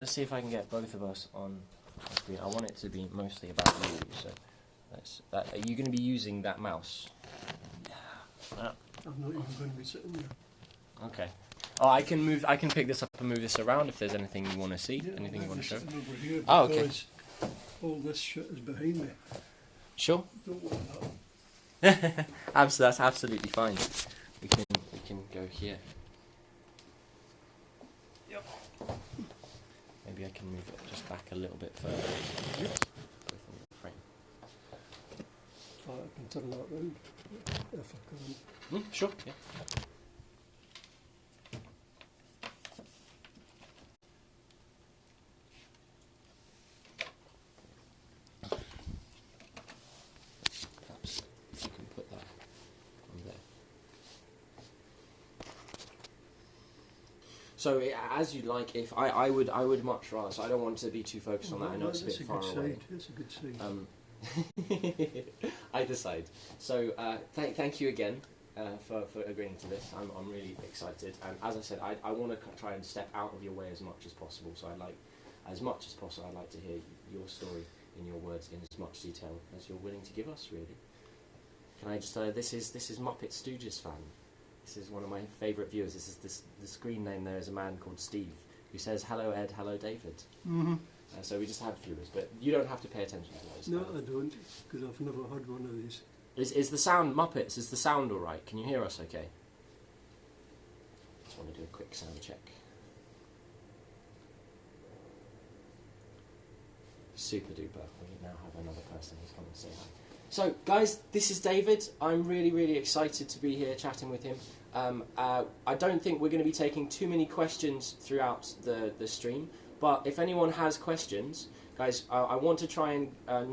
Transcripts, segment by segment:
Let's see if I can get both of us on screen. I want it to be mostly about you, so are you going to be using that mouse? I'm not even going to be sitting there. Okay. Oh, I can pick this up and move this around if there's anything you want to see, Yeah, anything you want to show. Over here Oh, okay. All this shit is behind me. Sure. Don't want that. That's absolutely fine. We can go here. Yep. Maybe I can move it just back a little bit further. Yep. Both in the frame. I can turn that round if I can. Sure. Yeah. Perhaps you can put that on there. So as you like, if I would much rather. So I don't want to be too focused on that. I know it's a bit far away. That's a good side. Either side. So thank you again for agreeing to this. I'm really excited, and as I said, I want to try and step out of your way as much as possible. So I'd like to hear your story in your words in as much detail as you're willing to give us. Really, can I just this is Muppet Stooges fan. This is one of my favourite viewers. The screen name there is a man called Steve who says hello Ed, hello David. Mm-hmm. So we just have viewers, but you don't have to pay attention to those. No, I don't, because I've never had one of these. Is the sound, Muppets, is the sound alright? Can you hear us okay? Just want to do a quick sound check. Super duper. We now have another person who's come and say hi. So, guys, this is David. I'm really, really excited to be here chatting with him. I don't think we're going to be taking too many questions throughout the stream. But if anyone has questions, guys, I want to try and I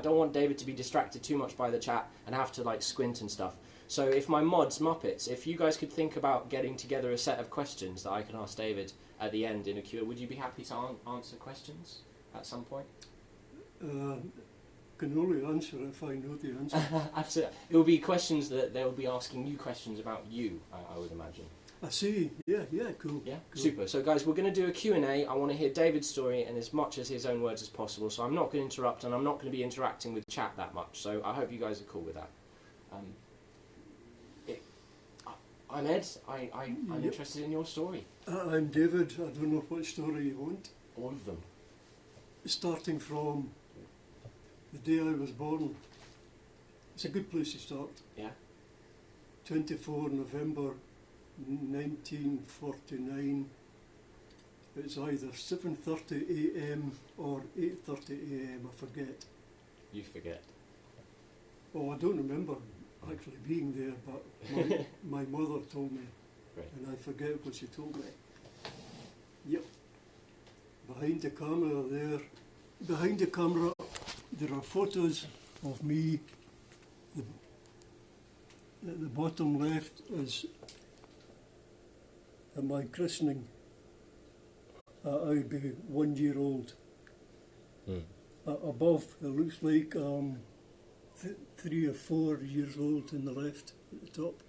don't want David to be distracted too much by the chat and have to like squint and stuff. So if my mods, Muppets, if you guys could think about getting together a set of questions that I can ask David at the end in a Q&A, would you be happy to answer questions at some point? Can only answer if I know the answer. Absolutely. It will be questions that they'll be asking you questions about you, I would imagine. I see. Yeah, cool. Yeah, cool. Super. So guys, we're going to do a Q&A. I want to hear David's story in as much as his own words as possible. So I'm not going to interrupt, and I'm not going to be interacting with chat that much. So I hope you guys are cool with that. I'm Ed. I'm interested in your story. I'm David. I don't know what story you want. All of them. Starting from the day I was born. It's a good place to start. Yeah. 24 November 1949. It's either 7:30 AM or 8:30 AM, I forget. You forget. Oh, I don't remember actually being there, but my mother told me, Right. and I forget what she told me. Yep. Behind the camera there are photos of me. At the bottom left is at my christening. I'd be 1 year old. Above, it looks like 3 or 4 years old in the left at the top.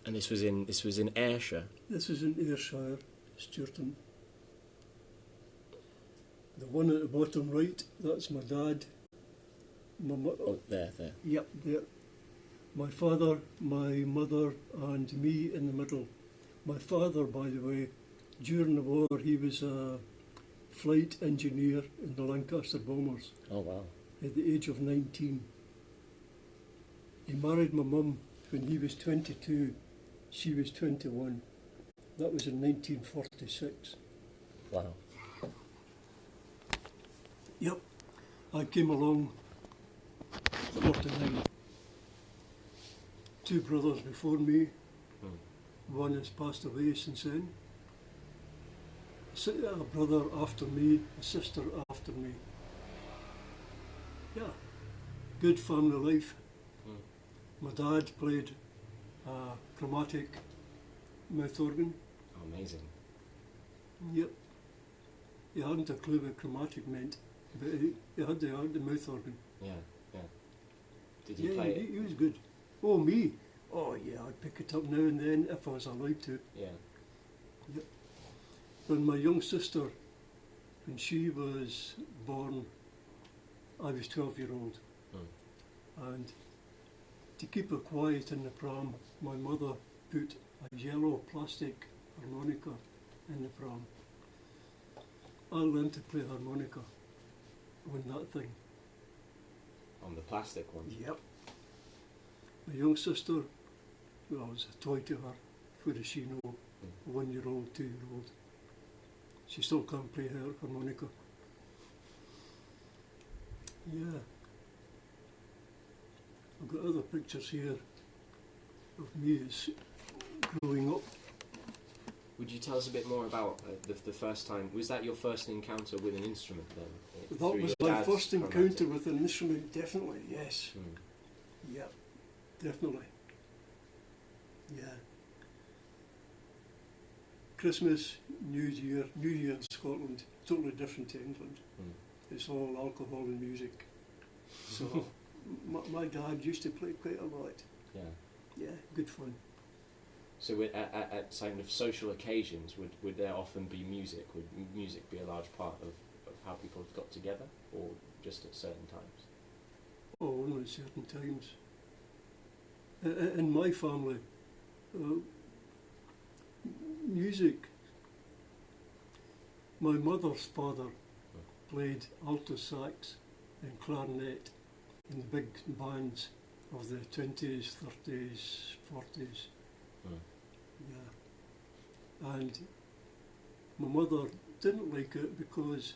And this was in Ayrshire. This is in Ayrshire, Sturton. The one at the bottom right, that's my dad. Oh, there. Yep, there. My father, my mother, and me in the middle. My father, by the way, during the war, he was a flight engineer in the Lancaster bombers. Oh, wow. At the age of 19. He married my mum when he was 22. She was 21. That was in 1946. Wow. Yep. I came along 49. 2 brothers before me. One has passed away since then. A brother after me, a sister after me. Yeah, good family life. My dad played chromatic mouth organ. Oh, amazing. Yep. He hadn't a clue what chromatic meant, but he had the mouth organ. Yeah. Did you play it? He was good. Oh, me? Oh, yeah, I'd pick it up now and then if I was allowed to. Yeah. Yep. When my young sister, when she was born, I was 12-year-old. And to keep her quiet in the pram, my mother put a yellow plastic harmonica in the pram. I learned to play harmonica on that thing. On the plastic one? Yep. My young sister, well, I was a toy to her. What does she know? 1-year-old, 2-year-old. She still can't play her harmonica. Yeah. I've got other pictures here of me as growing up. Would you tell us a bit more about the first time? Was that your first encounter with an instrument then? That was my first encounter with an instrument, definitely, yes. Yeah, definitely. Yeah. Christmas, New Year in Scotland, totally different to England. It's all alcohol and music. So my dad used to play quite a lot. Yeah. Yeah, good fun. So at kind of social occasions, would there often be music? Would music be a large part of how people got together, or just at certain times? Oh, only at certain times. In my family, music, my mother's father played alto sax and clarinet in the big bands of the 20s, 30s, 40s. Yeah. And my mother didn't like it because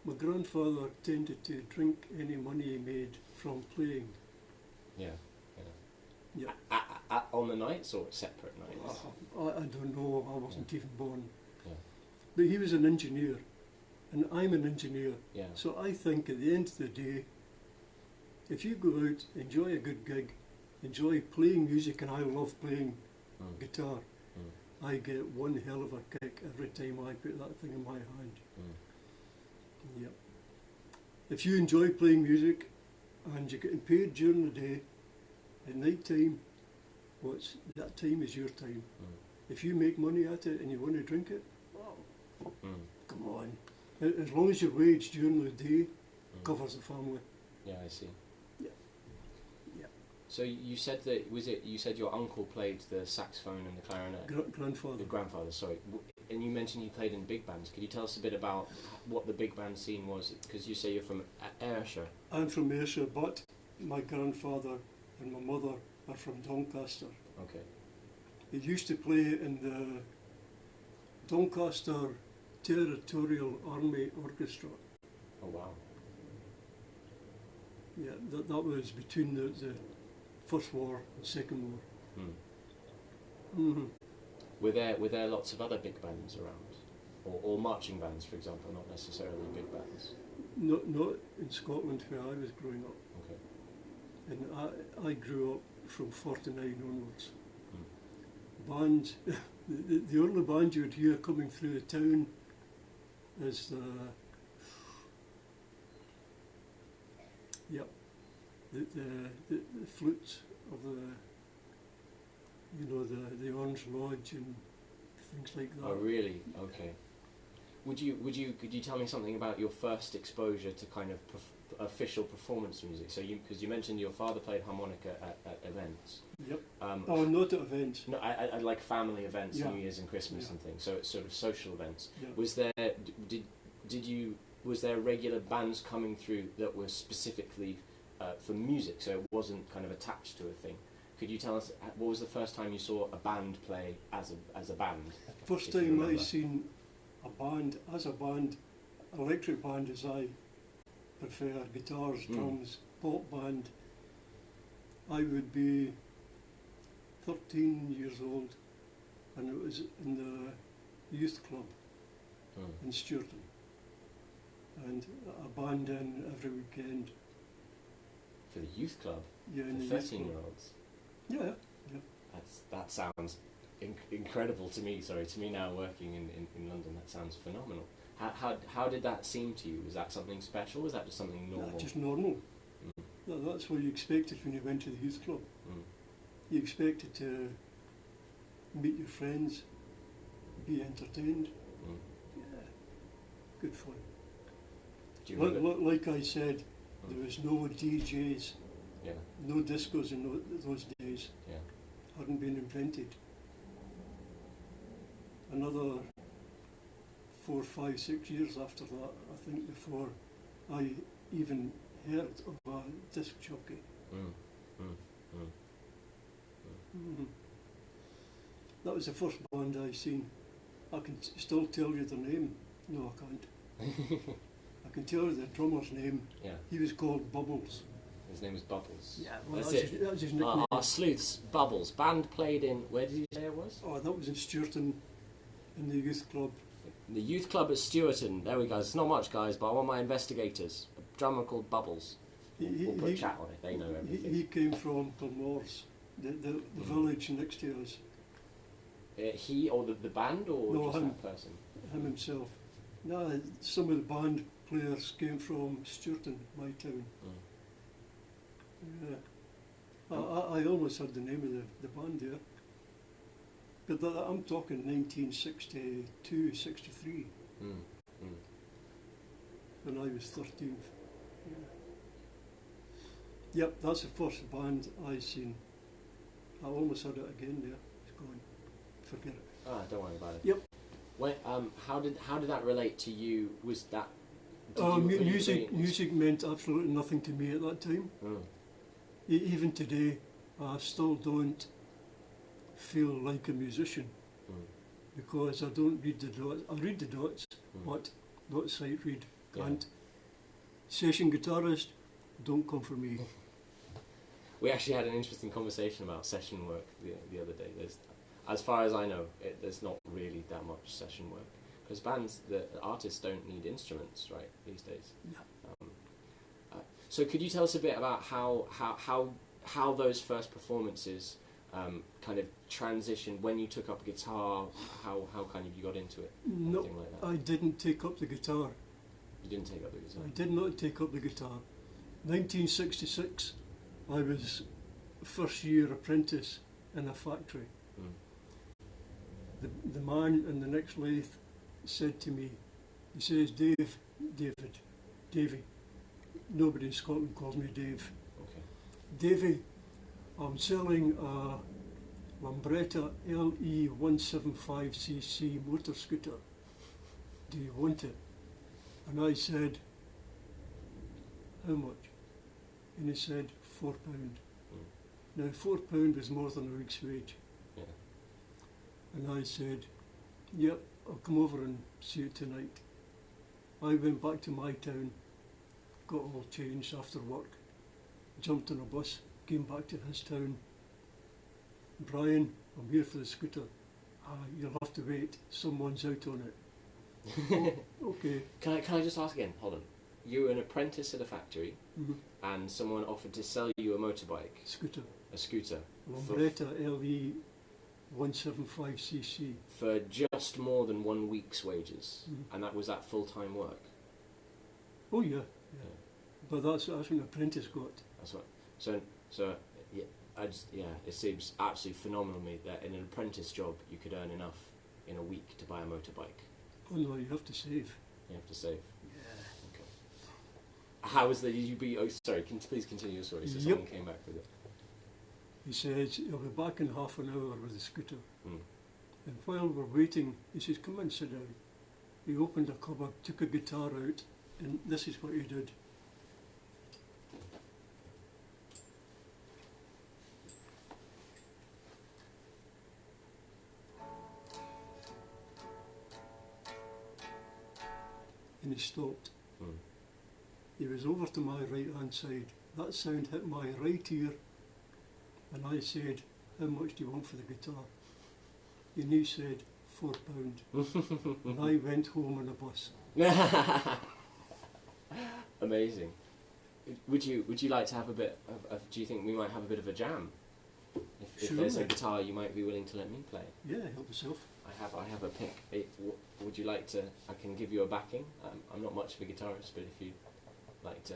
my grandfather tended to drink any money he made from playing. Yeah. Yeah. On the nights or separate nights? I don't know, I wasn't even born. Yeah. But he was an engineer, and I'm an engineer. Yeah. So I think at the end of the day, if you go out, enjoy a good gig, enjoy playing music, and I love playing guitar, I get one hell of a kick every time I put that thing in my hand. Yep. If you enjoy playing music and you're getting paid during the day, at night time, that time is your time. If you make money at it and you want to drink it, well, come on. As long as your wage during the day covers the family. Yeah, I see. Yeah. Yeah. So you said that you said your uncle played the saxophone and the clarinet. Grandfather. The grandfather, sorry. And you mentioned he played in big bands. Could you tell us a bit about what the big band scene was? Because you say you're from Ayrshire. I'm from Ayrshire, but my grandfather and my mother are from Doncaster. Okay. He used to play in the Doncaster Territorial Army Orchestra. Oh wow. Yeah, that was between the First War and Second War. Were there lots of other big bands around, or marching bands, for example, not necessarily big bands? Not in Scotland where I was growing up. Okay. And I grew up from 49 onwards. Bands, the only band you'd hear coming through the town is the flutes of the Orange Lodge and things like that. Oh really? Okay. Could you tell me something about your first exposure to kind of official performance music? So because you mentioned your father played harmonica at events. Yep. Not at events. No, I like family events, Yeah. New Year's and Christmas and things. So it's sort of social events. Yeah. Was there regular bands coming through that were specifically for music? So it wasn't kind of attached to a thing. Could you tell us what was the first time you saw a band play as a band? First time I seen a band as a band, electric band as I prefer, guitars, drums, pop band. I would be 13 years old, and it was in the youth club in Sturton, and a band in every weekend. For the youth club? Yeah, in for the 13-year-olds? Yeah. That sounds incredible to me. Sorry, to me now working in London, that sounds phenomenal. How did that seem to you? Was that something special? Was that just something normal? Yeah, just normal. That's what you expected when you went to the youth club. You expected to meet your friends, be entertained. Mm. Yeah, good fun. Do you remember? Like I said, there was no DJs, Yeah, no discos in those days. yeah. Hadn't been invented. Another 4, 5, 6 years after that, I think, before I even heard of a disc jockey. Mm. Mm. Mm. Mhm. That was the first band I seen. I can still tell you the name. No, I can't. I can tell you the drummer's name. Yeah, He was called Bubbles. his name was Bubbles. Yeah, well, That's that it. was his nickname. Our sleuths, Bubbles. Band played in, where did you say it was? Oh, that was in Stewarton, in the youth club. The youth club at Stewarton. There we go. It's not much, guys, but I want my investigators. A drummer called Bubbles. We'll put chat on it. They know everything. He came from Kilmores, the village next to us. He or the band or No, just him. that person? Him himself. No, some of the band players came from Stewarton, my town. Mm. Yeah. I almost had the name of the band there. But I'm talking 1962, 63, Mm. Mm. when I was 13. Yeah. Yep, that's the first band I seen. I almost had it again there. It's gone. Forget it. Ah, don't worry about it. Yep. When, how did that relate to you? Was that Music meant absolutely nothing to me at that time. Mm. Even today, I still don't feel like a musician Mm. because I don't read the dots. I read the dots, Mm. but not sight read. Yeah. Can't. Session guitarist, don't come for me. We actually had an interesting conversation about session work the other day. As far as I know, there's not really that much session work because the artists don't need instruments, right, these days. Yeah. So could you tell us a bit about how those first performances kind of transitioned when you took up guitar? How kind of you got into it? No, Anything like that? I didn't take up the guitar. You didn't take up the guitar. I did not take up the guitar. 1966, I was first year apprentice in a factory. Mm. The man in the next lathe said to me, he says, Davy, nobody in Scotland calls me Dave. Okay. Davy, I'm selling a Lambretta LE 175cc motor scooter. Do you want it? And I said, how much? And he said, £4. Now £4 is more than a week's wage. Yeah. And I said, yep, I'll come over and see you tonight. I went back to my town, got all changed after work, jumped on a bus, came back to his town. Brian, I'm here for the scooter. You'll have to wait, someone's out on it. Oh, okay. Can I just ask again? Hold on. You were an apprentice at a factory, Mhm. and someone offered to sell you a motorbike, Scooter. a scooter, Lambretta LE 175cc. for just more than 1 week's wages, Mhm. and that was at full-time work. Oh yeah, yeah. But that's what an apprentice got. That's what. So yeah, it seems absolutely phenomenal to me that in an apprentice job you could earn enough in a week to buy a motorbike. Oh no, you have to save. You have to save. Yeah. Okay. How was the? Did you be? Oh, sorry. Please continue your story. So Yep. someone came back with it. He says, he'll be back in half an hour with the scooter. Mm. And while we're waiting, he says, come and sit down. He opened a cupboard, took a guitar out, and this is what he did. And he stopped. Mm. He was over to my right hand side. That sound hit my right ear, and I said, how much do you want for the guitar? And he said, £4. And I went home on a bus. Amazing. Would you like to have a bit of? Do you think we might have a bit of a jam? If Sure. there's a guitar, you might be willing to let me play. Yeah, help yourself. I have a pick. Would you like to? I can give you a backing. I'm not much of a guitarist, but if you'd like to,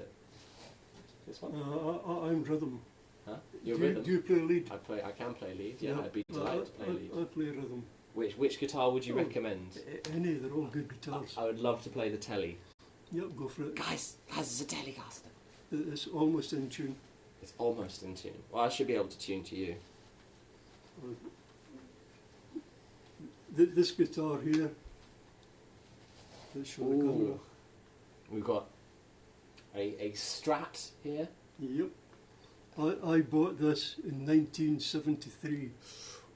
this one. I'm rhythm. Huh? Your do rhythm? you play lead? I can play lead. Yeah, I'd be Well, delighted to play lead. I play rhythm. Which guitar would you Oh, recommend? Any, they're all good guitars. I would love to play the Telly. Yep, go for it. Guys, it's a Telecaster. It's almost in tune. It's almost in tune. Well, I should be able to tune to you. This guitar here. Let's show the camera. Ooh. We've got a Strat here. Yep. I bought this in 1973.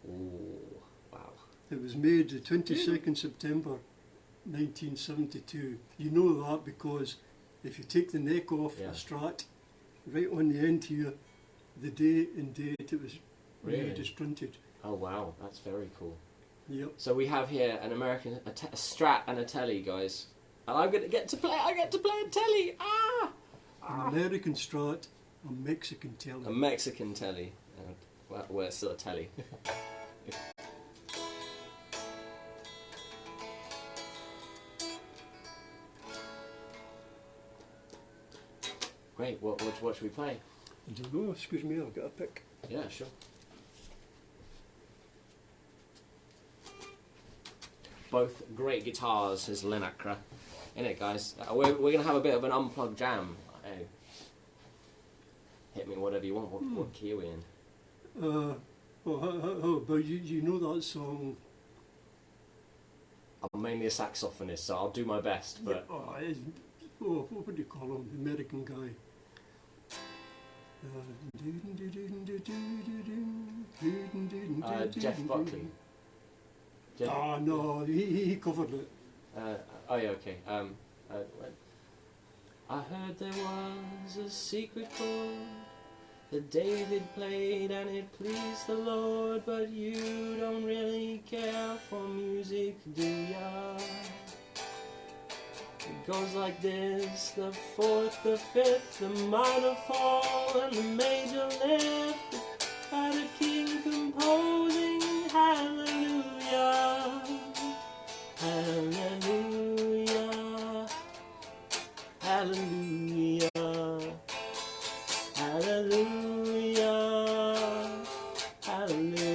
Ooh, wow. It was made the 22nd September 1972. You know that because if you take the neck off Yeah. a Strat, right on the end here, the day and date it was Really? made is printed. Oh wow, that's very cool. Yep. So we have here an American, a Strat and a Telly, guys. And I'm going to get to play, I get to play a Telly! Ah! An American Strat, a Mexican Telly. A Mexican Telly. And we're still a Telly. Great, what should we play? I don't know, excuse me, I've got a pick. Yeah, sure. Both great guitars, as Linacra. In it, guys. We're going to have a bit of an unplugged jam. Hey. Hit me whatever you want. What key are we in? How about you? You know that song? I'm mainly a saxophonist, so I'll do my best. But What would you call him? The American guy. Jeff Buckley. No, he covered it. Oh yeah, okay. I heard there was a secret chord that David played and it pleased the Lord, but you don't really care for music, do ya? It goes like this: the fourth, the fifth, the minor fall, and the major lift. Had a king composing hallelujah, hallelujah, hallelujah, hallelujah, hallelujah.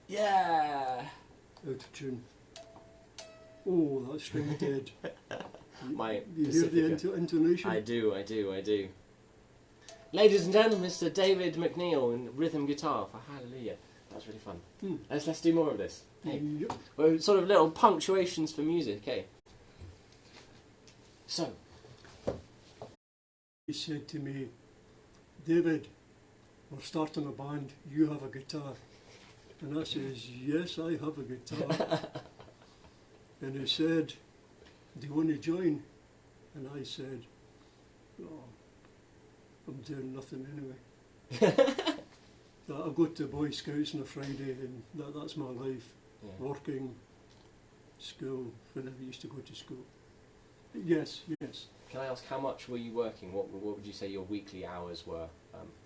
Yeah. Out of tune. Oh, that string dead. My You hear the Pacifica. intonation? I do. Ladies and gentlemen, Mr. David McNeill in rhythm guitar for Hallelujah. That was really fun. Let's do more of this. Hey. Yep. Well, sort of little punctuations for music, okay? So, He said to me, David, we're starting a band, you have a guitar. And I says, yes, I have a guitar. And he said, do you want to join? And I said, oh, I'm doing nothing anyway. I go to Boy Scouts on a Friday and that's my life. yeah. Working, school, whenever I used to go to school. Yes. Can I ask how much were you working? What would you say your weekly hours were?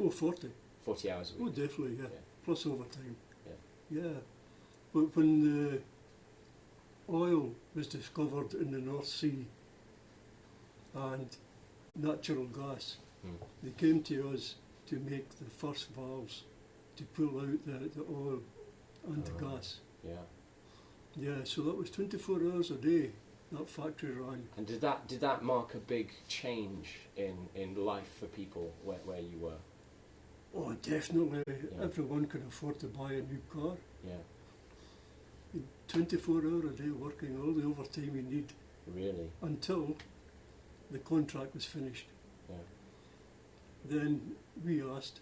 40. 40 hours a Oh, week. definitely, yeah. Yeah. Plus overtime. Yeah. Yeah. But when the oil was discovered in the North Sea and natural gas, they came to us to make the first valves to pull out the oil and the gas. Yeah. Yeah, so that was 24 hours a day that factory ran. And did that mark a big change in life for people where you were? Oh, definitely. Yeah. Everyone can afford to buy a new car. Yeah. 24 hour a day working, all the overtime you need, Really? until the contract was finished. Yeah. Then we asked,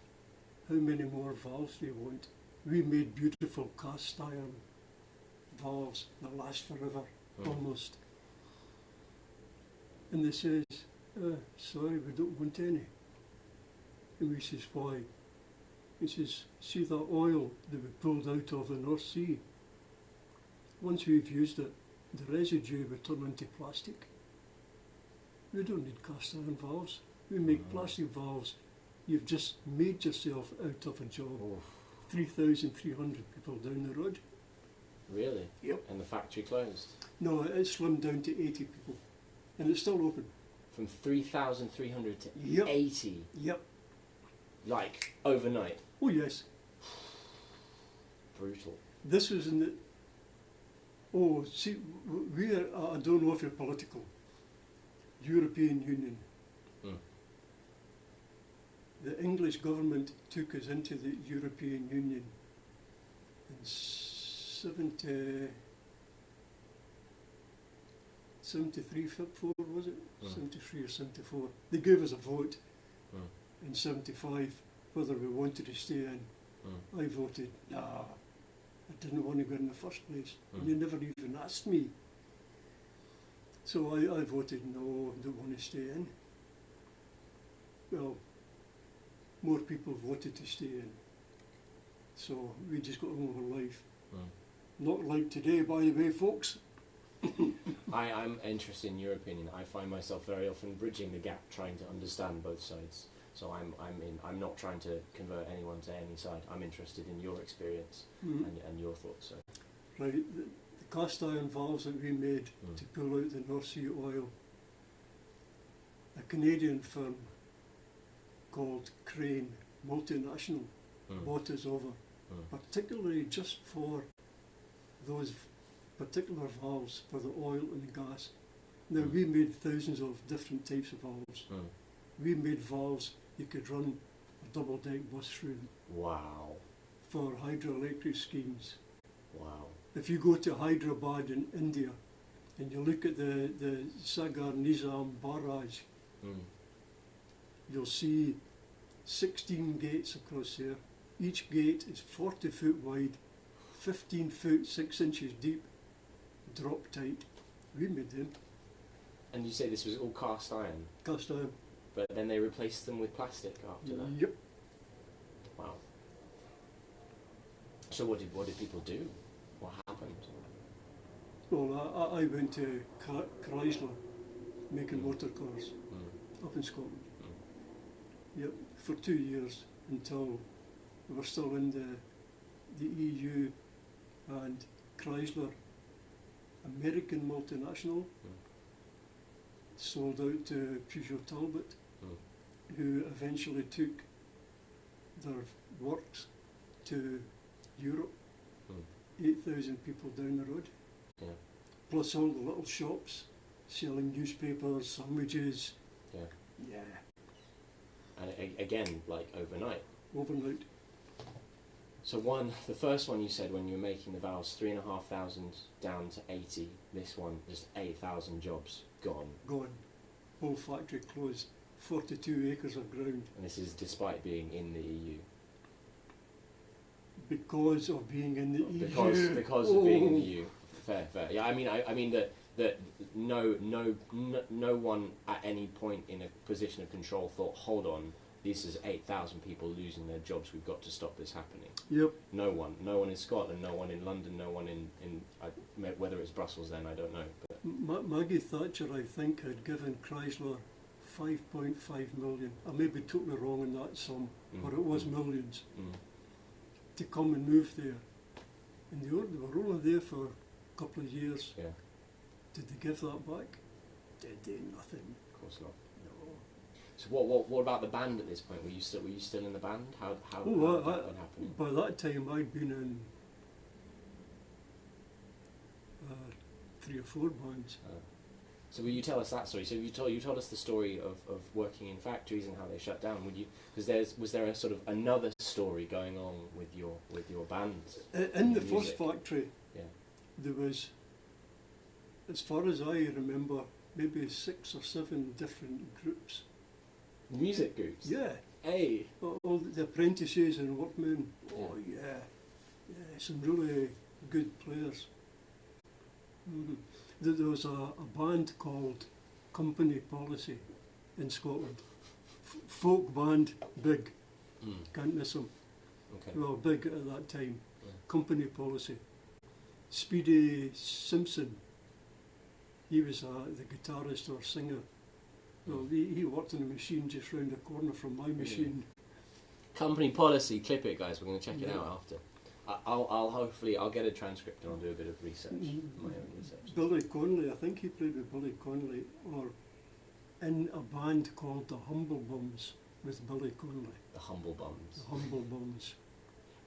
how many more valves do you want? We made beautiful cast iron valves that last forever, almost. And they says, sorry, we don't want any. And we says, why? He says, see that oil that we pulled out of the North Sea? Once we've used it, the residue will turn into plastic. We don't need cast iron valves. We make plastic valves. You've just made yourself out of a job. Oof. 3,300 people down the road. Really? Yep. And the factory closed? No, it's slimmed down to 80 people. And it's still open. From 3,300 to Yep. 80? Yep. Like, overnight? Oh yes. Brutal. This was in the... Oh, see, we are, I don't know if you're political. European Union. Mm. The English government took us into the European Union in 73, 4 was it? 73 or 74. They gave us a vote in 75 whether we wanted to stay in. I voted, nah, I didn't want to go in the first place. And you never even asked me. So I voted no, don't want to stay in. Well, more people voted to stay in. So we just got on with our life. Not like today, by the way, folks. I'm interested in your opinion. I find myself very often bridging the gap, trying to understand both sides. So I'm not trying to convert anyone to any side. I'm interested in your experience and your thoughts. So. Right, the cast iron valves that we made to pull out the North Sea oil, a Canadian firm called Crane, multinational, bought us over, particularly just for those particular valves for the oil and the gas. Now we made thousands of different types of valves. We made valves you could run a double deck bus through. Wow. For hydroelectric schemes. Wow. If you go to Hyderabad in India and you look at the Sagar Nizam barrage, you'll see 16 gates across there. Each gate is 40 foot wide, 15 foot 6 inches deep, drop tight. We made them. And you say this was all cast iron, Cast iron. but then they replaced them with plastic after that? Yep. Wow. So what did people do? What happened? Well, I went to Chrysler making motor cars up in Scotland. Yep, for 2 years until we were still in the EU, and Chrysler, American multinational, sold out to Peugeot Talbot, who eventually took their works to Europe. 8,000 people down the road, plus all the little shops selling newspapers, sandwiches. Yeah. And again, like overnight. Overnight. So the first one you said when you were making the valves, 3,500 down to 80. This one, just 8,000 jobs gone. Gone. Whole factory closed. 42 acres of ground. And this is despite being in the EU. Because of being in the EU. Because of being in the EU. Fair. Yeah, I mean that no one at any point in a position of control thought, hold on, this is 8,000 people losing their jobs. We've got to stop this happening. Yep. No one in Scotland, no one in London, no one in whether it's Brussels then, I don't know. But Maggie Thatcher, I think, had given Chrysler 5.5 million. I may be totally wrong in that sum, but it was millions, to come and move there. And they were only there for a couple of years. Yeah. Did they give that back? Did they? Nothing. Of course not. No. So what about the band at this point? Were you still in the band? How did that been happening? By that time I'd been in 3 or 4 bands. So will you tell us that story? So you told us the story of working in factories and how they shut down. Would you? Because was there a sort of another story going on with your band? In the first factory, Yeah. there was, as far as I remember, maybe 6 or 7 different groups. Music groups. Yeah, Hey. all the apprentices and workmen. Oh yeah, some really good players. Mhm. There was a band called Company Policy in Scotland. Folk band, big, can't miss them. Okay. Well, big at that time. Yeah. Company Policy. Speedy Simpson, he was the guitarist or singer. Well, he worked on a machine just round the corner from my machine. Company Policy. Clip it, guys. We're going to check it Yeah. out after. I'll hopefully I'll get a transcript and I'll do a bit of research, my own research. Billy Connolly, I think he played with Billy Connolly, or in a band called the Humble Bums with Billy Connolly. The Humble Bums. The Humble Bums.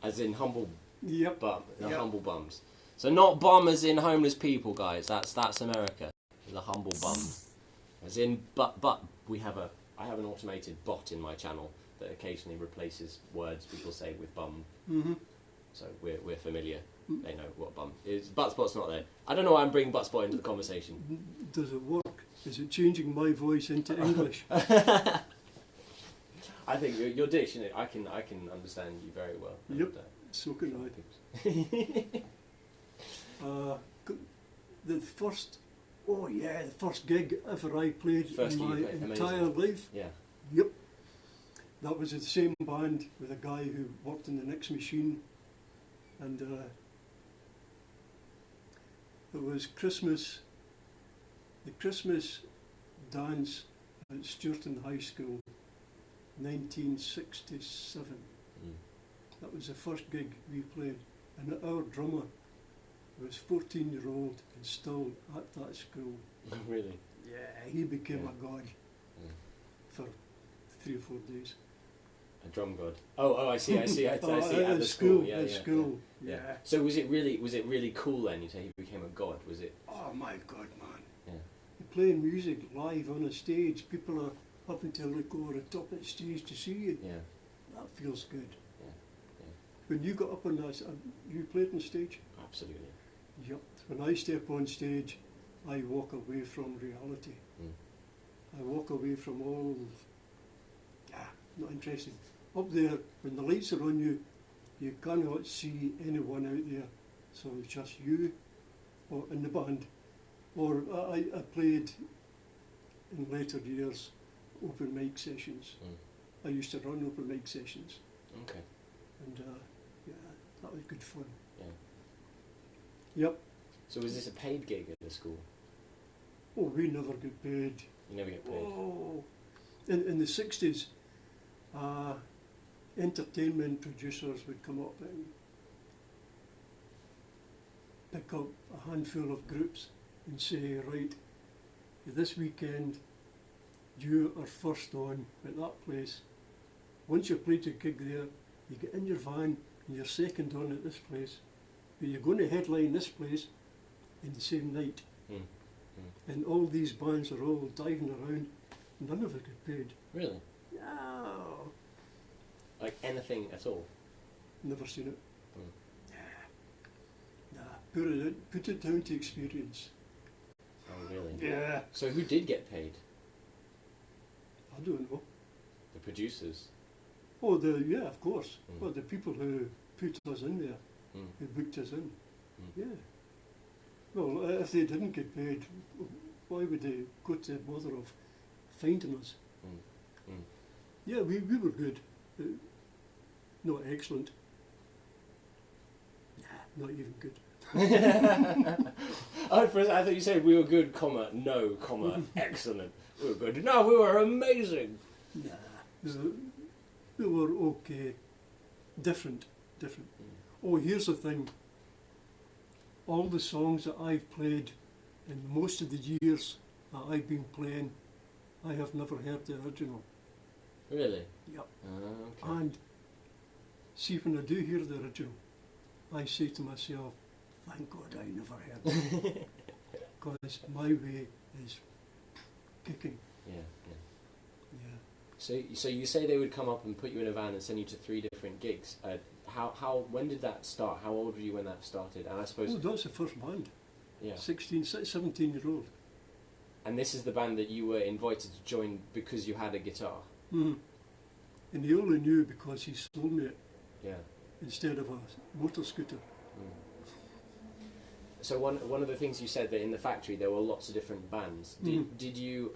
As in humble Yep. bum. The Yep. Humble Bums. So not bum as in homeless people, guys. That's America. The Humble Bums. As in but I have an automated bot in my channel that occasionally replaces words people say with bum. Mm-hmm. So we're familiar. They know what bum is. Buttspot's not there. I don't know why I'm bringing Buttspot into the conversation. Does it work? Is it changing my voice into English? I think your dictionary. I can understand you very well. Yep. So can I. The first gig ever I played First in gig my you played, entire amazing. life. Yeah. Yep. That was the same band with a guy who worked in the next machine, and it was Christmas. The Christmas dance at Sturton High School, 1967. That was the first gig we played, and our drummer was 14-year-old and still at that school. Really? Yeah, he became a god for 3 or 4 days. A drum god. Oh, I see. I see. At the school. Yeah, At yeah, school. yeah. Yeah. So was it really cool then? You say he became a god. Was it? Oh my God, man! Yeah. You're playing music live on a stage. People are having to look over the top of the stage to see you. Yeah. That feels good. Yeah. Yeah. When you got up on that, you played on stage. Absolutely. Yep. When I step on stage, I walk away from reality. I walk away from all. Not interesting. Up there, when the lights are on you, you cannot see anyone out there. So it's just you, or in the band. Or I played in later years open mic sessions. I used to run open mic sessions. Okay. And that was good fun. Yeah. Yep. So was this a paid gig at the school? Oh, we never get paid. You never get paid. Oh, in the 60s, entertainment producers would come up and pick up a handful of groups and say, right, this weekend you are first on at that place. Once you've played your gig there, you get in your van and you're second on at this place. But you're going to headline this place in the same night. And all these bands are all diving around. None of it get paid. Really? No. Like anything at all? Never seen it. Nah. Put it down to experience. Oh, really? Yeah. So who did get paid? I don't know. The producers? Oh, of course. Well, the people who put us in there, who booked us in. Yeah. Well, if they didn't get paid, why would they go to the bother of finding us? Yeah, we were good. Not excellent. Nah, not even good. I thought you said we were good, excellent. We were good. No, we were amazing. Nah, we were okay. Different. Oh, here's the thing. All the songs that I've played in most of the years that I've been playing, I have never heard the original. Really? Yep. Okay. And see, when I do hear the original, I say to myself, thank God I never heard it. Because my way is kicking. Yeah. Yeah. So you say they would come up and put you in a van and send you to 3 different gigs. When did that start? How old were you when that started? And I suppose... Oh, that's the first band. Yeah. 17-year-old. And this is the band that you were invited to join because you had a guitar? Mm. And he only knew because he sold me it. Yeah. Instead of a motor scooter. So one of the things you said that in the factory there were lots of different bands. Did you,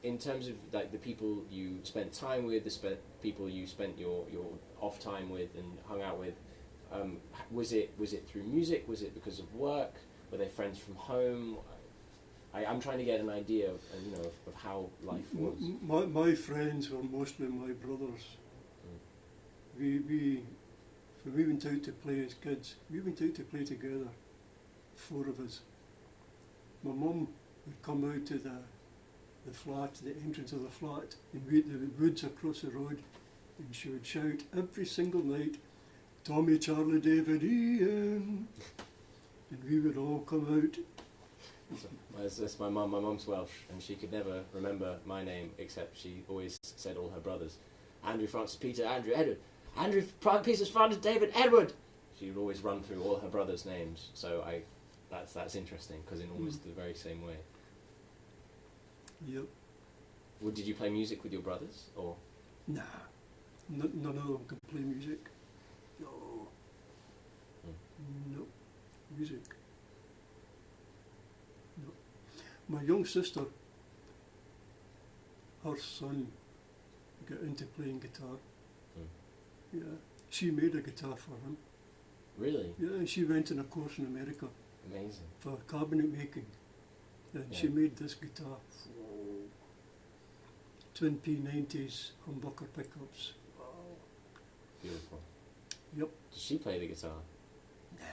in terms of like the people you spent time with, the people you spent your off time with and hung out with, was it through music? Was it because of work? Were they friends from home? I'm trying to get an idea of of how life was. My friends were mostly my brothers. When we went out to play as kids, we went out to play together, 4 of us. My mum would come out to the flat, the entrance of the flat, and the woods across the road, and she would shout every single night, "Tommy, Charlie, David, Ian," and we would all come out. That's my mum. My mum's Welsh, and she could never remember my name except she always said all her brothers: Andrew, Francis, Peter, Andrew, Edward. Andrew, Peter's Francis, David, Edward. She would always run through all her brothers' names. So that's interesting because in almost the very same way. Yep. Well, did you play music with your brothers, or? Nah, none of them could play music. No. No. Music. No. My young sister, her son got into playing guitar. Yeah, she made a guitar for him. Really? Yeah, she went on a course in America. Amazing. For cabinet making. And she made this guitar. Twin P90s humbucker pickups. Wow. Beautiful. Yep. Did she play the guitar? Nah.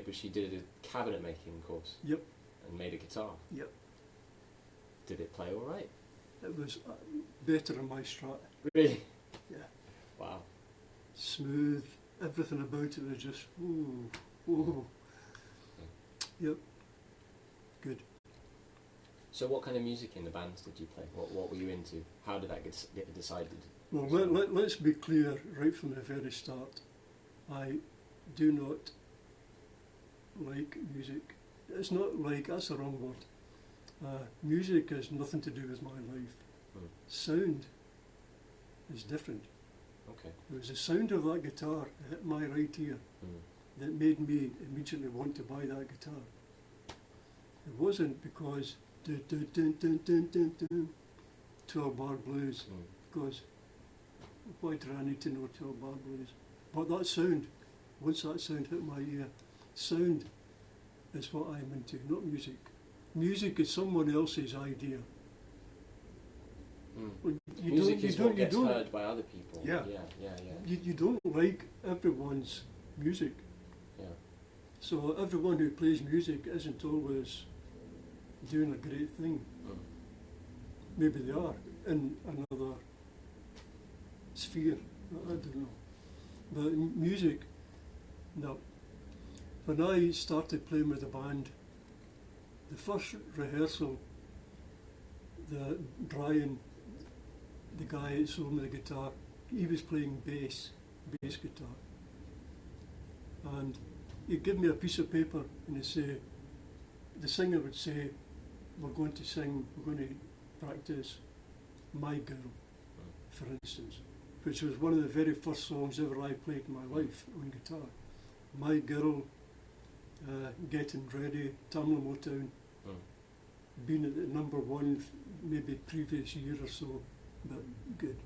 But she did a cabinet making course. Yep. And made a guitar. Yep. Did it play all right? It was better than my Strat. Really? Yeah. Wow. Smooth. Everything about it was just, ooh, ooh. Yep. Good. So what kind of music in the bands did you play? What were you into? How did that get decided? Well, let's be clear right from the very start. I do not like music. It's not like, that's the wrong word. Music has nothing to do with my life. Sound is different. Okay. It was the sound of that guitar that hit my right ear that made me immediately want to buy that guitar. It wasn't because 12 bar blues, because why do I need to know 12 bar blues? But that sound, once that sound hit my ear, sound is what I'm into, not music. Music is someone else's idea. Well, music is what gets heard by other people. Yeah. You don't like everyone's music. Yeah. So everyone who plays music isn't always doing a great thing. Maybe they are in another sphere. I don't know. But music, no. When I started playing with the band, the first rehearsal, Brian, the guy that sold me the guitar, he was playing bass guitar. And he'd give me a piece of paper and he'd say, the singer would say, we're going to practice My Girl, for instance, which was one of the very first songs ever I played in my life on guitar. My Girl, Getting Ready, Tamla Motown, been at the number 1 maybe previous year or so, but good.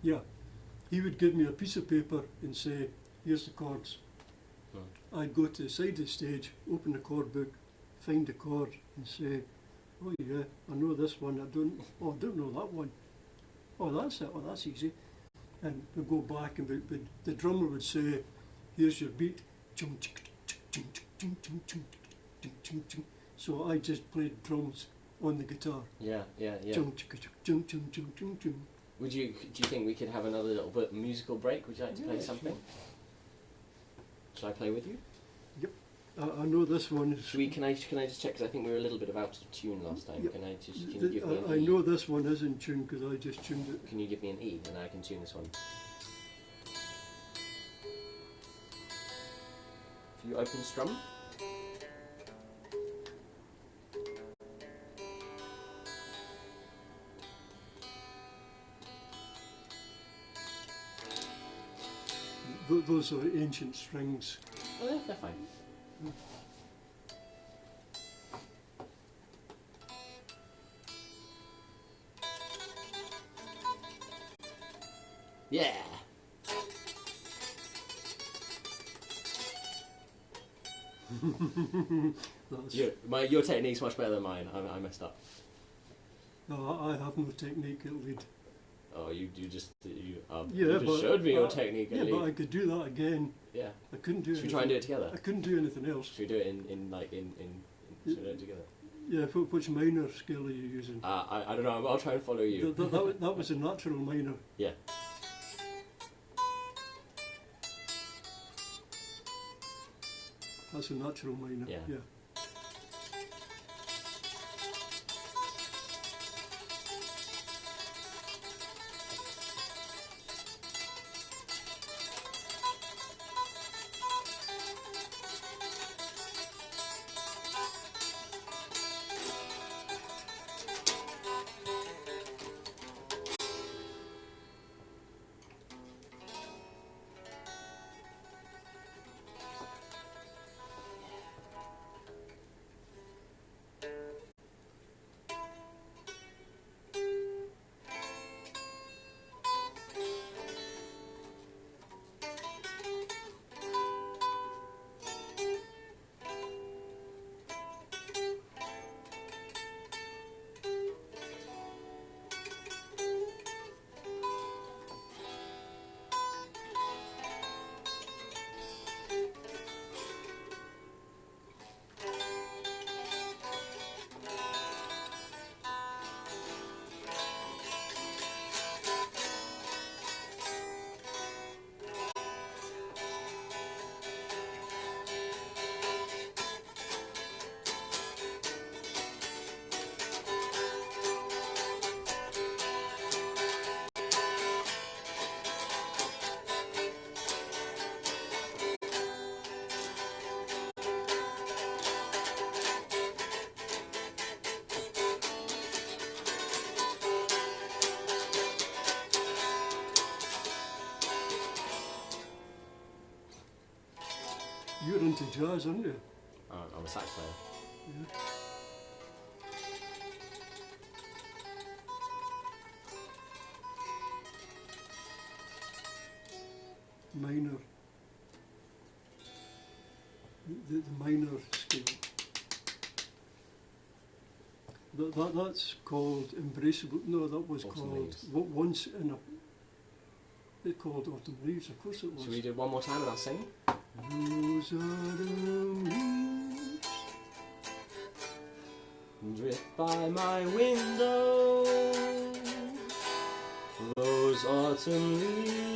Yeah, he would give me a piece of paper and say, here's the chords. I'd go to the side of the stage, open the chord book, find the chord and say, oh yeah, I know this one, I don't know that one. Oh, that's it, oh that's easy. And we'd go back and the drummer would say, here's your beat. So I just played drums on the guitar. Yeah. Do you think we could have another little musical break? Would you like to play something? Sure. Shall I play with you? Yep. I know this one is. Can I just check? Because I think we were a little bit out of tune last time. Yeah. Can you give me an I E? know this one is in tune because I just tuned it. Can you give me an E and I can tune this one? If you open strum. Those are ancient strings. Oh, yeah, they're fine. Yeah. Your technique's much better than mine. I messed up. No, I have no technique at lead. Oh, you just But, showed me your technique. Yeah, at but least. I could do that again. Yeah. I couldn't do it. Should we try and do it together? I couldn't do anything else. Should we do it in should we do it together? Yeah, which minor scale are you using? I don't know. I'll try and follow you. That was a natural minor. Yeah. That's a natural minor. Yeah. Yeah. You're into jazz, aren't you? I'm a sax player. Yeah. Minor. The minor scale. That's called embraceable. No, that was Autumn called Leaves. once in a. It's called Autumn Leaves. Of course it was. Should we do it one more time and I'll sing? Those autumn leaves. Drift by my window. Those autumn leaves,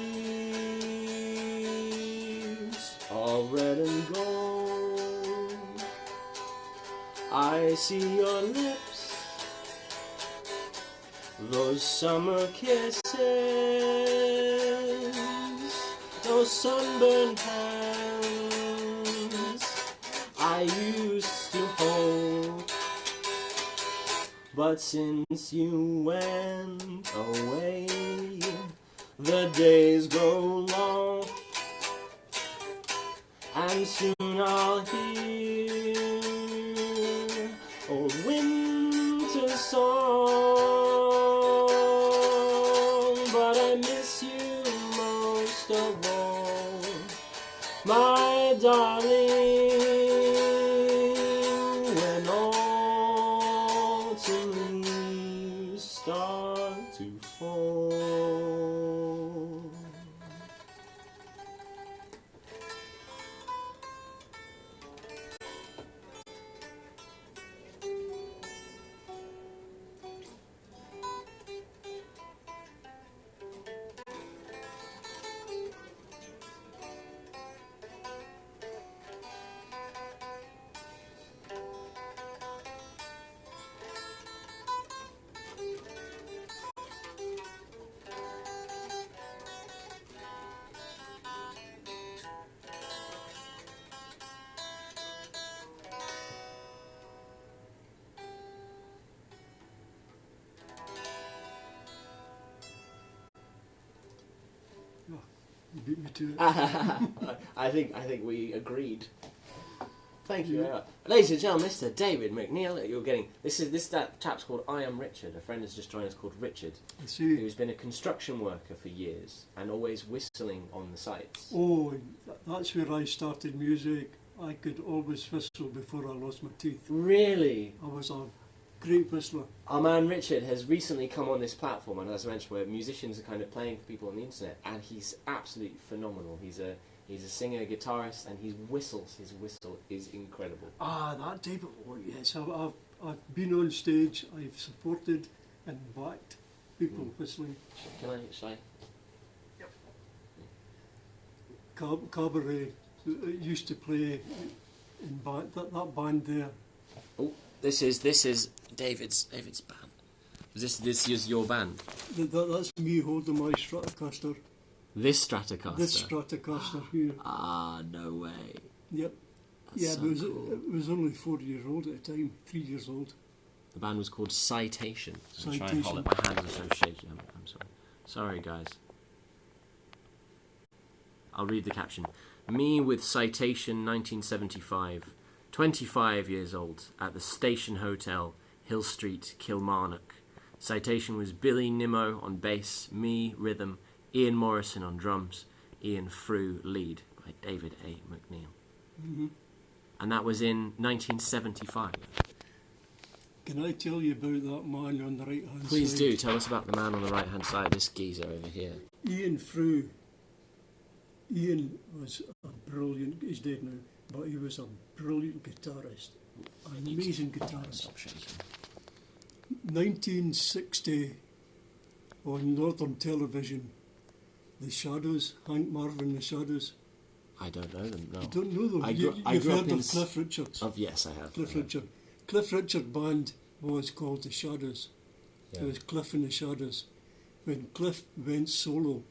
all red and gold. I see your lips, those summer kisses, those sunburned hands I used to hold. But since you went away, the days grow long, and soon I'll hear old winter song. But I miss you most of all, my darling, when autumn leaves start to fall. You beat me to it. I think we agreed. Thank you very much. Ladies and gentlemen, Mr. David McNeill, you're getting... That chap's called I Am Richard. A friend has just joined us called Richard, I see. who's been a construction worker for years and always whistling on the sites. Oh, that's where I started music. I could always whistle before I lost my teeth. Really? I was a great whistler. Our man Richard has recently come on this platform, and as I mentioned, where musicians are kind of playing for people on the internet, and he's absolutely phenomenal. He's a singer, a guitarist, and he whistles. His whistle is incredible. Ah, that type of... Oh, yes. I've been on stage. I've supported and backed people whistling. Shall I? Cabaret used to play in band, that band there. Oh, this is David's band. This is your band? That's me holding my Stratocaster. This Stratocaster? This Stratocaster here. Ah, no way. Yep. That's so cool. It was only 4 years old at the time, 3 years old. The band was called Citation. I'm trying to Citation. hold it. My hands are so shaky. I'm sorry. Sorry, guys. I'll read the caption. Me with Citation 1975. 25 years old. At the Station Hotel, Hill Street, Kilmarnock. Citation was Billy Nimmo on bass, me rhythm, Ian Morrison on drums, Ian Frew lead by David A. McNeill. Mm-hmm. And that was in 1975. Can I tell you about that man on the right hand side? Please do. Tell us about the man on the right hand side, this geezer over here. Ian Frew. Ian was a brilliant, he's dead now, but he was a brilliant guitarist. An amazing guitarist. Stop shaking. 1960 on Northern Television, The Shadows, Hank Marvin, The Shadows. I don't know them, no. You don't know them? I You've grew up heard in of Cliff Richards? Yes, I have. Cliff Richard. Cliff Richard band was called The Shadows. Yeah. It was Cliff and The Shadows. When Cliff went solo,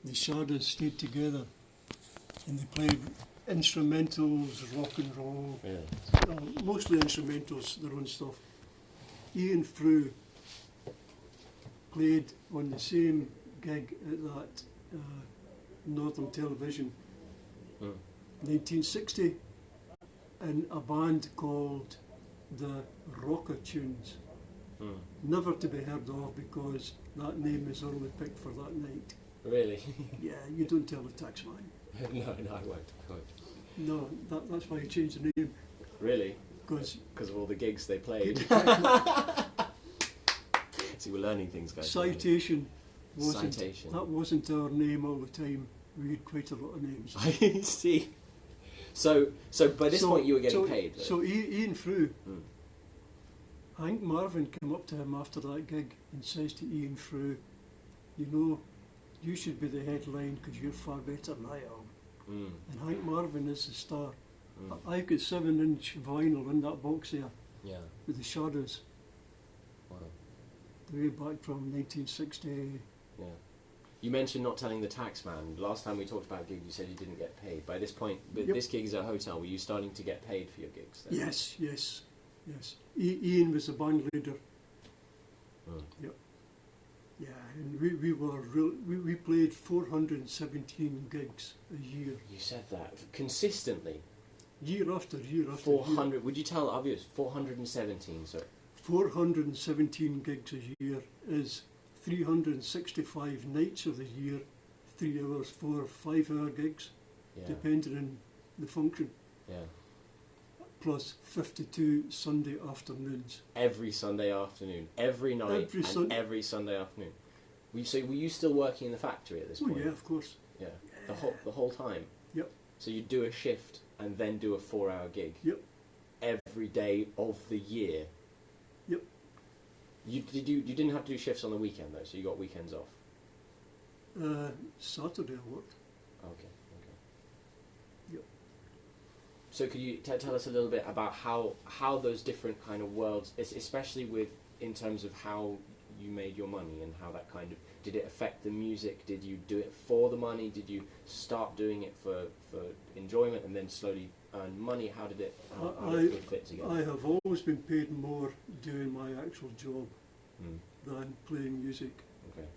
The Shadows stayed together and they played instrumentals, rock and roll, Yeah. mostly instrumentals, their own stuff. Ian Frew played on the same gig at that Northern Television, 1960, in a band called the Rocker Tunes. Never to be heard of because that name is only picked for that night. Really? Yeah, you don't tell the tax man. no, I won't. No, that's why you changed the name. Really? Because of all the gigs they played. See, we're learning things, guys. Citation Citation. That wasn't our name all the time. We had quite a lot of names. I see. So by this point you were getting paid. Though. So Ian Frew, Hank Marvin came up to him after that gig and says to Ian Frew, you know, you should be the headline because you're far better than I am. And Hank Marvin is the star. I've got 7-inch vinyl in that box there with The Shadows. Wow. The way back from 1960. Yeah. You mentioned not telling the tax man. Last time we talked about gigs, you said you didn't get paid. By this point, this gig is at a hotel. Were you starting to get paid for your gigs then? Yes. Ian was the band leader. Yep. Yeah, and we played 417 gigs a year. You said that consistently. Year after year after 400. year. Would you tell our viewers 417? So 417 gigs a year is 365 nights of the year, 3 hours, 4 or 5 hour gigs, depending on the function. Yeah. Plus 52 Sunday afternoons. Every Sunday afternoon, every night, every Sunday afternoon. Were you still working in the factory at this point? Oh yeah, of course. Yeah. The whole time. Yep. So you'd do a shift and then do a 4-hour gig. Yep. Every day of the year. Yep. You didn't have to do shifts on the weekend though, so you got weekends off. Saturday I worked. Okay. Yep. So could you tell us a little bit about how those different kind of worlds, especially in terms of how you made your money and how that kind of, did it affect the music? Did you do it for the money? Did you start doing it for enjoyment and then slowly earn money? How did it fit together? I have always been paid more doing my actual job than playing music. Okay.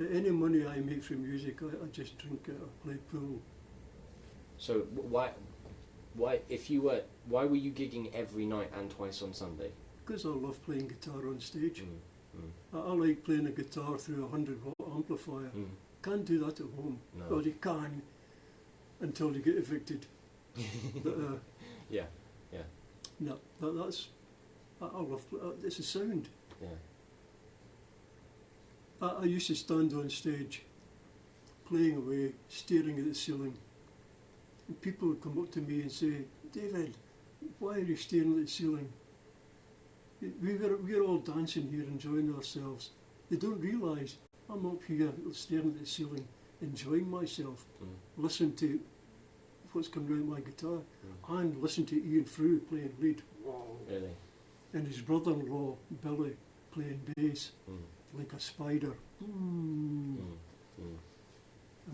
Any money I make from music, I just drink it or play pool. So why were you gigging every night and twice on Sunday? Because I love playing guitar on stage. Mm. I like playing a guitar through a 100-watt amplifier. Mm. Can't do that at home. No. Well, you can until you get evicted. But, Yeah. no, that's... I love... It's a sound. Yeah. I used to stand on stage, playing away, staring at the ceiling. And people would come up to me and say, "David, why are you staring at the ceiling? We're all dancing here, enjoying ourselves." They don't realise I'm up here staring at the ceiling, enjoying myself, listening to what's coming out of my guitar, and listening to Ian Frew playing lead. Wow. Really? And his brother-in-law, Billy, playing bass, like a spider.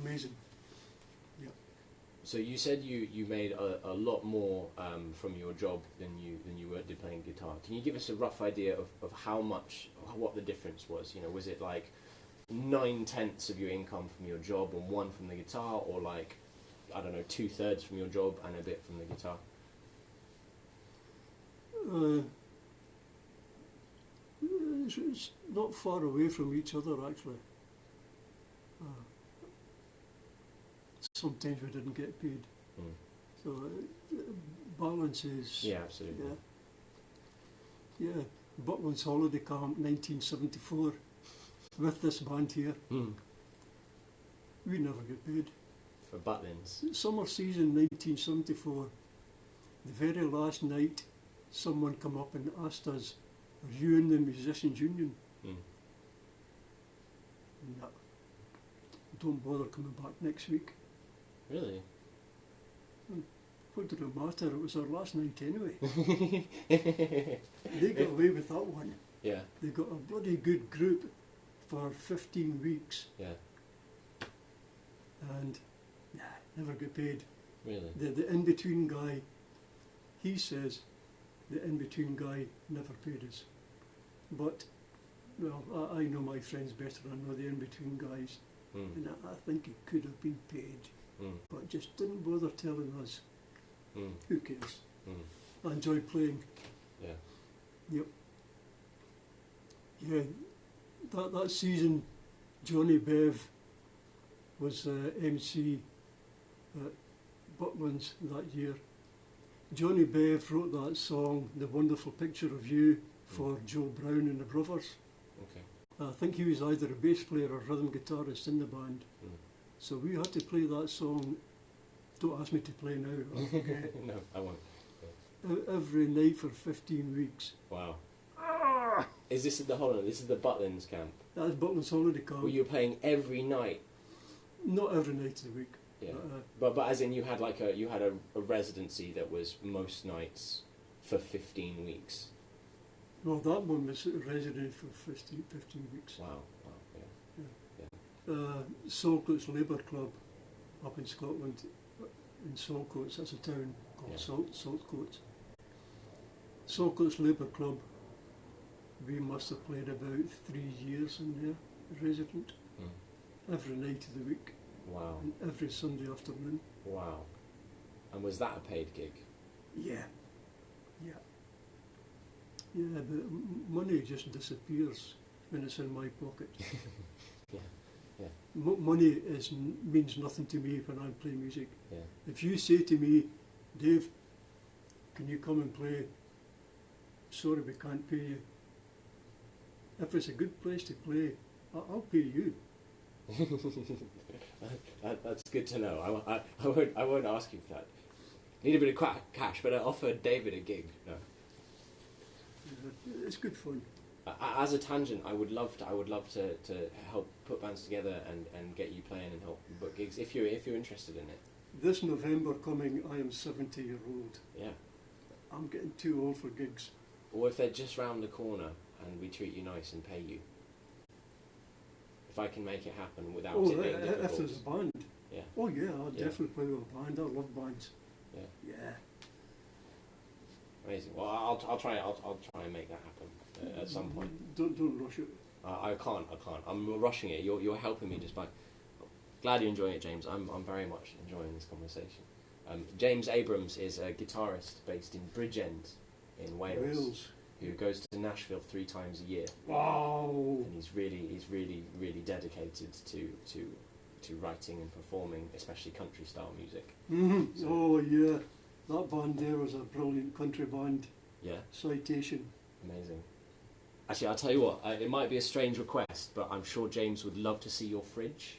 Amazing. Yeah. So you said you made a lot more from your job than you did playing guitar. Can you give us a rough idea of how much, what the difference was? You know, was it like 9/10 of your income from your job and 1 from the guitar, or like, I don't know, 2/3 from your job and a bit from the guitar? It's not far away from each other, actually. Sometimes we didn't get paid. So balance is... Yeah, absolutely. Yeah. Buckland's Holiday Camp, 1974, with this band here. We never get paid. For Butlins? Summer season 1974, the very last night, someone come up and asked us, "Are you in the Musicians Union?" No. Don't bother coming back next week. Really? What did it matter? It was our last night anyway. They got away with that one. Yeah. They got a bloody good group for 15 weeks. Yeah. And never get paid. Really? The in-between guy, he says the in-between guy never paid us. But, well, I know my friends better. I know the in-between guys. And I think he could have been paid. But just didn't bother telling us. Who cares? I enjoy playing. Yeah. Yep. Yeah, that season, Johnny Bev was MC at Butlins that year. Johnny Bev wrote that song, "The Wonderful Picture of You," for Joe Brown and the Brothers. Okay. I think he was either a bass player or rhythm guitarist in the band. So we had to play that song. Don't ask me to play now, I'll forget. No, I won't. Every night for 15 weeks. Wow. Is this the this is the Butlins camp? That's Butlins Holiday Camp. Were you playing every night? Not every night of the week. Yeah. But as in you had a residency that was most nights for 15 weeks. Well, that one was resident for 15 weeks. Wow. Saltcoats Labour Club up in Scotland, in Saltcoats, that's a town called Saltcoats. Saltcoats Labour Club, we must have played about 3 years in there, resident, every night of the week. Wow. And every Sunday afternoon. Wow. And was that a paid gig? Yeah. Yeah, but money just disappears when it's in my pocket. Yeah. Money means nothing to me when I play music. Yeah. If you say to me, "Dave, can you come and play?" Sorry, we can't pay you. If it's a good place to play, I'll pay you. That's good to know. I won't ask you for that. Need a bit of cash, but I offer David a gig. No. It's good fun. As a tangent, I would love to help put bands together and get you playing and help book gigs if you're interested in it. This November coming, I am 70-year-old. Yeah. I'm getting too old for gigs. Or if they're just round the corner and we treat you nice and pay you. If I can make it happen without it being difficult. If there's a band. Yeah. Oh yeah, I'll definitely play with a band. I love bands. Yeah. Yeah. Amazing. Well, I'll try and make that happen at some point. Don't rush it. I can't. I'm rushing it. You're helping me just by. Glad you're enjoying it, James. I'm very much enjoying this conversation. James Abrams is a guitarist based in Bridgend in Wales, who goes to Nashville 3 times a year. Wow! And he's really dedicated to writing and performing, especially country style music. Mm-hmm. So, Oh yeah, that band there was a brilliant country band. yeah, Citation. amazing. Actually, I'll tell you what. It might be a strange request, but I'm sure James would love to see your fridge.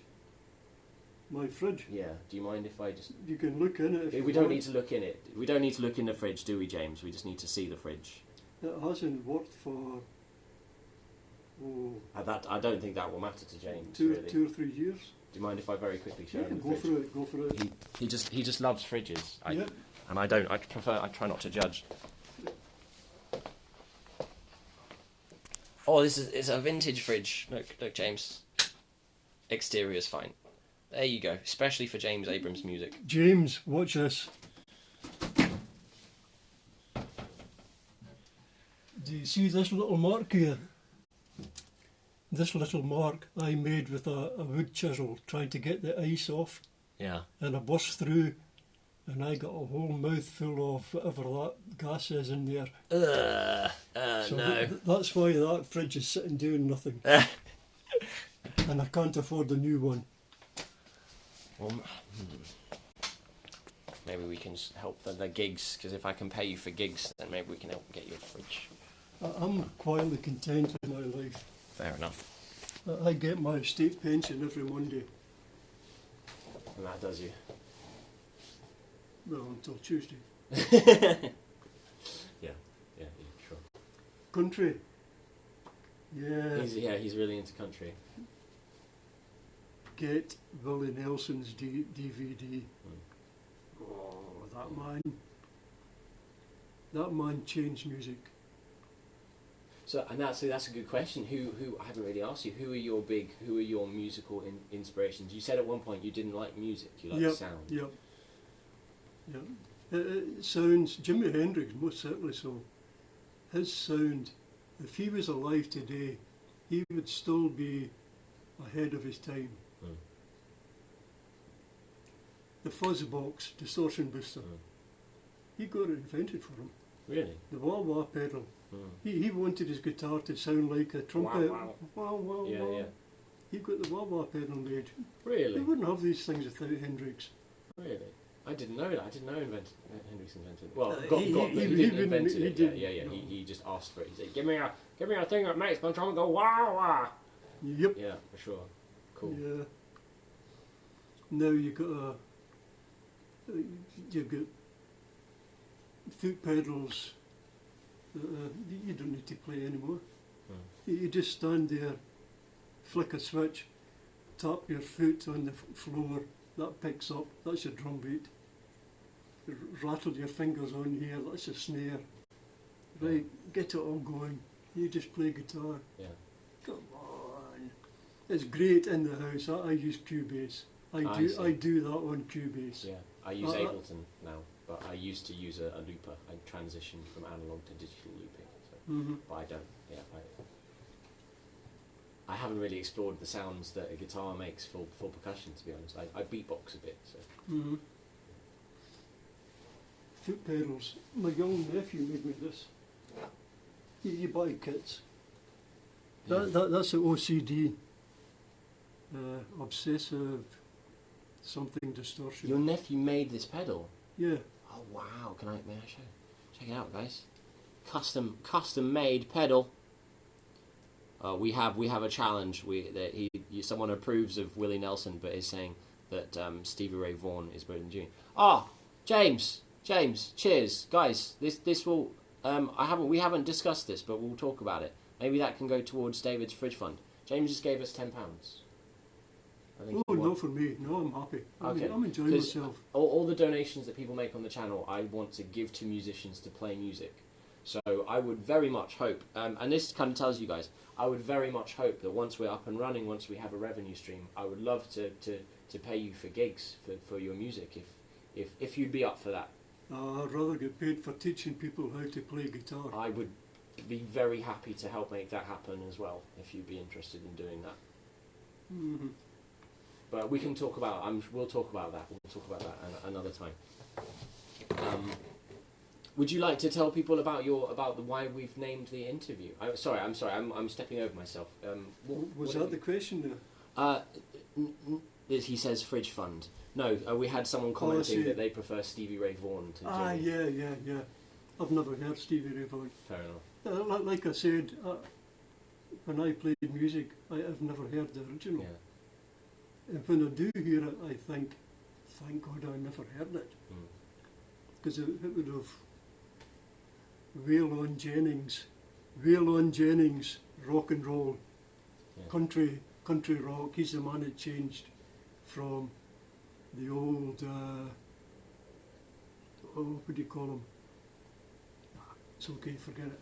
My fridge. Yeah. Do you mind if I just? You can look in it if We you don't want. need to look in it. We don't need to look in the fridge, do we, James? We just need to see the fridge. It hasn't worked for I don't think that will matter to James. two really. or 3 years. Do you mind if I very quickly show Yeah, him the go fridge? for it. He just loves fridges. Yeah. And I don't. I try not to judge. Oh, it's a vintage fridge. Look, James. Exterior's fine. There you go. Especially for James Abrams music. James, watch this. Do you see this little mark here? This little mark I made with a wood chisel trying to get the ice off, Yeah. and I burst through and I got a whole mouthful of whatever that gas is in there. So No. that's why that fridge is sitting doing nothing. And I can't afford a new one. Well, maybe we can help the gigs, because if I can pay you for gigs, then maybe we can help get you a fridge. I'm quietly content with my life. Fair enough. I get my state pension every Monday. And that does you. Well, until Tuesday. Yeah, sure. Country. Yeah. He's really into country. Get Willie Nelson's DVD. Oh, that man changed music. So, and that's a good question. Who I haven't really asked you. Who are your musical inspirations? You said at one point you didn't like music. You like sound. Yep. It sounds, Jimi Hendrix most certainly so. His sound, if he was alive today, he would still be ahead of his time. Mm. The fuzz box distortion booster, he got it invented for him. Really? The wah-wah pedal. Mm. He wanted his guitar to sound like a trumpet. Wow. Wah, wah, Yeah, wah. yeah. He got the wah-wah pedal made. Really? He wouldn't have these things without Hendrix. Really? I didn't know that. I didn't know Hendrix invented. Well, He but he didn't invent wouldn't- it. he didn't, Yeah. no. He just asked for it. He said, "Give me a thing that makes my drum go wah wah." Yep. Yeah, for sure. Cool. Yeah. Now you've got foot pedals. You don't need to play anymore. You just stand there, flick a switch, tap your foot on the floor. That picks up. That's your drum beat. Rattle your fingers on here. That's a snare. Right, get it all going. You just play guitar. Yeah. Come on. It's great in the house. I use Cubase. I see. I do that on Cubase. Yeah. I use Ableton now, but I used to use a looper. I transitioned from analog to digital looping. So. Mm-hmm. But I don't. Yeah. I haven't really explored the sounds that a guitar makes for percussion. To be honest, I beatbox a bit. So. Mm-hmm. Foot pedals. My young nephew made me this. You buy kits. That's the OCD. Obsessive something distortion. Your nephew made this pedal. Yeah. Oh wow! May I show? Check it out, guys. Custom made pedal. We have a challenge. Someone approves of Willie Nelson, but is saying that Stevie Ray Vaughan is better than June. James, cheers, guys. This will. We haven't discussed this, but we'll talk about it. Maybe that can go towards David's fridge fund. James just gave us £10. Oh, not for me. No, I'm happy. Okay. I'm enjoying myself. All the donations that people make on the channel, I want to give to musicians to play music. So I would very much hope, and this kind of tells you guys, I would very much hope that once we're up and running, once we have a revenue stream, I would love to pay you for gigs for your music, if you'd be up for that. I'd rather get paid for teaching people how to play guitar. I would be very happy to help make that happen as well, if you'd be interested in doing that. Mm-hmm. But we can talk about. We'll talk about that. We'll talk about that another time. Would you like to tell people about why we've named the interview? I'm sorry. I'm stepping over myself. Was that the question there? He says Fridge Fund. No, we had someone commenting that they prefer Stevie Ray Vaughan to Jimmy. Yeah. I've never heard Stevie Ray Vaughan. Fair enough. Like I said, when I played music, I've never heard the original. Yeah. And when I do hear it, I think, thank God I never heard it. Because it would have Waylon Jennings, rock and roll, country rock. He's the man that changed from the old, what do you call him? It's okay, forget it.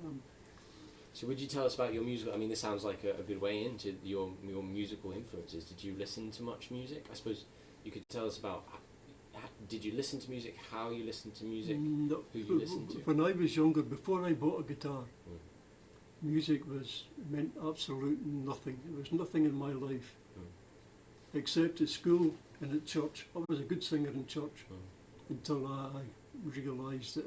So would you tell us about your musical? I mean, this sounds like a good way into your musical influences. Did you listen to much music? I suppose you could tell us about. Did you listen to music? How you listened to music? No, who you listened to? When I was younger, before I bought a guitar, music meant absolute nothing. It was nothing in my life, except at school and at church. I was a good singer in church until I realised that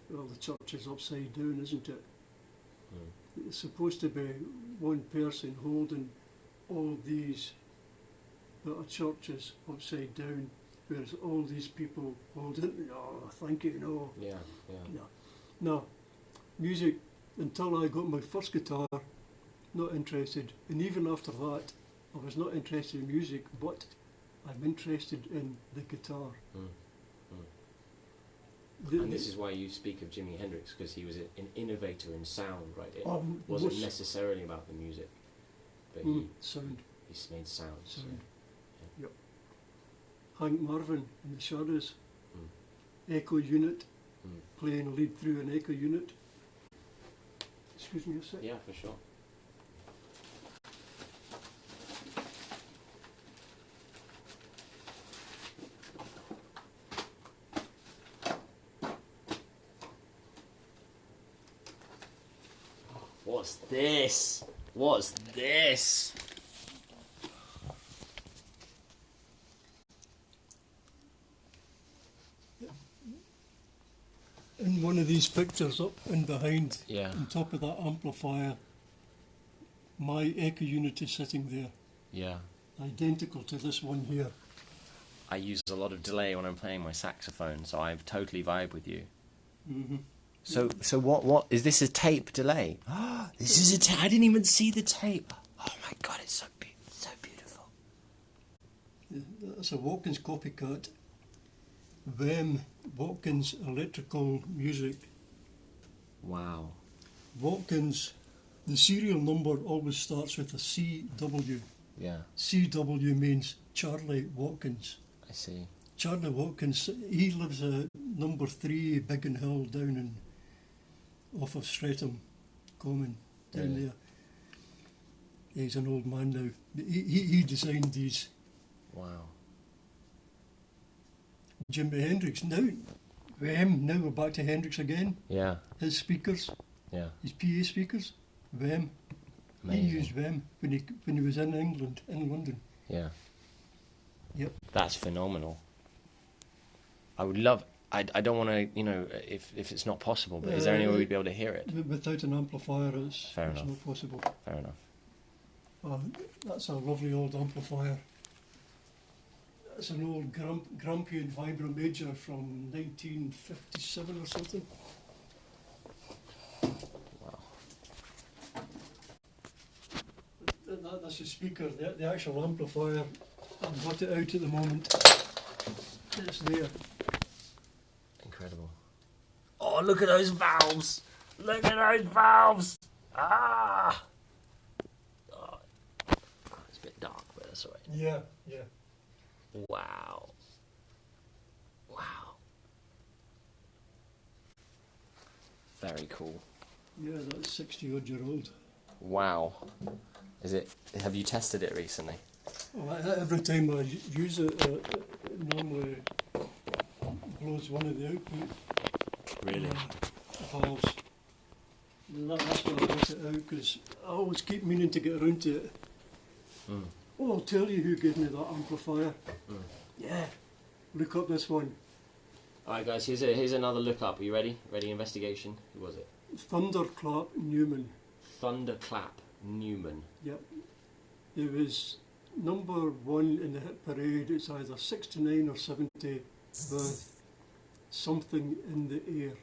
the church is upside down, isn't it? It's supposed to be one person holding all these, but a church is upside down, whereas all these people holding, thank you, no. Yeah. No, music, until I got my first guitar, not interested. And even after that, I was not interested in music, but I'm interested in the guitar. And this is why you speak of Jimi Hendrix, because he was an innovator in sound, right? It wasn't necessarily about the music, but he made sound. So, Yep. Hank Marvin in the Shadows, Echo Unit, playing a lead through an Echo Unit. Excuse me a sec. Yeah, for sure. What's this? In one of these pictures up and behind, on top of that amplifier, my Echo Unit is sitting there. Yeah. Identical to this one here. I use a lot of delay when I'm playing my saxophone, so I totally vibe with you. So what is this, a tape delay? This is a tape. I didn't even see the tape. Oh my God, it's so beautiful. That's a Watkins copycat. Watkins Electrical Music. Wow. Watkins, the serial number always starts with a CW. Yeah. CW means Charlie Watkins. I see. Charlie Watkins, he lives at number 3 Biggin Hill down off of Streatham Common down there. He's an old man now. He designed these. Wow. Jimi Hendrix. Now we're back to Hendrix again. Yeah. His speakers. Yeah. His PA speakers. Amazing. He used them when he was in England, in London. Yeah. Yep. That's phenomenal. I would love. I don't want to, if it's not possible, but is there any way we'd be able to hear it? Without an amplifier, it's not possible. Fair enough. That's a lovely old amplifier. That's an old Grampian Vibra Major from 1957 or something. Wow. That's the speaker, the actual amplifier. I've got it out at the moment. It's there. Incredible. Oh, look at those valves! Look at those valves! Ah! Oh, it's a bit dark, but that's alright. Yeah. Wow. Very cool. Yeah, that's 60-odd-year-old. Wow. Have you tested it recently? Well, every time I use it, it normally blows one of the output Really? valves. That's why I brought it out, because I always keep meaning to get around to it. Mm. Oh, I'll tell you who gave me that amplifier. Mm. Yeah, look up this one. Alright guys, here's another look up. Are you ready? Ready investigation? Who was it? Thunderclap Newman. Thunderclap Newman. Yep. It was number 1 in the hit parade. It's either 69 or 70 with Something in the Air.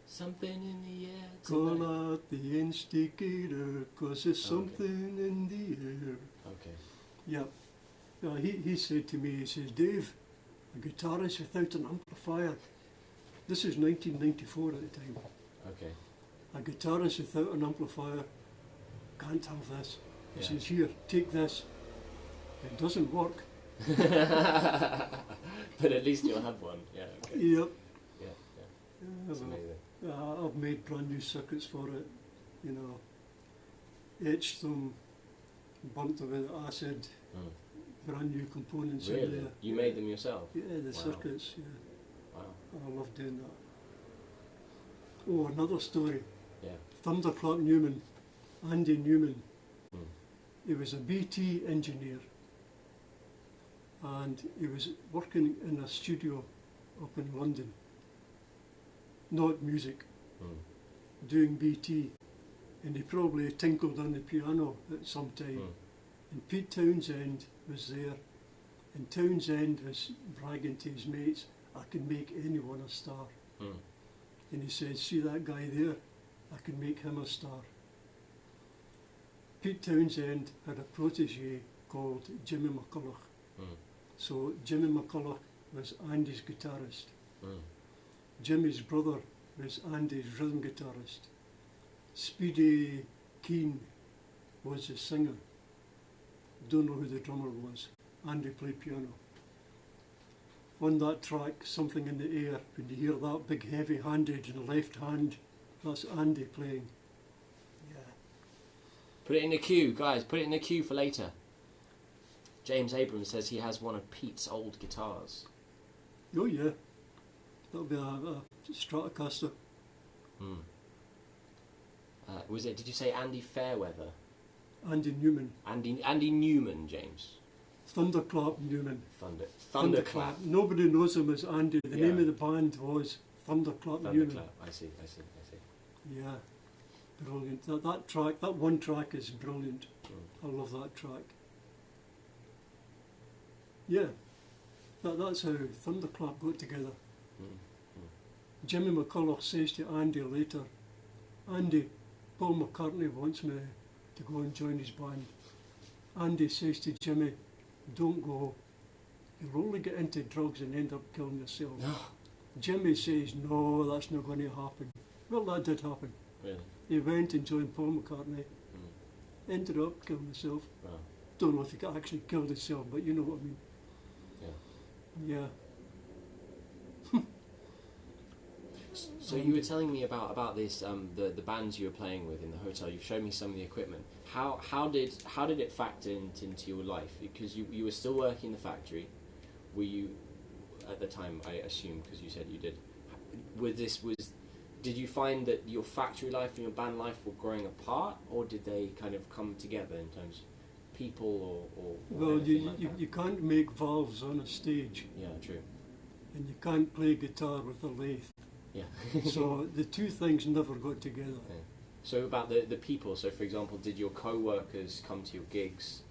Something in the air Call tonight. out the instigator, 'cause there's something in the air. Okay. Yep. He said to me, he says, Dave, a guitarist without an amplifier. This is 1994 at the time. Okay. A guitarist without an amplifier can't have this. He Yeah. says, here, take this. It doesn't work. But at least you'll have one. Yeah. Okay. Yep. Yeah. That's well, amazing. I've made brand new circuits for it, you know, etched them, burnt them with acid, brand new components in Really? there. You made them yourself? Yeah, the Wow. circuits, yeah. Wow. I love doing that. Oh, another story. Yeah. Thunderclap Newman, Andy Newman. Mm. He was a BT engineer, and he was working in a studio up in London, not music, doing BT, and he probably tinkled on the piano at some time. And Pete Townsend was there, and Townsend was bragging to his mates, I can make anyone a star. And he said, see that guy there? I can make him a star. Pete Townsend had a protege called Jimmy McCulloch. So Jimmy McCulloch was Andy's guitarist. Jimmy's brother was Andy's rhythm guitarist. Speedy Keane was the singer. Don't know who the drummer was. Andy played piano. On that track, Something in the Air, when you hear that big heavy handage in the left hand, that's Andy playing. Yeah. Put it in the queue, guys. Put it in the queue for later. James Abrams says he has one of Pete's old guitars. Oh yeah. That'll be a Stratocaster. Was it? Did you say Andy Fairweather? Andy Newman. Andy Newman, James. Thunderclap Newman. Thunderclap. Nobody knows him as Andy. The Yeah. name of the band was Thunderclap Newman. Thunderclap. I see. Yeah, brilliant. That track, that one track is brilliant. I love that track. Yeah, that's how Thunderclap got together. Jimmy McCulloch says to Andy later, Andy, Paul McCartney wants me to go and join his band. Andy says to Jimmy, don't go. You'll only get into drugs and end up killing yourself. No. Jimmy says, no, that's not going to happen. Well, that did happen. Really? He went and joined Paul McCartney, ended up killing himself. Wow. Don't know if he actually killed himself, but you know what I mean. Yeah. So you were telling me about this the bands you were playing with in the hotel. You've shown me some of the equipment. How did it factor into your life? Because you were still working in the factory. Were you at the time? I assume because you said you did. Did you find that your factory life and your band life were growing apart, or did they kind of come together in terms of people or Well, anything like that? you can't make valves on a stage, Yeah, true. and you can't play guitar with a lathe. Yeah. So the two things never got together. Yeah. So about the people, so for example, did your co-workers come to your gigs?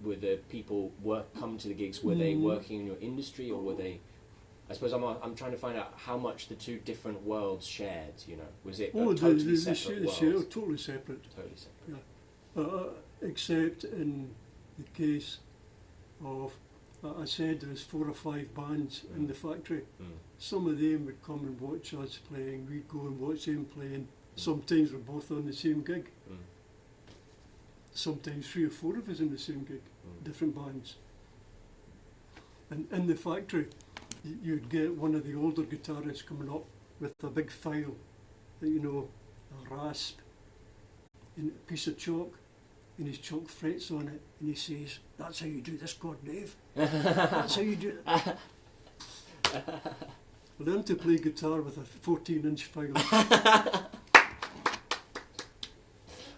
Were the people come to the gigs, were they working in your industry, or were they... I suppose I'm trying to find out how much the two different worlds shared, you know. Was it totally separate worlds? Totally separate. Totally separate. Yeah. Except in the case of, I said there was 4 or 5 bands in the factory. Some of them would come and watch us playing, we'd go and watch them playing. Sometimes we're both on the same gig. Sometimes 3 or 4 of us in the same gig, different bands. And in the factory, you'd get one of the older guitarists coming up with a big file, you know, a rasp, and a piece of chalk, and his chalk frets on it, and he says, that's how you do this chord, Dave. That's how you do it. Learn to play guitar with a 14-inch file.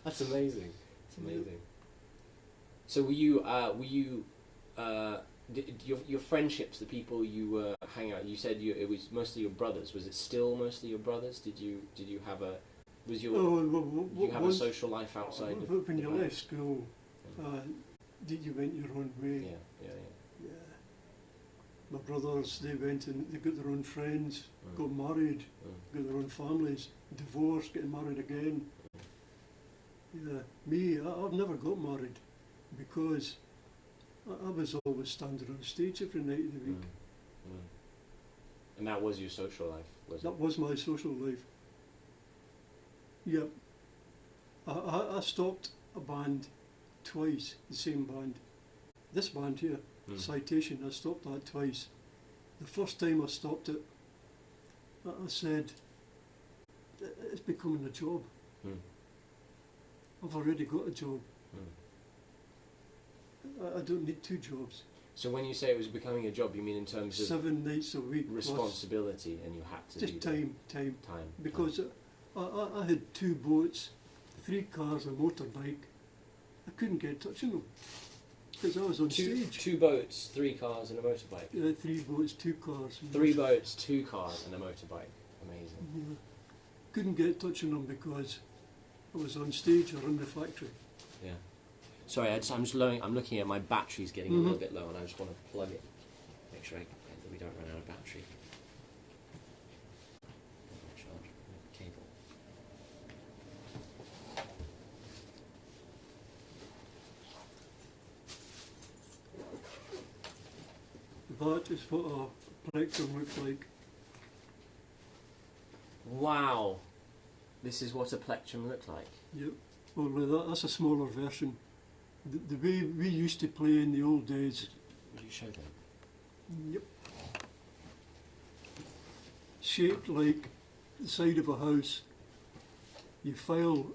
That's amazing. It's amazing. So were you your friendships, the people you were hanging out? You said it was mostly your brothers. Was it still mostly your brothers? Did you have a did you have a social life outside? When you left school, you went your own way. Yeah. My brothers, they went and they got their own friends, got married, got their own families, divorced, getting married again. Yeah, me, I've never got married because I was always standing on stage every night of the week. And that was your social life, was it? That was my social life. Yep. I stopped a band twice, the same band. This band here, Citation, I stopped that twice. The first time I stopped it, I said, it's becoming a job. I've already got a job. I don't need two jobs. So when you say it was becoming a job, you mean in terms of 7 nights a week responsibility, and you had to just do time. Time. Because I had 2 boats, 3 cars, a motorbike. I couldn't get touching them because I was on stage. 2 boats, 3 cars, and a motorbike. 3 boats, 2 cars. 3 boats, 2 cars, and a motorbike. Amazing. Yeah. Couldn't get touching them because I was on stage or in the factory. Yeah. Sorry, I'm looking at my batteries getting a little bit low, and I just want to plug it. Make sure that we don't run out of battery. Charge cable. That is what a plectrum looks like. Wow. This is what a plectrum looked like. Yep. Well, that's a smaller version. The way we used to play in the old days. Would you show them? Yep. Shaped like the side of a house. You file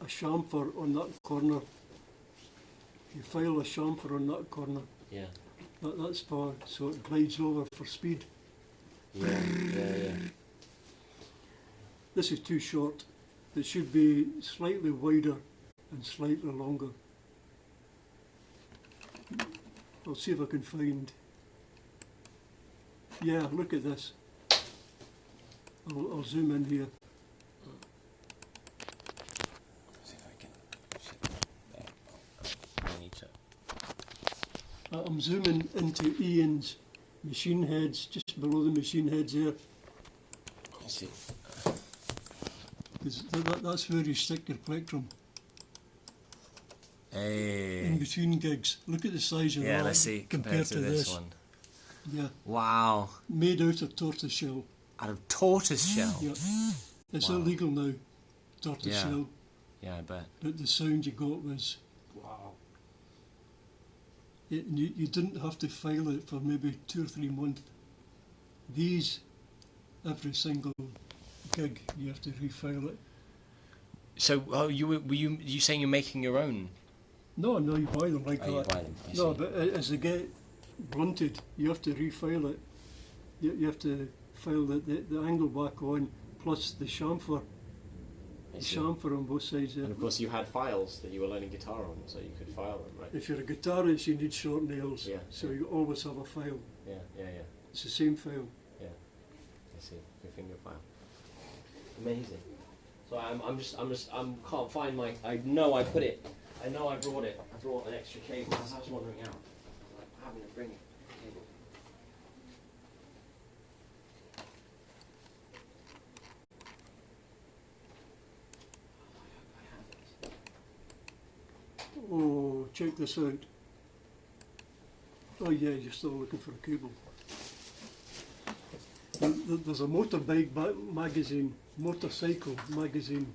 a chamfer on that corner. You file a chamfer on that corner. Yeah. That's for, so it glides over for speed. Yeah. This is too short. It should be slightly wider and slightly longer. I'll see if I can find. Yeah, look at this. I'll zoom in here. See if I can. I need to. I'm zooming into Ian's machine heads, just below the machine heads there. I see. That's where you stick your plectrum. Hey. In between gigs. Look at the size of that. Yeah, let's see compared to this one. Yeah. Wow. Made out of tortoise shell. Out of tortoise shell? Yeah. It's Wow. illegal now, tortoise shell. Yeah, I bet. But the sound you got was, wow. You didn't have to file it for maybe 2 or 3 months. These, every single gig, you have to refile it. So, were you saying you're making your own? No, you buy them like that. You buy them. I No, see. but as they get blunted, you have to refile it. You have to file the angle back on, plus the chamfer. I The see. chamfer on both sides there. And of course, you had files that you were learning guitar on, so you could file them, right? If you're a guitarist, you need short nails, Yeah, so yeah. you always have a file. Yeah. It's the same file. I see. Your finger file. Amazing. So I can't find my. I know I put it. I know I brought it. I brought an extra cable as I was wandering out. I'm having to bring it. Cable. I hope I have it. Oh, check this out. Oh yeah, you're still looking for a cable. There's a motorcycle magazine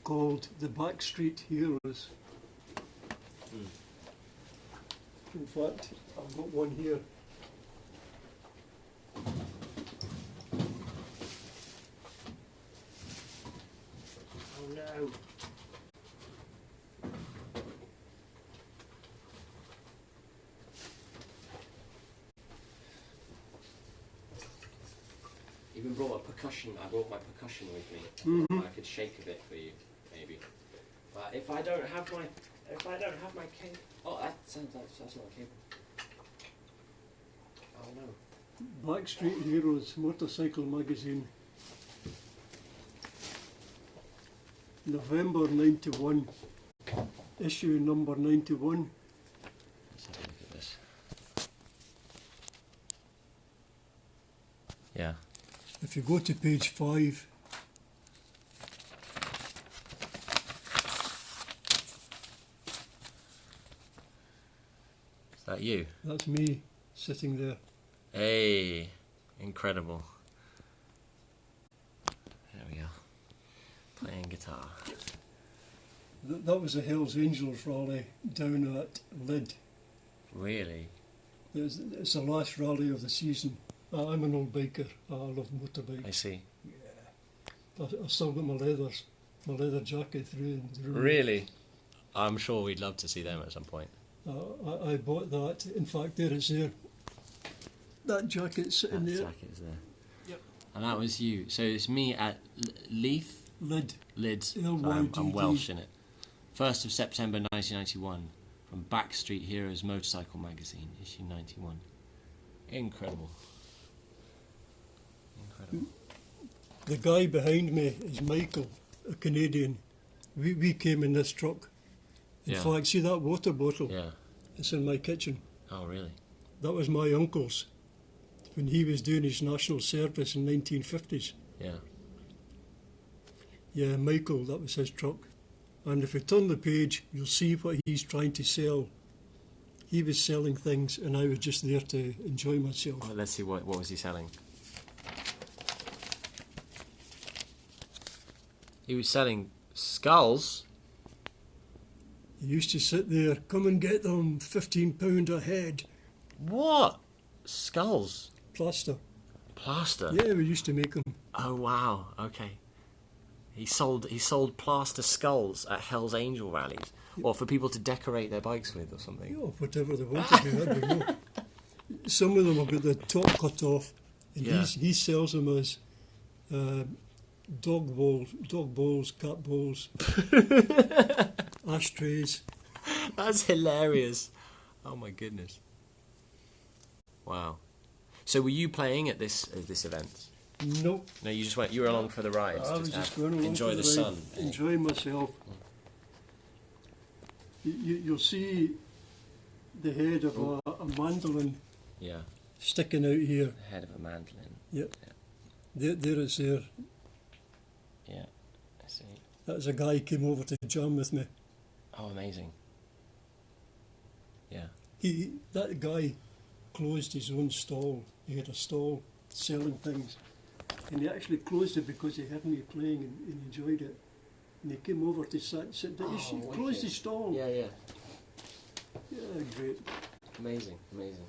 called The Backstreet Heroes. In fact, I've got one here. Oh no. Even brought a percussion. I brought my percussion with me. I could shake a bit for you, maybe. But if I don't have my cable, oh, that's not a cable. Oh no. Backstreet Heroes Motorcycle Magazine. November 91. Issue number 91. Let's have a look at this. Yeah. If you go to page 5, Is that you? that's me sitting there. Hey, incredible. There we go. Playing guitar. That was a Hells Angels rally down at Lyd. Really? It's the last rally of the season. I'm an old biker. I love motorbikes. I see. I still got my leather jacket through and through. Really? I'm sure we'd love to see them at some point. I bought that. In fact, there it's there. That jacket's sitting That there. jacket is there. Yep. And that was you. So it's me at Leith? Lyd. Lids. L-Y-D-D. I'm Welsh in it. 1st of September 1991 from Backstreet Heroes Motorcycle Magazine, issue 91. Incredible. Incredible. The guy behind me is Michael, a Canadian. We came in this truck. In Yeah. fact, see that water bottle? Yeah. It's in my kitchen. Oh, really? That was my uncle's when he was doing his national service in 1950s. Yeah. Yeah, Michael, that was his truck. And if you turn the page, you'll see what he's trying to sell. He was selling things and I was just there to enjoy myself. Well, let's see, what was he selling? He was selling skulls. He used to sit there, come and get them, £15 a head. What? Skulls? Plaster. Plaster? Yeah, we used to make them. Oh, wow. Okay. He sold plaster skulls at Hell's Angel rallies, or for people to decorate their bikes with, or something. You know, whatever they wanted to, I don't know. Some of them have got the top cut off, and Yeah. he sells them as dog bowls, cat bowls, ashtrays. That's hilarious. Oh my goodness. Wow. So were you playing at this event? Nope. No, you just went. You were along for the ride. I was just going along enjoy for the ride, sun. enjoying myself. You'll see the head of a mandolin Yeah. sticking out here. The head of a mandolin. Yep. Yeah. There it's there. Yeah. I see. That's a guy who came over to jam with me. Oh, amazing. Yeah. That guy closed his own stall. He had a stall selling things. And he actually closed it because he heard me playing and enjoyed it. And he came over to sit down. He wicked. closed his stall. Yeah, yeah. Yeah, great. Amazing, amazing.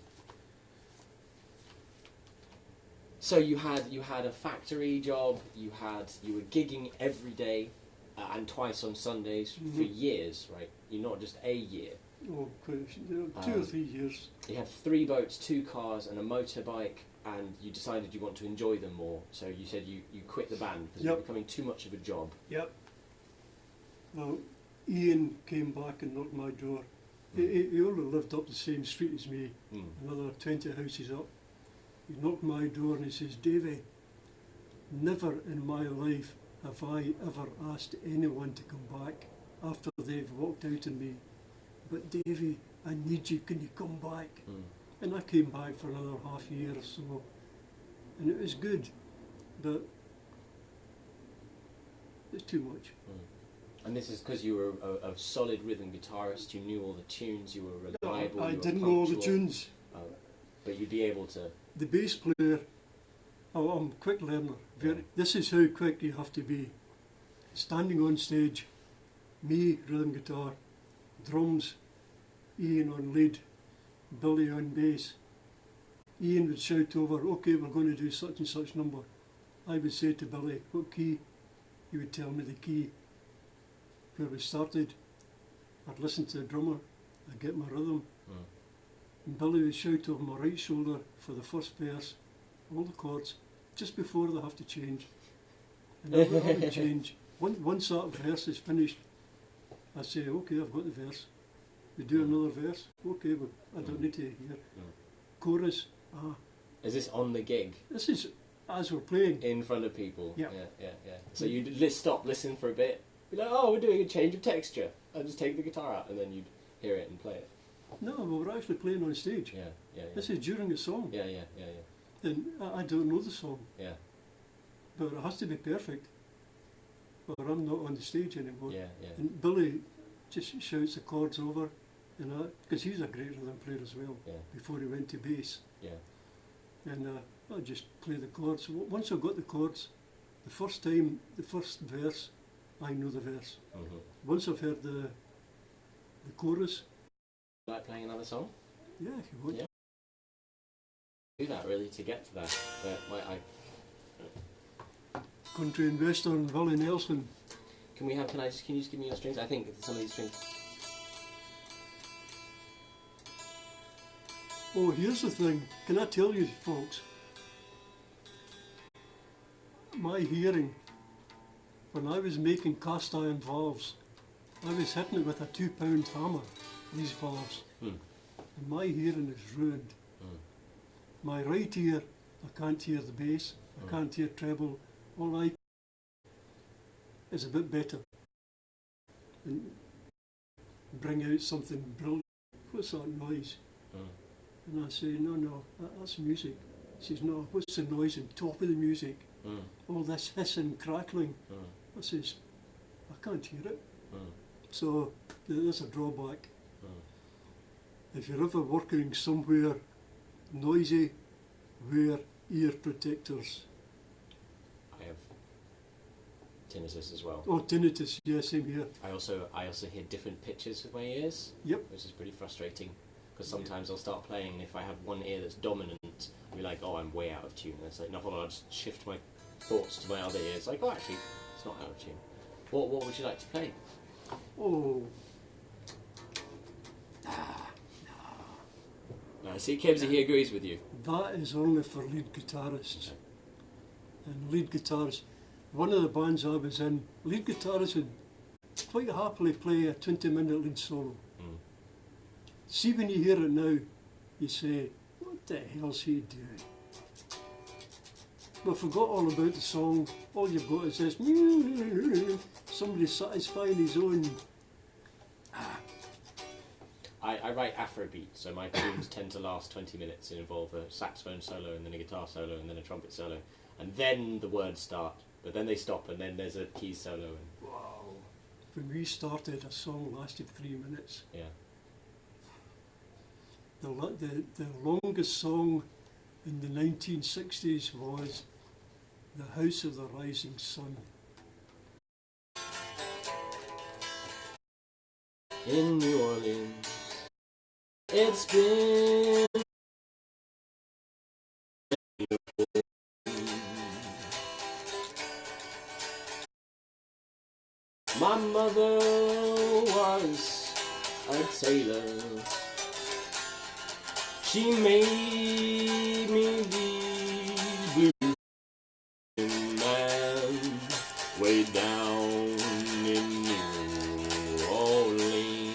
So you had a factory job. You were gigging every day and twice on Sundays for years, right? You're not just a year. Oh, quite, 2 or 3 years. You had 3 boats, 2 cars, and a motorbike, and you decided you want to enjoy them more. So you said you quit the band because it was becoming too much of a job. Yep. Well, Ian came back and knocked my door. He only lived up the same street as me, another 20 houses up. He knocked my door and he says, Davy, never in my life have I ever asked anyone to come back after they've walked out on me. But Davy, I need you, can you come back? And I came back for another half year or so. And it was good, but it's too much. And this is because you were a solid rhythm guitarist, you knew all the tunes, you were reliable, I you were didn't know all the punctual. tunes. But you'd be able to... The bass player, I'm a quick learner. This is how quick you have to be. Standing on stage, me rhythm guitar, drums, Ian on lead, Billy on bass. Ian would shout over, okay, we're going to do such and such number. I would say to Billy, what key? He would tell me the key. Where we started, I'd listen to the drummer, I'd get my rhythm. And Billy would shout over my right shoulder for the first verse, all the chords, just before they have to change. And I would change. Once that verse is finished, I say, okay, I've got the verse. We do another verse. Okay, but I don't need to hear. Chorus. Is this on the gig? This is as we're playing. In front of people? Yeah. So you'd stop, listen for a bit, be like, oh, we're doing a change of texture. I'll just take the guitar out, and then you'd hear it and play it. No, well, we're actually playing on stage. Yeah. This is during a song. Yeah. And I don't know the song. Yeah. But it has to be perfect. Or I'm not on the stage anymore. Yeah. And Billy just shouts the chords over, because he's a great rhythm player as well, before he went to bass. Yeah. And I just play the chords. Once I've got the chords, the first verse, I know the verse. Mm-hmm. Once I've heard the chorus. Like playing another song? Yeah, if you want. Yeah. Do that really to get to that. Country and Western, Willie Nelson. Can you just give me your strings? I think some of these strings. Oh, here's the thing. Can I tell you, folks? My hearing, when I was making cast iron valves, I was hitting it with a 2-pound hammer, these valves. And my hearing is ruined. My right ear, I can't hear the bass, I can't hear treble. All I is a bit better. And bring out something brilliant. What's that noise? And I say, no, that's music. He says, no, what's the noise on top of the music? All this hissing, crackling. I says, I can't hear it. So there's a drawback. If you're ever working somewhere noisy, wear ear protectors. I have tinnitus as well. Oh, tinnitus, yeah, same here. I also hear different pitches with my ears. Yep. Which is pretty frustrating. Because sometimes I'll start playing, and if I have one ear that's dominant, I'll be like, oh, I'm way out of tune. And it's like, no, hold on, I'll just shift my thoughts to my other ear. It's like, oh, actually, it's not out of tune. What would you like to play? Oh. I see Kebsy, he agrees with you. That is only for lead guitarists. And lead guitarists, one of the bands I was in, lead guitarists would quite happily play a 20-minute lead solo. See, when you hear it now, you say, what the hell's he doing? But forgot all about the song. All you've got is this, somebody satisfying his own. I write Afrobeat, so my tunes tend to last 20 minutes and involve a saxophone solo and then a guitar solo and then a trumpet solo. And then the words start, but then they stop and then there's a keys solo. And Wow. When we started, a song lasted 3 minutes. yeah. The longest song in the 1960s was The House of the Rising Sun. In New Orleans, it's been my mother was a tailor. She made me these blues, man, way down in New Orleans.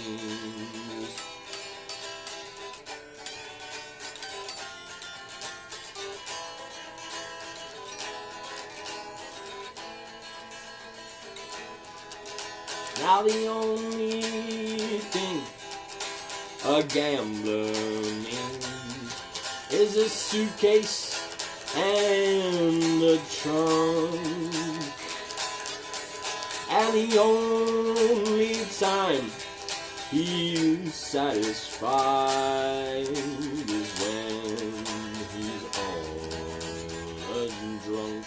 Now the only thing a gambler needs is a suitcase and a trunk. And the only time he's satisfied is when he's on a drunk.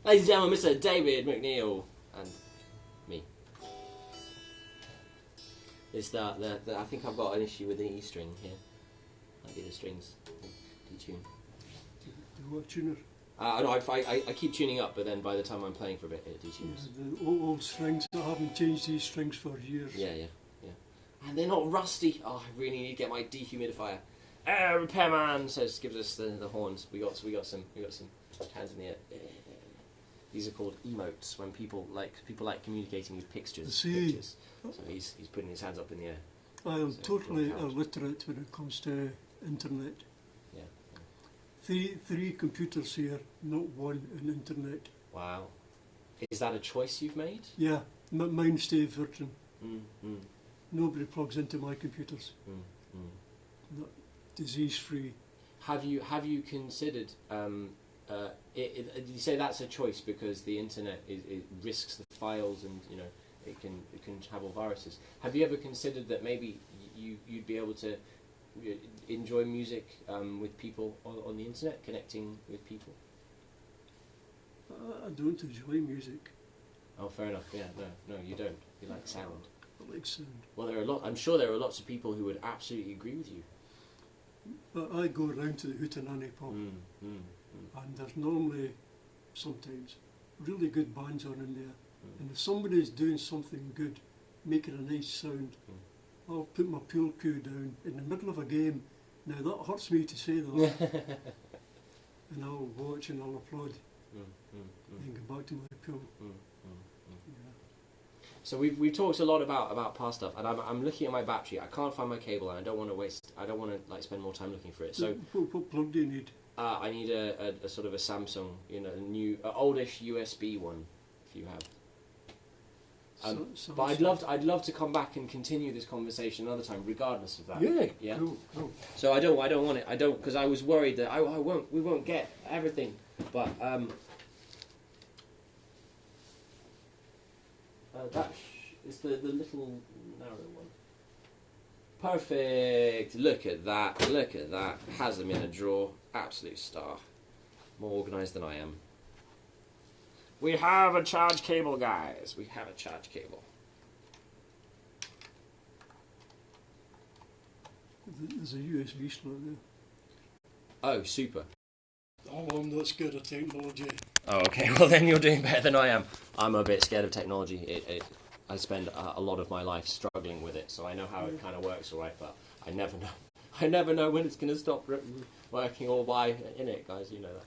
Ladies and gentlemen, Mr. David McNeill and me. It's the I think I've got an issue with the E string here. Might be the strings detune. The what tuner? No, I keep tuning up, but then by the time I'm playing for a bit, it detunes. Yeah, the old strings. I haven't changed these strings for years. Yeah. And they're not rusty. Oh, I really need to get my dehumidifier. Repairman gives us the horns. We got some hands in the air. These are called emotes when people like communicating with pictures. So he's putting his hands up in the air. I am totally illiterate when it comes to internet. Yeah. Three computers here, not one in internet. Wow. Is that a choice you've made? Yeah, mine stay virgin. Mm. Nobody plugs into my computers. Not disease-free. Have you considered? You say that's a choice because the internet it risks the files and it can have all viruses. Have you ever considered that maybe you'd be able to enjoy music with people on the internet, connecting with people? I don't enjoy music. Oh, fair enough. Yeah, no, you don't. You like sound. I like sound. Well, I'm sure there are lots of people who would absolutely agree with you. But I go around to the Hootenanny pub, and there's normally, sometimes, really good bands on in there. And if somebody's doing something good, making a nice sound, I'll put my pool cue down in the middle of a game. Now that hurts me to say that. And I'll watch and I'll applaud. And go back to my pool. Yeah. So we've talked a lot about past stuff, and I'm looking at my battery. I can't find my cable, and I don't want to spend more time looking for it. So what plug do you need? I need a sort of a Samsung, a new, oldish USB one, if you have. But I'd love to come back and continue this conversation another time, regardless of that. Yeah. Cool. So I don't want it. Because I was worried that we won't get everything. But that is the little narrow one. Perfect. Look at that. Has them in a drawer. Absolute star. More organised than I am. We have a charge cable, guys. We have a charge cable. There's a USB slot there. Oh, super. Oh, I'm not scared of technology. Oh, okay. Well, then you're doing better than I am. I'm a bit scared of technology. I spend a lot of my life struggling with it, so I know how it kind of works, all right. But I never know. I never know when it's going to stop working or why in it, guys. You know that.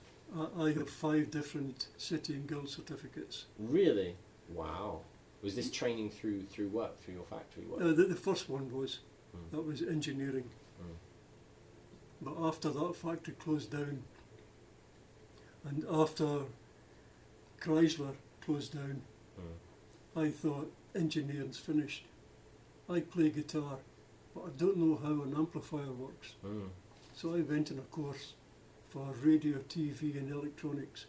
I have 5 different City and Guild certificates. Really? Wow. Was this training through work, through your factory work? The first one was. That was engineering. But after that factory closed down, and after Chrysler closed down, I thought engineering's finished. I play guitar, but I don't know how an amplifier works. So I went on a course for radio, TV and electronics.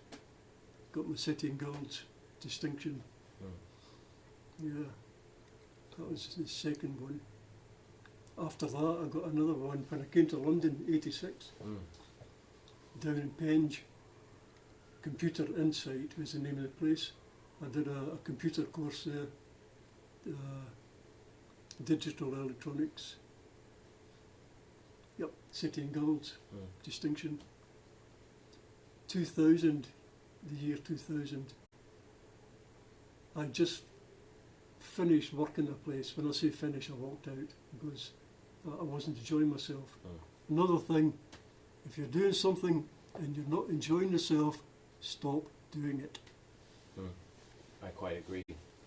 Got my City and Guilds distinction. Yeah, that was the second one. After that I got another one when I came to London, 86. Down in Penge. Computer Insight was the name of the place. I did a computer course there. Digital electronics. Yep, City and Guilds distinction. 2000, the year 2000, I just finished working the place. When I say finish, I walked out because I wasn't enjoying myself. Another thing, if you're doing something and you're not enjoying yourself, stop doing it. I quite agree.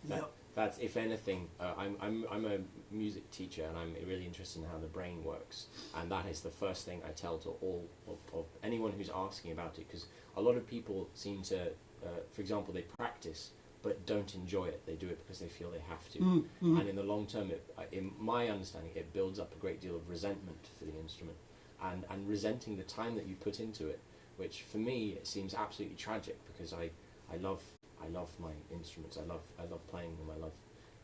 Yeah. That's, if anything, I'm a music teacher and I'm really interested in how the brain works, and that is the first thing I tell to all of anyone who's asking about it, because a lot of people seem to, for example, they practice but don't enjoy it. They do it because they feel they have to, and in the long term, in my understanding, it builds up a great deal of resentment for the instrument, and resenting the time that you put into it, which for me it seems absolutely tragic, because I love my instruments. I love playing them. I love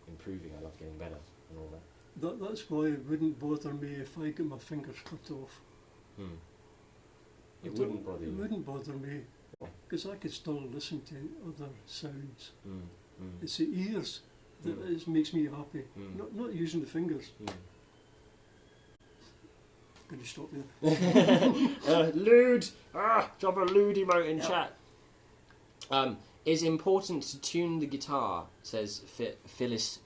improving. I love getting better and all that. That's why it wouldn't bother me if I got my fingers cut off. It wouldn't bother you. It wouldn't bother me. because I could still listen to other sounds. Mm. Mm. It's the ears that makes me happy, not using the fingers. Can you stop there? Lewd! Drop a lewd emote in chat. Is important to tune the guitar, says Phyllis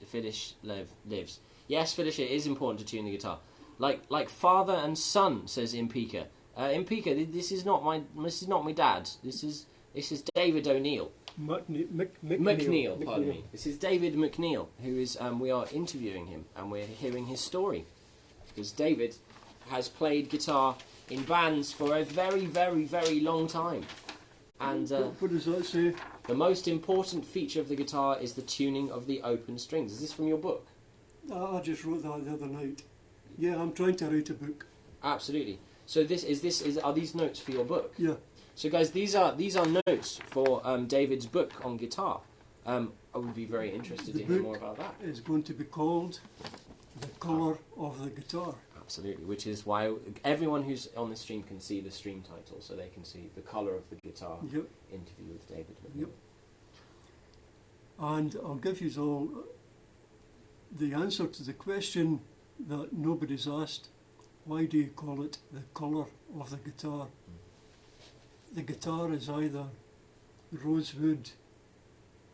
lives. Yes, Phyllis, it is important to tune the guitar. Like father and son, says Impika. Impika, this is not my dad. This is David O'Neill. McNeill, pardon me. This is David McNeill, who is we are interviewing him and we're hearing his story. Because David has played guitar in bands for a very, very, very long time. And what does that say? The most important feature of the guitar is the tuning of the open strings. Is this from your book? I just wrote that the other night. Yeah, I'm trying to write a book. Absolutely. So are these notes for your book? Yeah. So guys, these are notes for David's book on guitar. I would be very interested to hear more about that. It's going to be called The Colour of the Guitar. Absolutely, which is why everyone who's on the stream can see the stream title, so they can see The Colour of the Guitar interview with David McNeill. Yep. And I'll give you all the answer to the question that nobody's asked. Why do you call it the colour of the guitar? The guitar is either rosewood,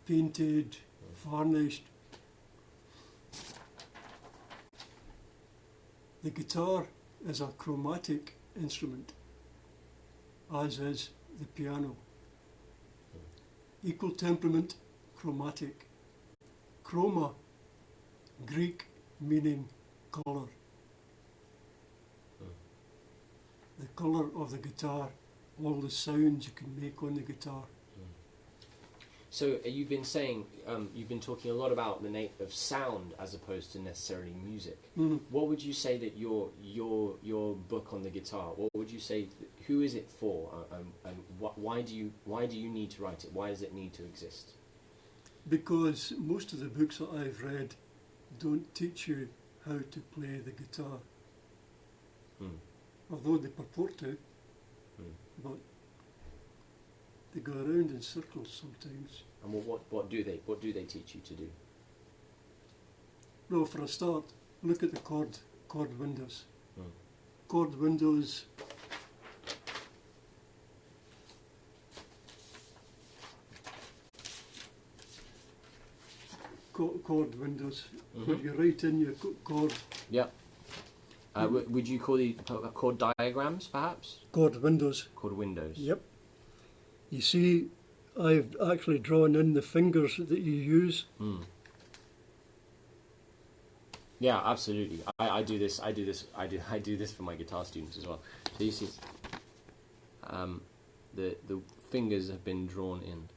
painted, varnished. The guitar is a chromatic instrument, as is the piano. Equal temperament, chromatic. Chroma, Greek meaning colour. The colour of the guitar, all the sounds you can make on the guitar. So you've been saying, you've been talking a lot about the nature of sound as opposed to necessarily music. What would you say that your book on the guitar? What would you say? Who is it for? And why do you need to write it? Why does it need to exist? Because most of the books that I've read don't teach you how to play the guitar. Although they purport to, but they go around in circles sometimes. And what do they teach you to do? No, for a start, look at the chord windows. Chord windows. Chord windows. When you write in your chord. Yeah. Would you call these chord diagrams, perhaps? Chord windows. Chord windows. Yep. You see, I've actually drawn in the fingers that you use. Yeah, absolutely. I do this for my guitar students as well. So you see, the fingers have been drawn in.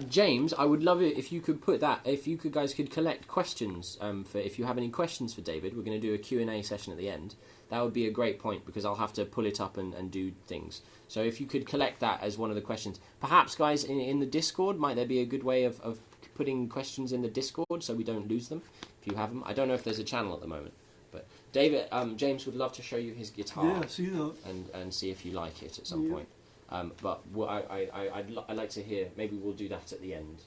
James, I would love it if you could put that. If you guys could collect questions for if you have any questions for David. We're going to do a Q&A session at the end. That would be a great point because I'll have to pull it up and do things. So if you could collect that as one of the questions, perhaps guys in the Discord, might there be a good way of putting questions in the Discord so we don't lose them if you have them. I don't know if there's a channel at the moment, but David, James would love to show you his guitar. Yeah, see that. And see if you like it at some point. But I'd like to hear, maybe we'll do that at the end.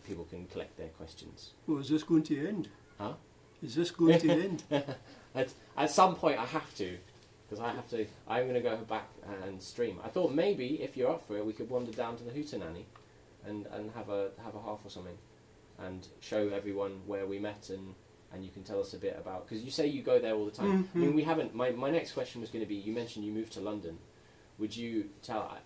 People can collect their questions. Well, is this going to end? Huh? Is this going to end? At some point I have to, because I'm going to go back and stream. I thought maybe, if you're up for it, we could wander down to the Hootenanny and have a half or something, and show everyone where we met, and you can tell us a bit about, because you say you go there all the time. I mean, we haven't, my next question was going to be, you mentioned you moved to London. Would you tell?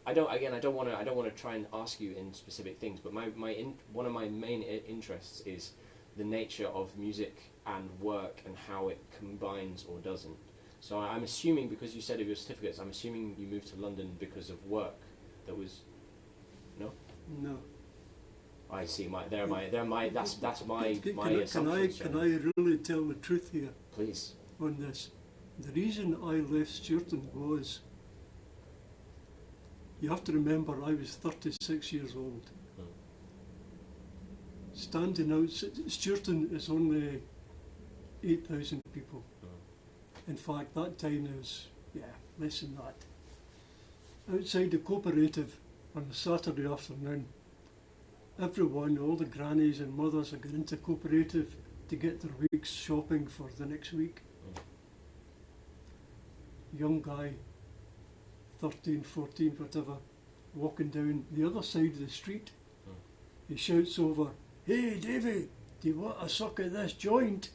I don't want to try and ask you in specific things, but one of my main interests is the nature of music and work and how it combines or doesn't. So I'm assuming, because you said of your certificates, I'm assuming you moved to London because of work. That was no. No. I see. That's my assumption. Can I really tell the truth here? Please. On this. The reason I left Sturton was, you have to remember, I was 36 years old. Standing out, Sturton is only 8,000 people. In fact, that time there was, less than that. Outside the cooperative on a Saturday afternoon, everyone, all the grannies and mothers are going into cooperative to get their week's shopping for the next week. Young guy, 13, 14, whatever, walking down the other side of the street. He shouts over, "Hey Davy, do you want a suck of this joint?"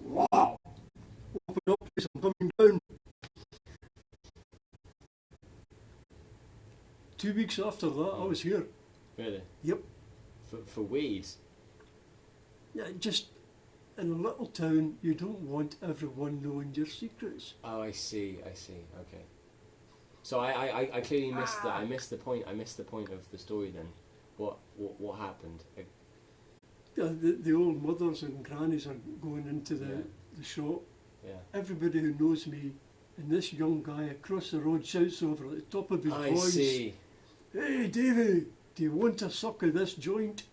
Wow! Open up, please, I'm coming down. 2 weeks after that, I was here. Really? Yep. For weed? Yeah, just in a little town, you don't want everyone knowing your secrets. Oh, I see. Okay. So I clearly missed that. I missed the point. I missed the point of the story. Then, what happened? Yeah, the old mothers and grannies are going into the shop. Yeah. Everybody who knows me, and this young guy across the road shouts over at the top of his I voice, see. "Hey Davy, do you want a suck of this joint?"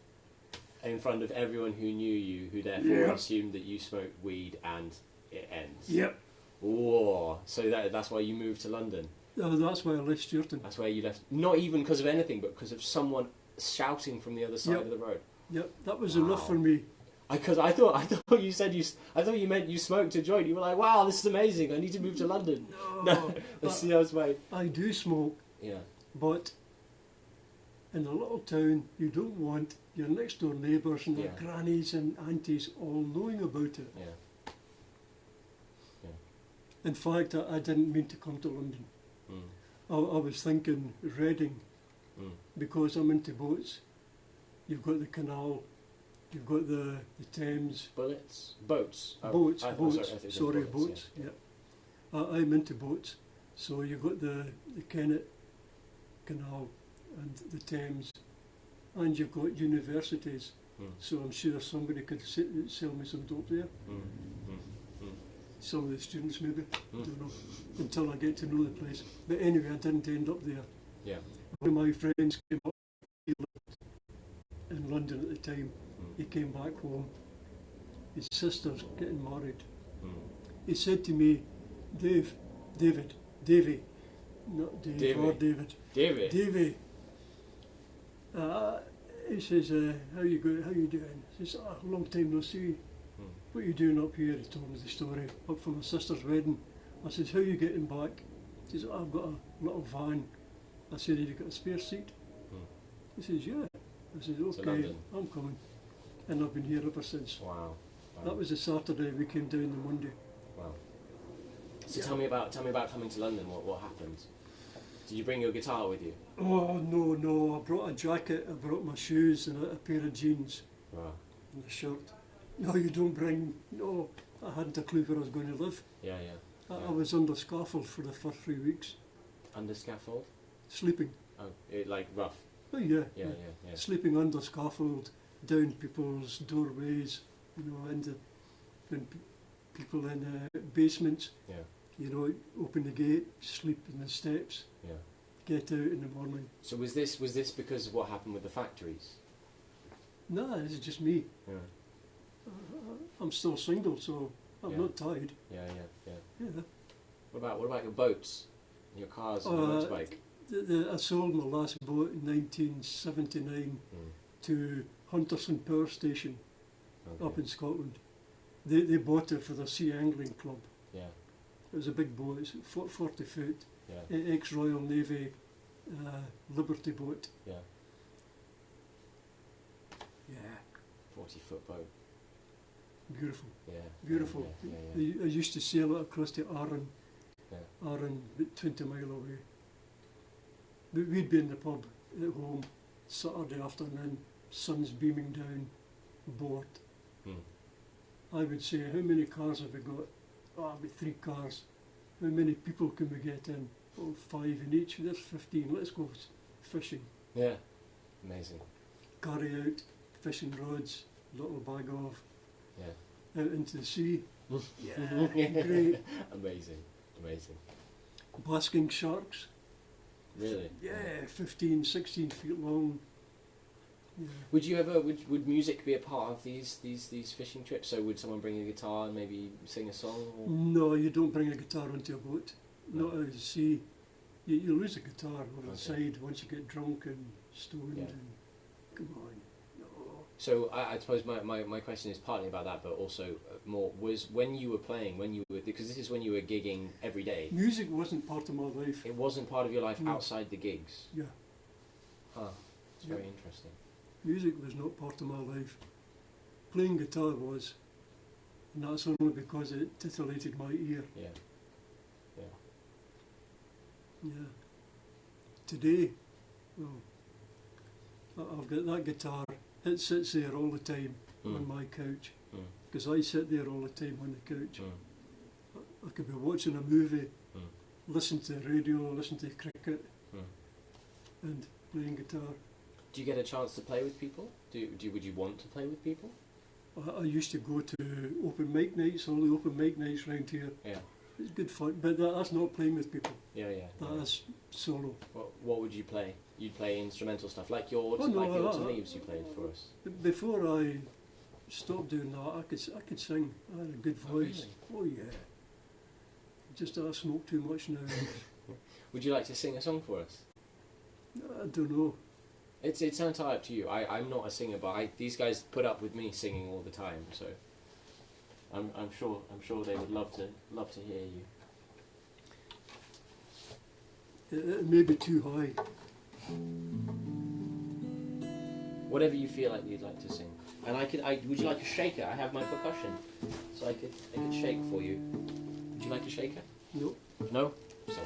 In front of everyone who knew you, who therefore Yeah. assumed that you smoked weed, and it ends. Yep. Whoa! So that's why you moved to London. That's why I left Sturton. That's where you left. Not even because of anything, but because of someone shouting from the other side of the road. Yep, that was Wow. enough for me. Because I thought you said I thought you meant you smoked a joint. You were like, wow, this is amazing. I need to move to London. No, let's see how it's made. I do smoke, Yeah. but in a little town, you don't want your next door neighbours and their Yeah. grannies and aunties all knowing about it. Yeah. In fact, I didn't mean to come to London. Mm. I was thinking Reading, because I'm into boats. You've got the canal, you've got the Thames. Boats. Boats. Boats. I thought Sorry, bullets, boats. Yeah. I'm into boats. So you've got the Kennet Canal and the Thames, and you've got universities. So I'm sure somebody could sell me some dope there. Some of the students maybe, I don't know, until I get to know the place. But anyway, I didn't end up there. Yeah. One of my friends came up, he lived in London at the time. He came back home, his sister's getting married. He said to me, Davy, not Dave Davy. or David, David. Davy. He says, how you doing? He says, long time no see. What are you doing up here? He told me the story, up for my sister's wedding. I says, how are you getting back? He says, I've got a little van. I said, have you got a spare seat? He says, yeah. I said, okay, I'm coming. And I've been here ever since. Wow. That was a Saturday, we came down the Monday. Wow. So tell me about coming to London. What happened? Did you bring your guitar with you? Oh, no, I brought a jacket, I brought my shoes and a pair of jeans. Wow. And a shirt. No, you don't bring, no, I hadn't a clue where I was going to live. Yeah. I was under scaffold for the first 3 weeks. Under scaffold? Sleeping. Oh, like rough. Oh yeah. Yeah. Sleeping under scaffold, down people's doorways, in people in basements. Yeah. Open the gate, sleep in the steps. Yeah. Get out in the morning. So was this because of what happened with the factories? No, this is just me. Yeah. I'm still single, so I'm not tied. Yeah. Yeah. What about your boats, your cars, and your motorbike? I sold my last boat in 1979 to Hunterston Power Station up in Scotland. They bought it for the Sea Angling Club. Yeah. It was a big boat, it's 40 foot, Yeah. ex-Royal Navy Liberty boat. Yeah. Yeah. 40-foot boat. Beautiful. Yeah. Beautiful. Yeah. I used to sail it across to Arran. Yeah. Arran, about 20 mile away. We'd be in the pub at home Saturday afternoon, sun's beaming down, bored. I would say, how many cars have we got? About 3 cars. How many people can we get in? 5 in each. There's 15. Let's go fishing. Yeah. Amazing. Carry out fishing rods, little bag of. Yeah. Out into the sea. Yeah. Great. Amazing. Basking sharks. Really? Yeah, 15, 16 feet long. Yeah. Would you ever would music be a part of these fishing trips? So would someone bring a guitar and maybe sing a song? Or? No, you don't bring a guitar onto a boat. No. Not as sea. You lose a guitar on the Okay. side once you get drunk and stoned. Yeah. And come on, no. So I suppose my question is partly about that, but also more was when you were playing, because this is when you were gigging every day. Music wasn't part of my life. It wasn't part of your life No. outside the gigs. Yeah, Huh. It's Yeah. very interesting. music was not part of my life. Playing guitar was, and that's only because it titillated my ear. Yeah. Yeah. Yeah. Today, well, I've got that guitar. It sits there all the time on my couch Mm. because I sit there all the time on the couch. Mm. I could be watching a movie, Mm. listen to the radio, listen to cricket, Mm. and playing guitar. Do you get a chance to play with people? Would you want to play with people? I used to go to open mic nights, all the open mic nights round here. Yeah. It's good fun, but that's not playing with people. Yeah. Yeah. That's solo. What would you play? You'd play instrumental stuff like your Oh, no, like the I- Autumn I- Leaves you played for us. Before I stopped doing that, I could sing. I had a good Oh, voice. Oh yeah. Just I smoke too much now. Would you like to sing a song for us? I don't know. It's entirely up to you. I'm not a singer, but these guys put up with me singing all the time, so I'm sure they would love to hear you. It may be too high. Whatever you feel like you'd like to sing. And would you like a shaker? I have my percussion, so I could shake for you. Would you like a shaker? No. No. So.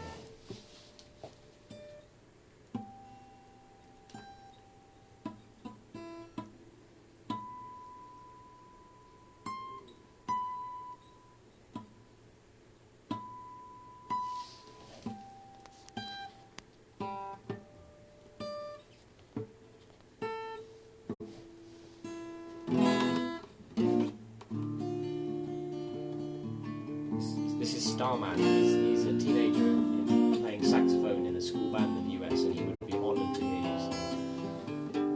This is Starman. He's a teenager playing saxophone in a school band in the US, and he would be honoured to hear you sing.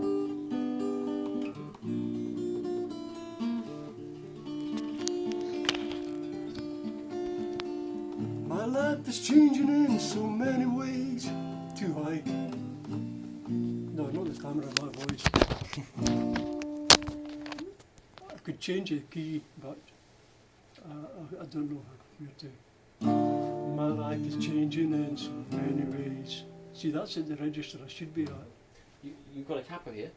My life is changing in so many ways. Too high. No, not the camera, my voice. I could change the key, but I don't know where to. My life is changing in so many ways. See, that's at the register I should be at. You've got a capo here.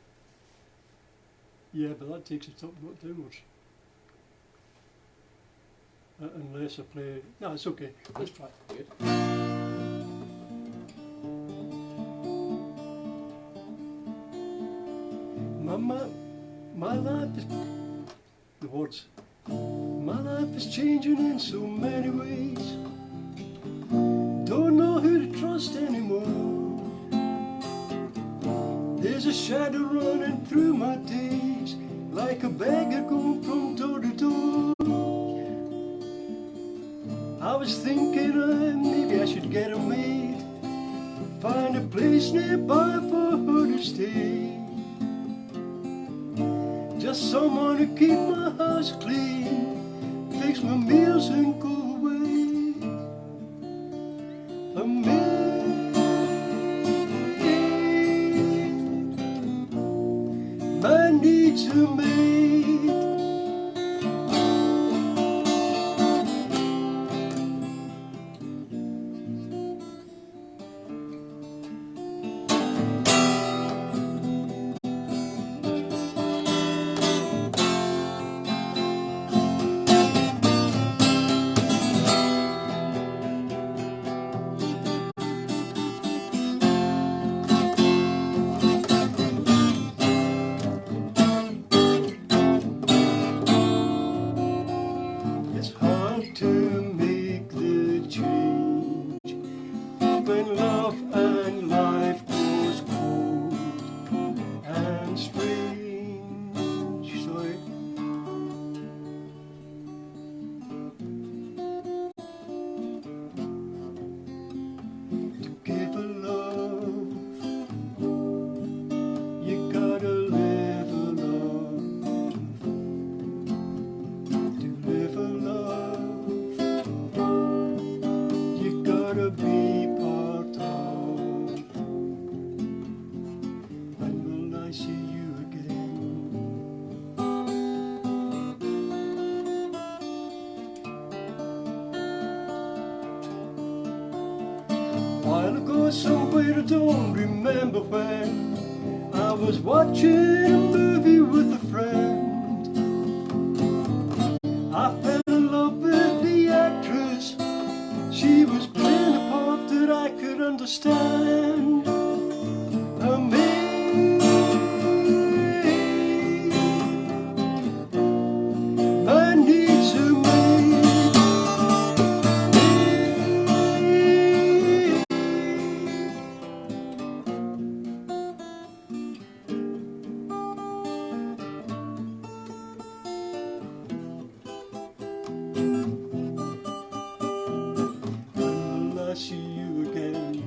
Yeah, but that takes it up, not downwards. Unless I play... No, it's okay. Let's try. Good. My life is... The words. My life is changing in so many ways. Don't know who to trust anymore. There's a shadow running through my days, like a beggar going from door to door. I was thinking maybe I should get a maid, find a place nearby for her to stay. Just someone to keep my house clean, fix my meals and go away. A maid, man needs a maid. somewhere I don't remember when. I was watching a movie with a friend. I fell in love with the actress. She was playing a part that I could understand. My needs are made. When will I see you again?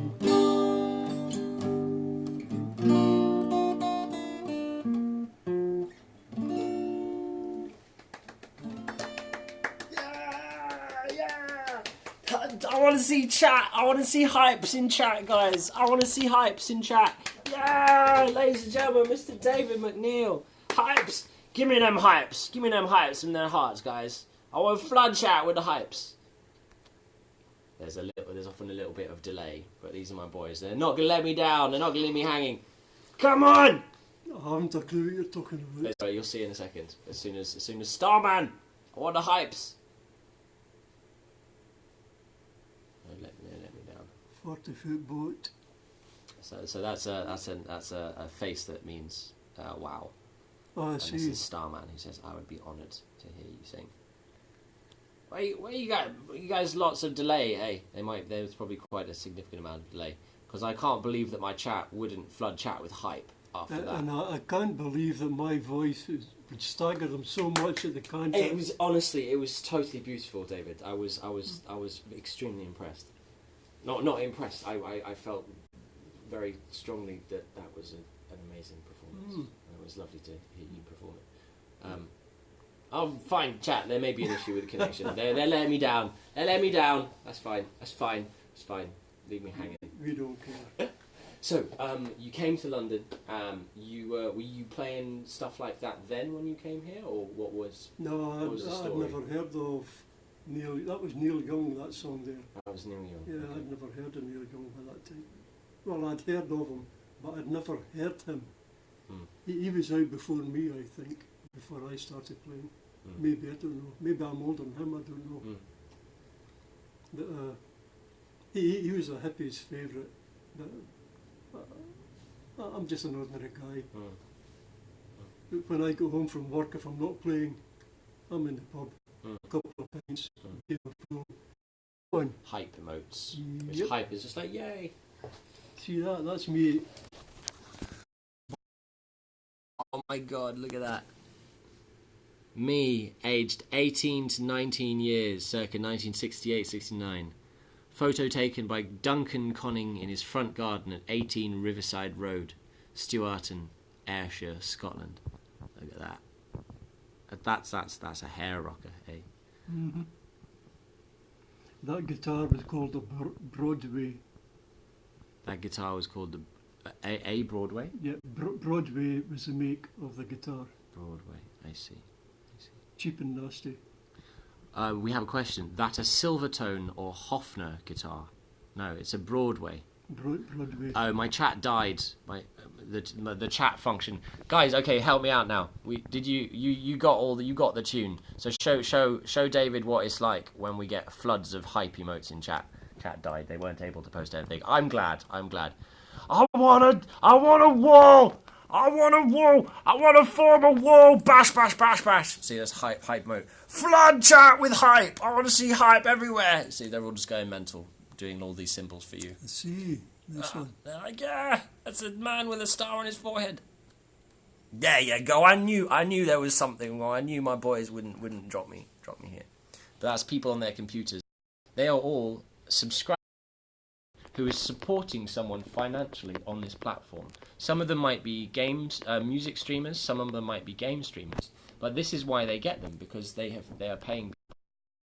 I want to see chat. I want to see hypes in chat, guys. I want to see hypes in chat. Yeah, ladies and gentlemen, Mr. David McNeill. Hypes. Give me them hypes. Give me them hypes in their hearts, guys. I want flood chat with the hypes. There's often a little bit of delay, but these are my boys. They're not gonna let me down. They're not gonna leave me hanging. Come on. I haven't a clue what you're talking about. Sorry, you'll see in a second. As soon as Starman. I want the hypes. Let me down. 40-foot boat. So that's a face that means wow. Oh, I And see. this is Starman who says, "I would be honoured to hear you sing." Where you guys lots of delay, eh? There's probably quite a significant amount of delay because I can't believe that my chat wouldn't flood chat with hype after that. And I can't believe that my voice would stagger them so much at the contact. It was honestly, it was totally beautiful, David. I was extremely impressed. Not impressed. I felt very strongly that was an amazing performance. And it was lovely to hear you perform it. Oh, fine, chat. There may be an issue with the connection. They're letting me down. They're letting me down. That's fine. That's fine. It's fine. Leave me hanging. We don't care. So, you came to London. Were you playing stuff like that then when you came here, or what was? No, what was the I'd story? never heard of Neil. That was Neil Young, that song there. I was Neil Young. Yeah, Okay. I'd never heard of Neil Young by that time. Well, I'd heard of him, but I'd never heard him. He was out before me, I think, before I started playing. Maybe, I don't know. Maybe I'm older than him, I don't know. But, he was a hippie's favourite. But I'm just an ordinary guy. But when I go home from work, if I'm not playing, I'm in the pub. A couple of pints, game of pool. One. Hype emotes. Which Yep. hype is just like, yay. See that? That's me. Oh my god, look at that. Me, aged 18 to 19 years, circa 1968-69. Photo taken by Duncan Conning in his front garden at 18 Riverside Road, Stewarton, Ayrshire, Scotland. Look at that. That's a hair rocker, eh? Mm-hmm. That guitar was called a Broadway. That guitar was called a Broadway? Yeah, Broadway was the make of the guitar. Broadway, I see. Cheap and nasty. We have a question. That a Silvertone or Hofner guitar? No, it's a Broadway. Broadway. Oh, my chat died. The chat function. Guys, okay, help me out now. You got the tune. So show David what it's like when we get floods of hype emotes in chat. Chat died. They weren't able to post anything. I'm glad. I want a wall. I want a wall. I want to form a wall. Bash, bash, bash, bash. See, that's hype mode. Flood chat with hype. I want to see hype everywhere. See, they're all just going mental, doing all these symbols for you. I see. This one. They're like, yeah, that's a man with a star on his forehead. There you go. I knew there was something wrong. I knew my boys wouldn't drop me here. But that's people on their computers. They are all subscribed. Who is supporting someone financially on this platform. Some of them might be music streamers, some of them might be game streamers, but this is why they get them, because they are paying.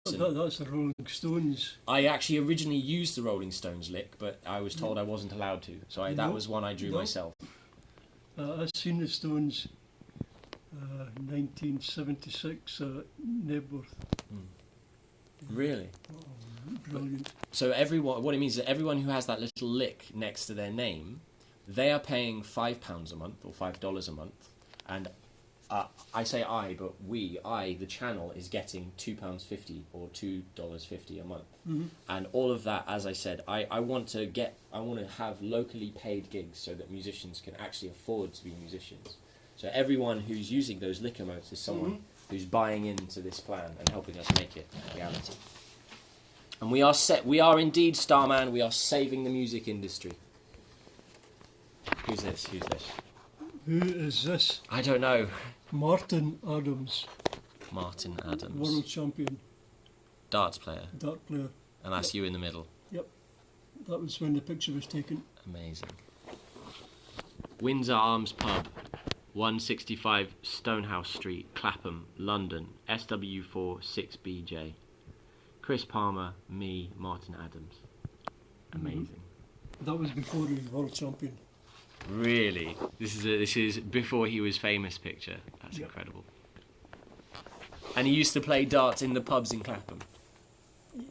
That's the Rolling Stones. I actually originally used the Rolling Stones lick, but I was told I wasn't allowed to, so that was one I drew myself. I've seen the Stones 1976 at Nebworth. Really? Oh Brilliant. So everyone, what it means is that everyone who has that little lick next to their name, they are paying £5 a month or $5 a month, and I say I, but the channel is getting £2.50 or $2.50 a month, and all of that, as I said, I want to have locally paid gigs so that musicians can actually afford to be musicians. So everyone who's using those lick emotes is someone who's buying into this plan and helping us make it a reality. And we are indeed Starman. We are saving the music industry. Who's this? Who is this? I don't know. Martin Adams. Martin Adams. World champion. Darts player. Dart player. And that's you in the middle. Yep. That was when the picture was taken. Amazing. Windsor Arms Pub, 165 Stonehouse Street, Clapham, London, SW4 6BJ. Chris Palmer, me, Martin Adams. Amazing. That was before he was world champion. Really? This is before he was famous picture. That's incredible. And he used to play darts in the pubs in Clapham.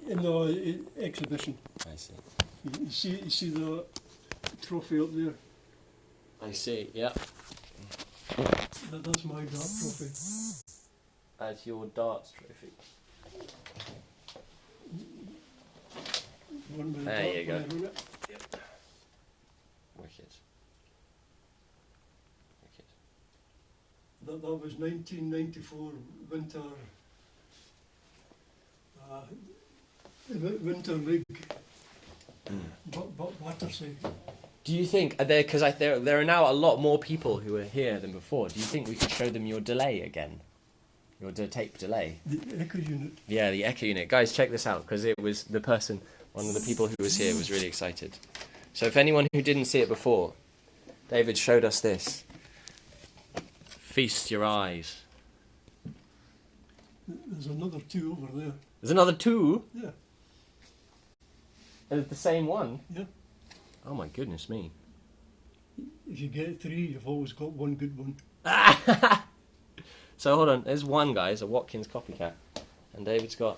In the exhibition. I see. You see the trophy up there? I see, yeah. That's my dart trophy. That's your darts trophy. There you go. Yep. Wicked. That was 1994 winter. Winter league. Battersea. Do you think because there are now a lot more people who are here than before? Do you think we could show them your delay again, your tape delay? The echo unit. Yeah, the echo unit. Guys, check this out because it was one of the people who was here was really excited. So if anyone who didn't see it before, David showed us this. Feast your eyes. There's another two over there. There's another two? Yeah. Is it the same one? Yeah. Oh my goodness me. If you get three, you've always got one good one. So hold on, there's one, guys, a Watkins copycat. And David's got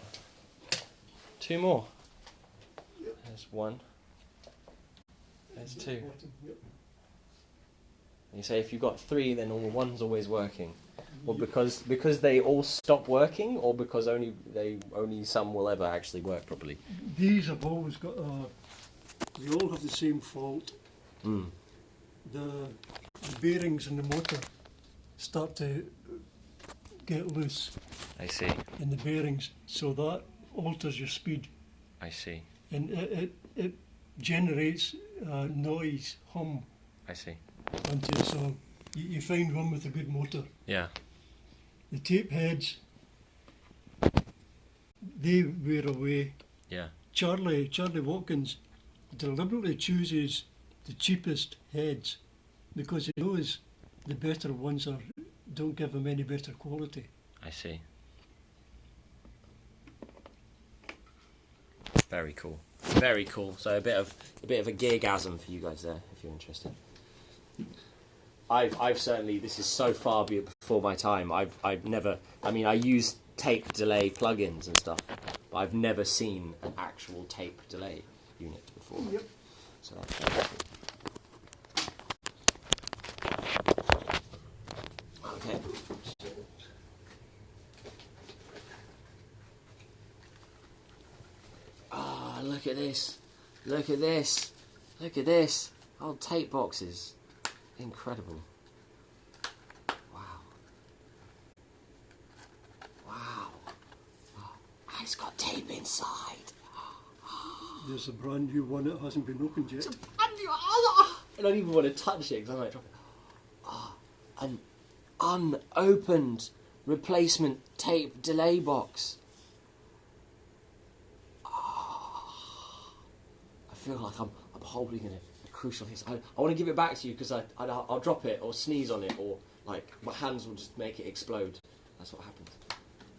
two more. Yep. There's one. There's two. Yep. You say if you've got three, then all one's always working. Well, because they all stop working, or because only some will ever actually work properly. These have always got they all have the same fault. The bearings in the motor start to get loose. I see. In the bearings, so that alters your speed. I see. And it generates noise, hum. I see. Until so you find one with a good motor. Yeah. The tape heads, they wear away. Yeah. Charlie Watkins deliberately chooses the cheapest heads because he knows the better ones don't give him any better quality. I see. Very cool. Very cool. So a bit of a gig-asm for you guys there, if you're interested. I've certainly, this is so far before my time. I've never, I mean, I use tape delay plugins and stuff, but I've never seen an actual tape delay unit before. Yep. So that's very cool. Okay. Ah, look at this. Look at this. Look at this. Old tape boxes. Incredible. Wow. Wow. Oh, and it's got tape inside. There's a brand new one that hasn't been opened yet. I don't even want to touch it because I might drop it. Oh, an unopened replacement tape delay box. Oh, I feel like I'm holding a crucial hit. I want to give it back to you because I'll drop it or sneeze on it or like my hands will just make it explode. That's what happens.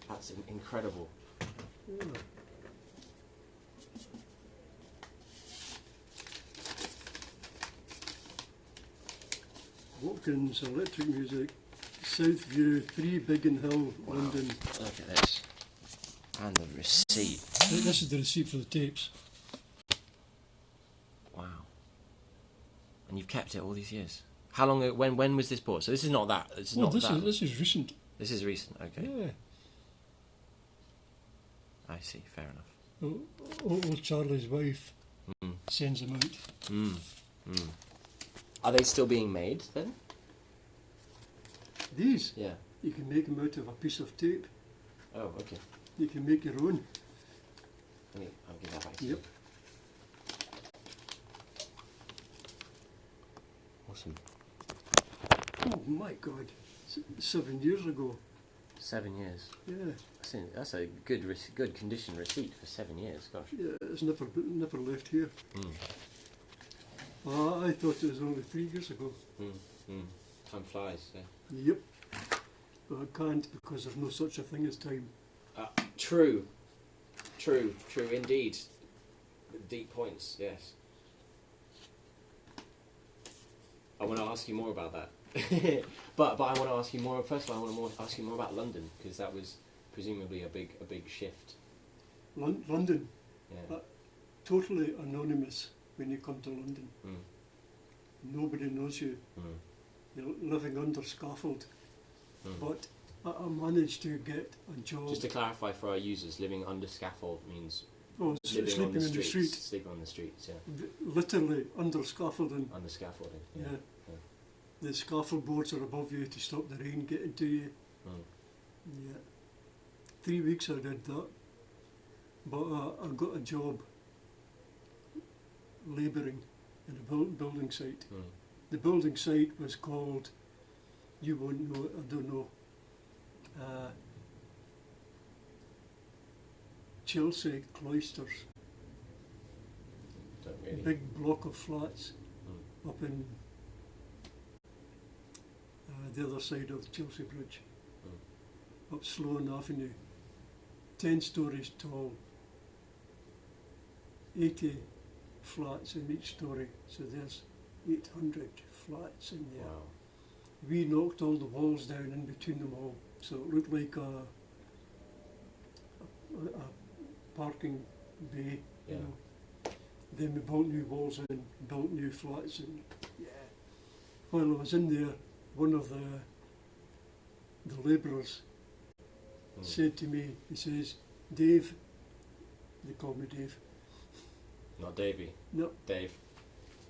That's incredible. Yeah. Watkins Electric Music, Southview, 3 Biggin Hill, London. Look at this. And the receipt. This is the receipt for the tapes. Wow. And you've kept it all these years. How long? When was this bought? So this is not that. This is not that. This is recent. This is recent. Okay. Yeah. I see. Fair enough. Old Charlie's wife Mm. sends them out. Mm. Mm. Are they still being made then? These, Yeah. you can make them out of a piece of tape. Oh, okay. You can make your own. I'll give that back to you. Yep. Awesome. Oh my God. 7 years ago. 7 years. Yeah. That's a good condition receipt for 7 years. Gosh. Yeah, it's never left here. Mm. I thought it was only 3 years ago. Mm. Mm. Time flies. Yeah. Yep. But I can't because there's no such a thing as time. True indeed. Deep points, yes. I want to ask you more about that. but I want to ask you more. First of all, I want to ask you more about London, because that was presumably a big shift. London, Yeah. totally anonymous when you come to London. Mm. Nobody knows you. Mm. You're living under scaffold. Mm. But I managed to get a job. Just to clarify for our users, living under scaffold means Sleeping living on in the street. Sleeping on the streets, yeah. Literally under scaffolding. Under scaffolding. Yeah. Yeah. The scaffold boards are above you to stop the rain getting to you. Mm. Yeah. 3 weeks I did that. But I got a job labouring in a building site. Mm. The building site was called, you won't know it, I don't know, Chelsea Cloisters. Don't A really. big block of flats up in the other side of the Chelsea Bridge, up Sloane Avenue. 10 stories tall, 80 flats in each story, so there's 800 flats in there. Wow. We knocked all the walls down in between them all, so it looked like a parking bay, Yeah. you know. Then we built new walls in, built new flats, and yeah. While I was in there, one of the labourers said to me, he says, Dave, they call me Dave. Not Davey. No. Dave.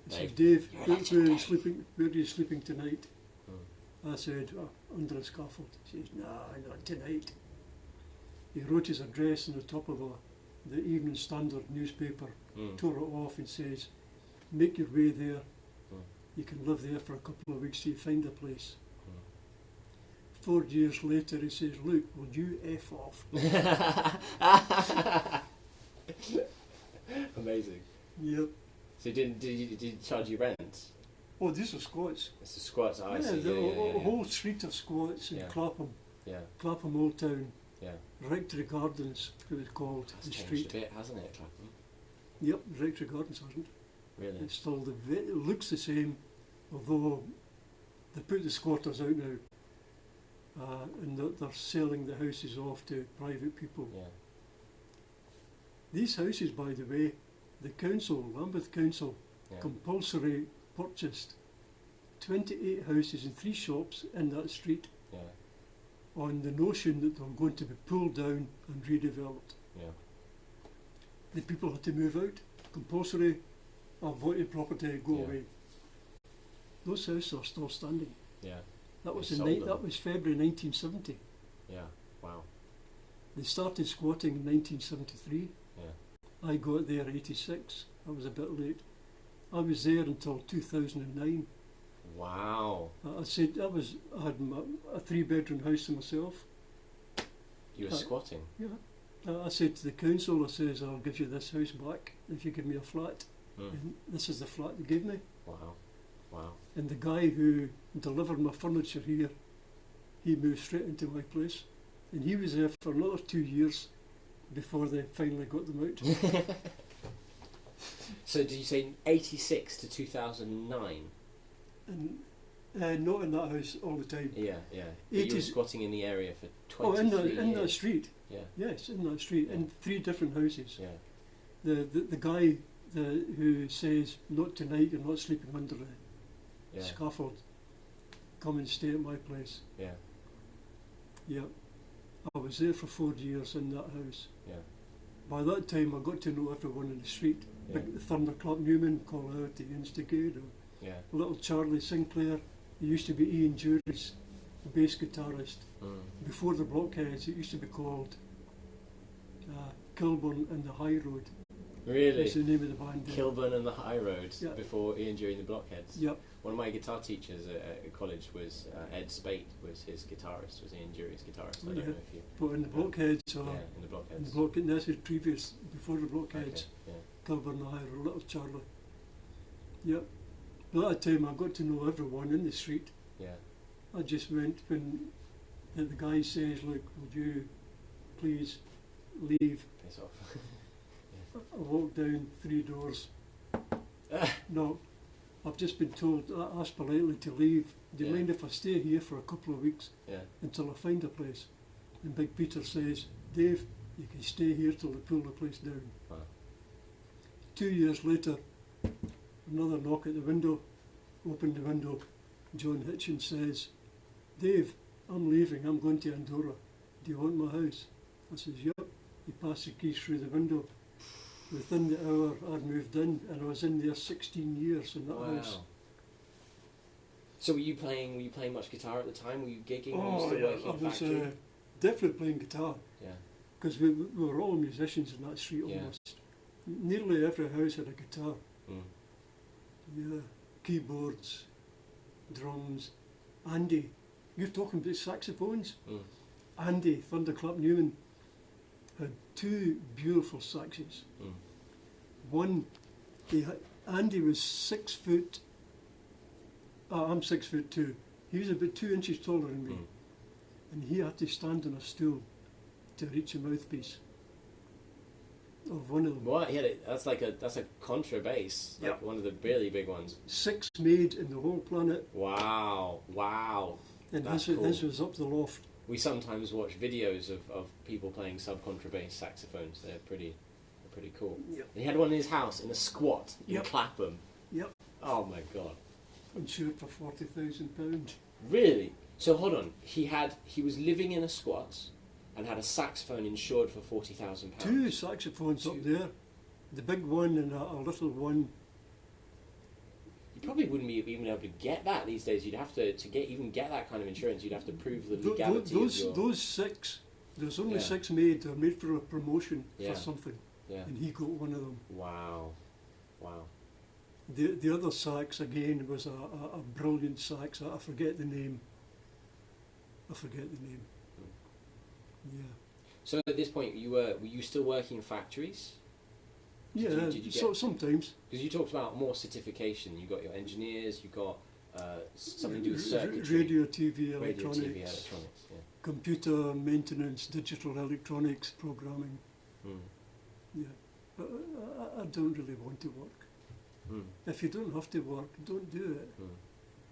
He said, Dave, You're a where legend, are you Dave." sleeping? Where are you sleeping tonight? Mm. I said, under a scaffold. He says, no, not tonight. He wrote his address on the top of the Evening Standard newspaper, Mm. tore it off and says, make your way there. Mm. You can live there for a couple of weeks till you find a place. Mm. 4 years later, he says, look, will you F off? Amazing. Yep. So did he charge you rent? Oh, these are squats. It's a squats. I Yeah, see. the Yeah. whole street of squats in Yeah. Clapham, Yeah. Clapham Old Town, Yeah. Rectory Gardens, it was called, That's the changed street. a bit, hasn't it, Clapham? Yep, Rectory Gardens hasn't. Really? It's still it looks the same, although they put the squatters out now, and they're selling the houses off to private people. Yeah. These houses, by the way, the council, Lambeth Council, Yeah. compulsory purchased 28 houses and 3 shops in that street Yeah. on the notion that they were going to be pulled down and redeveloped. Yeah. The people had to move out, compulsory, avoided property, go Yeah. away. Those houses are still standing. Yeah. That was They in sold them. that was February 1970. Yeah. Wow. They started squatting in 1973. Yeah. I got there 86. I was a bit late. I was there until 2009. Wow. I had a 3-bedroom house to myself. You were squatting. Yeah. I said to the council, I says, I'll give you this house back if you give me a flat. Mm. And this is the flat they gave me. Wow. Wow. And the guy who delivered my furniture here, he moved straight into my place. And he was there for another 2 years before they finally got them out. So did you say 86 to 2009? And not in that house all the time. Yeah, yeah. But you were 80s squatting in the area for Oh, 23 in that years. street. Yeah. Yes, in that street, Yeah. in 3 different houses. Yeah. The guy who says, "Not tonight, you're not sleeping under the Yeah. scaffold. Come and stay at my place." Yeah. Yeah. I was there for 4 years in that house. Yeah. By that time, I got to know everyone in the street. Yeah. Big Thunderclap Newman, call out the instigator. Yeah. Little Charlie Sinclair, he used to be Ian Jury's bass guitarist. Mm. Before the Blockheads, it used to be called Kilburn and the High Road. Really? That's the name of the band. Kilburn and the High Road, Yeah. before Ian during the Blockheads. Yep. One of my guitar teachers at college was Ed Spate, was his guitarist, was Ian Jury's guitarist. I don't know if you... But in the Blockheads, Yeah, in the in the Blockheads. Blockheads, this is previous, before the Blockheads, Okay, yeah. Kilburn and the High Road, Little Charlie. Yep. By that time, I got to know everyone in the street. Yeah. I just went when the guy says, "Look, would you please leave?" Piss off. I walked down 3 doors. No, I've just been told, I asked politely to leave. Do you Yeah. mind if I stay here for a couple of weeks Yeah. until I find a place? And Big Peter says, "Dave, you can stay here till they pull the place down." Wow. 2 years later, another knock at the window. Opened the window. John Hitchens says, "Dave, I'm leaving. I'm going to Andorra. Do you want my house?" I says, "Yep." He passed the keys through the window. Within the hour, I'd moved in, and I was in there 16 years in that house. Wow. So were you playing much guitar at the time? Were you gigging? Were you Oh, still yeah, working I at was factory? definitely playing guitar, Yeah. because we were all musicians in that street Yeah. almost. Nearly every house had a guitar. Mm. Yeah, keyboards, drums. Andy, you're talking about saxophones? Mm. Andy Thunderclap Newman had 2 beautiful saxes. Mm. One, Andy was 6 foot. I'm 6'2". He was about 2 inches taller than me, Mm. and he had to stand on a stool to reach a mouthpiece of one of them. What? Yeah, that's a contrabass, like Yep. one of the really big ones. 6 made in the whole planet, Wow, wow. and That's this cool. was up the loft. We sometimes watch videos of people playing subcontrabass saxophones. They're pretty cool. Yep. And he had one in his house in a squat in Yep. Clapham. Yep. Oh my god. Insured for £40,000. Really? So hold on. He was living in a squat and had a saxophone insured for £40,000. 2 saxophones up there, the big one and a little one. You probably wouldn't be even able to get that these days. You'd have to get that kind of insurance. You'd have to prove the legality of your... Those 6, there's only Yeah. 6 made. They're made for a promotion Yeah. for something, Yeah. and he got one of them. Wow. Wow. The other sax again was a brilliant sax. I forget the name. Yeah. So at this point, were you still working in factories? Yeah. Did you So get- sometimes. Because you talked about more certification. You got your engineers. You got something to do with circuitry, Radio, TV, radio, electronics, TV, electronics. Yeah. computer maintenance, digital electronics, programming. Mm. Yeah. But I don't really want to work. Mm. If you don't have to work, don't do it. Mm.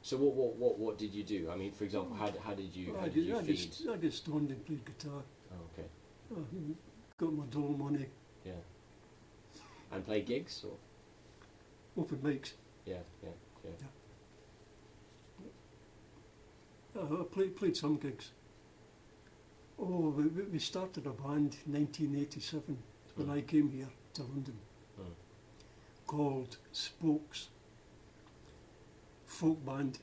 So what did you do? I mean, for example, how did you I feed? get stoned and played guitar. Oh, okay. Got my dole money. Yeah. And play gigs or Open mics. yeah. I played some gigs. Oh, we started a band in 1987 when I came here to London, Mm. called Spokes Folk Band.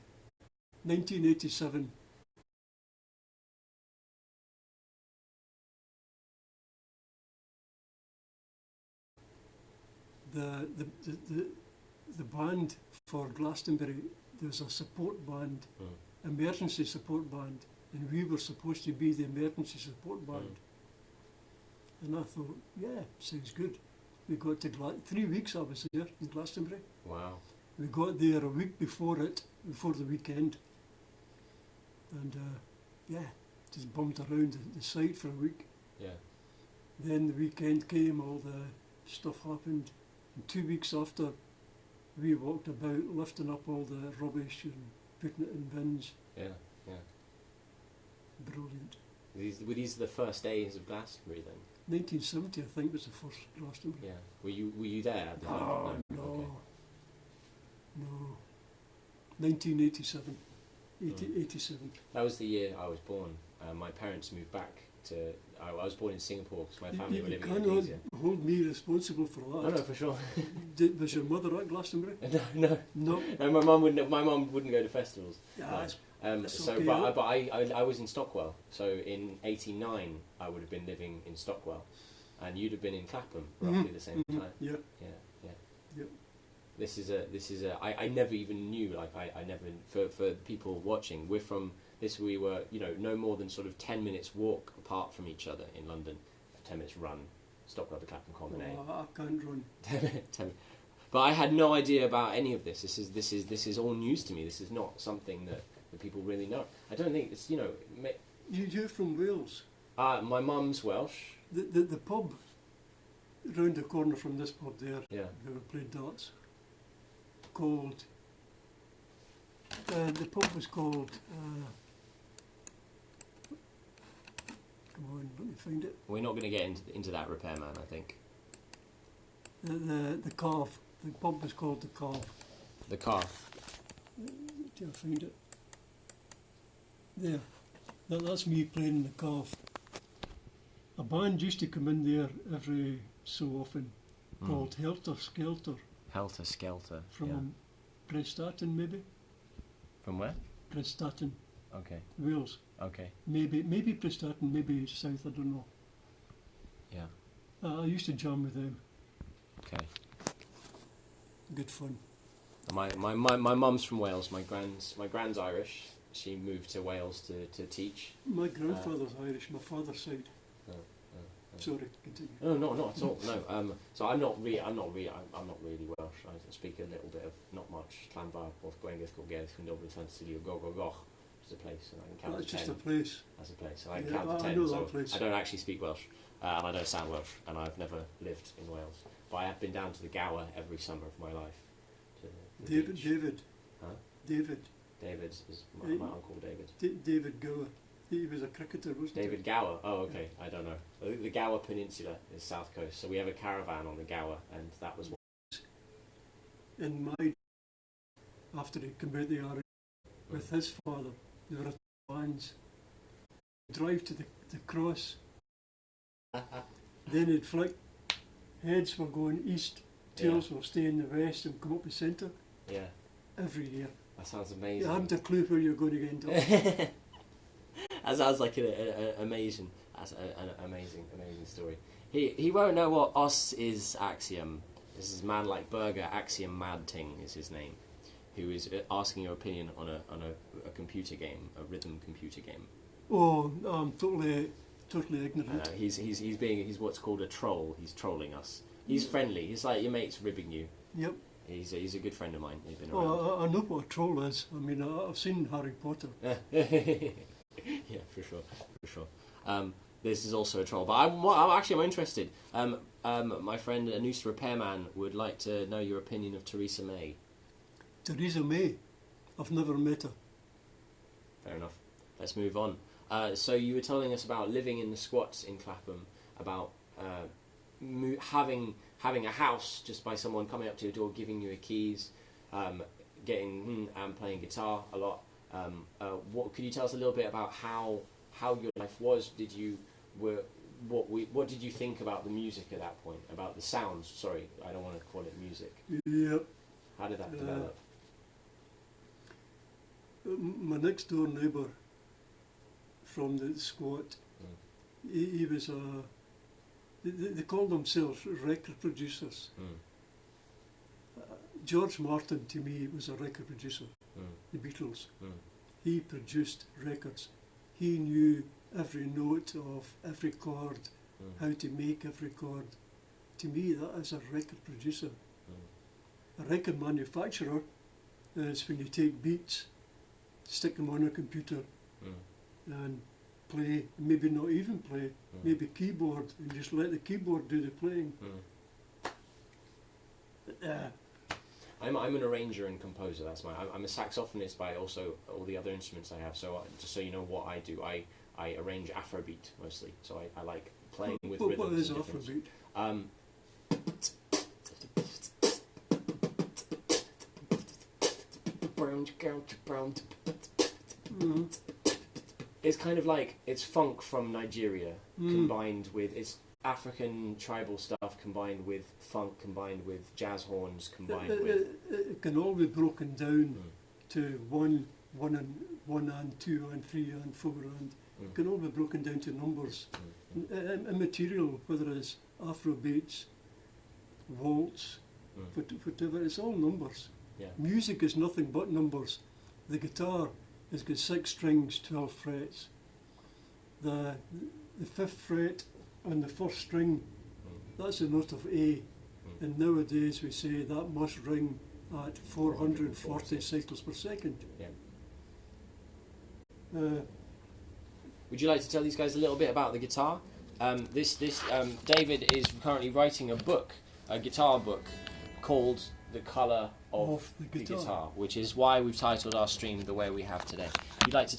1987. The band for Glastonbury, there was a support band, emergency support band, and we were supposed to be the emergency support band. And I thought, yeah, sounds good. We got to 3 weeks I was there in Glastonbury. Wow. We got there a week before the weekend. And yeah, just bumped around the site for a week. Yeah. Then the weekend came, all the stuff happened. And 2 weeks after, we walked about lifting up all the rubbish and putting it in bins. Yeah. Yeah. Brilliant. Were these the first days of Glastonbury then? 1970, I think, was the first Glastonbury. Yeah. Were you there at the time? Oh, no. Okay. No. 1987. 87. That was the year I was born. My parents moved back to. I was born in Singapore because my family were living in cannot Indonesia. hold me responsible for that. Oh no, for sure. Was your mother at Glastonbury? No. No. No, my mum wouldn't. My mum wouldn't go to festivals. Yeah, No. that's So, okay, but I was in Stockwell. So in '89, I would have been living in Stockwell, and you'd have been in Clapham roughly the same time. Yeah. Yeah. Yep. This is a. I never even knew. Like I never for people watching. We were no more than sort of 10 minutes walk apart from each other in London. 10 minutes run. Stockwell to Clapham Common. Oh, I can't run. 10 But I had no idea about any of this. This is all news to me. This is not something that people really know. I don't think it's You're from Wales. My mum's Welsh. The pub round the corner from this pub there, Yeah. where we played darts, called. The pub was called. Come on, let me find it. We're not going to get into that, repairman. I think The Calf. The pub was called the Calf. the calf. Do I find it? There. That's me playing the Calf. A band used to come in there every so often, called Helter Skelter, Helter Skelter. from Prestatyn, maybe. From where? Prestatyn, Okay. Wales. Okay. Maybe Prestatyn, maybe south. I don't know. Yeah. I used to jam with them. Okay. Good fun. My mum's from Wales. My grand's Irish. She moved to Wales to teach. My grandfather's Irish. My father's side. Sorry, continue. No, not at all. No. So I'm not really Welsh. I speak a little bit of, not much. Llanfair, wrth Gwengeth Gorgedd, Chyn Dobry Llansilio, Goch. It's a place, and I can count That's to 10. just a place. That's a place, and I can Yeah, count to I 10. know So that place. I don't actually speak Welsh, and I don't sound Welsh, and I've never lived in Wales. But I have been down to the Gower every summer of my life. To the beach. David. Huh? David David is my uncle David. David Gower. He was a cricketer, wasn't David Gower. Oh, okay. I don't know. I think the Gower Peninsula is south coast, so we have a caravan on the Gower, and that was. he? In my after he came out the army with his father, they were at bands. Drive to the cross. Then he'd flick. Heads were going east, tails were staying the west, and come up the centre Yeah, every year. that sounds You amazing. hadn't a clue where you were going to get into. That sounds like an amazing story. He won't know what os is Axiom. This is man like Burger. Axiom Mad Ting is his name. Who is asking your opinion on a computer game, a rhythm computer game. Oh, I'm totally ignorant. He's what's called a troll. He's trolling us. He's friendly. He's like your mate's ribbing you. Yep. He's a good friend of mine. He's been around. Oh, I know what a troll is. I mean, I've seen Harry Potter. Yeah, for sure. This is also a troll, but I'm interested. My friend Anus Repairman would like to know your opinion of Theresa May. Theresa May. I've never met her. Fair enough. Let's move on. So you were telling us about living in the squats in Clapham, about having a house just by someone coming up to your door, giving you a keys, getting and playing guitar a lot. What could you tell us a little bit about how your life was? What did you think about the music at that point? About the sounds? Sorry, I don't want to call it music. Yep. How did that develop? My next door neighbour from the squat, he was a. They called themselves record producers. George Martin, to me, was a record producer. The Beatles. He produced records. He knew every note of every chord, how to make every chord. To me, that is a record producer. A record manufacturer is when you take beats, stick them on a computer, and play, maybe not even play, maybe keyboard, and just let the keyboard do the playing. I'm an arranger and composer. I'm a saxophonist by also all the other instruments I have. So just so you know what I do, I arrange Afrobeat mostly, so I like playing with What rhythms. is and different- Afrobeat? It's kind of like, it's funk from Nigeria combined with, it's African tribal stuff combined with funk, combined with jazz horns, combined with... It can all be broken down to one and two and three and four and it can all be broken down to numbers. Immaterial, whether it's Afrobeats, waltz, whatever, it's all numbers. Yeah. Music is nothing but numbers. The guitar has got 6 strings, 12 frets. The 5th fret on the 1st string, that's the note of A. And nowadays we say that must ring at 440 cycles per second. Yeah. Would you like to tell these guys a little bit about the guitar? David is currently writing a book, a guitar book, called The Colour of the Guitar, which is why we've titled our stream the way we have today. If you'd like to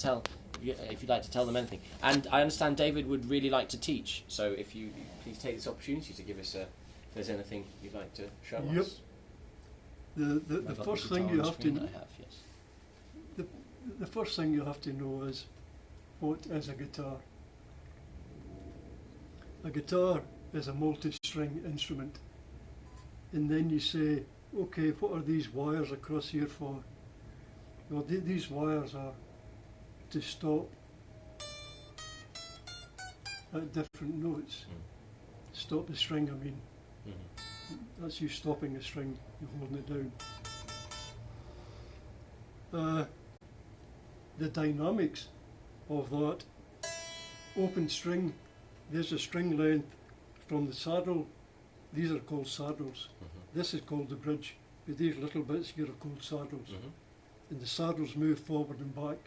tell them anything. And I understand David would really like to teach, so if you please take this opportunity to give us if there's anything you'd like to show us. The first thing you have to the first thing you have to know is what is a guitar. A guitar is a multi-string instrument, and then you say, okay, what are these wires across here for? Well, these wires are to stop at different notes. Stop the string, I mean. That's you stopping the string, you're holding it down. The dynamics of that open string, there's a string length from the saddle. These are called saddles. This is called the bridge, but these little bits here are called saddles. And the saddles move forward and back.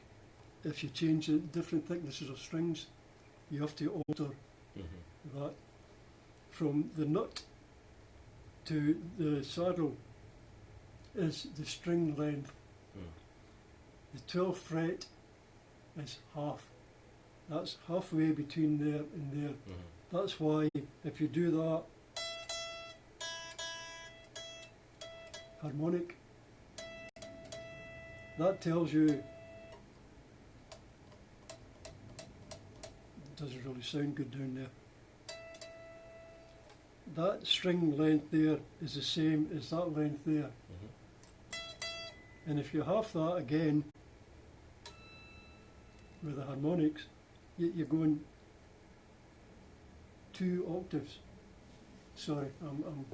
If you change the different thicknesses of strings, you have to alter that. From the nut to the saddle is the string length. The 12th fret is half. That's halfway between there and there. That's why if you do that harmonic, that tells you it doesn't really sound good down there. That string length there is the same as that length there. And if you half that again with the harmonics, you're going 2 octaves. Sorry, I'm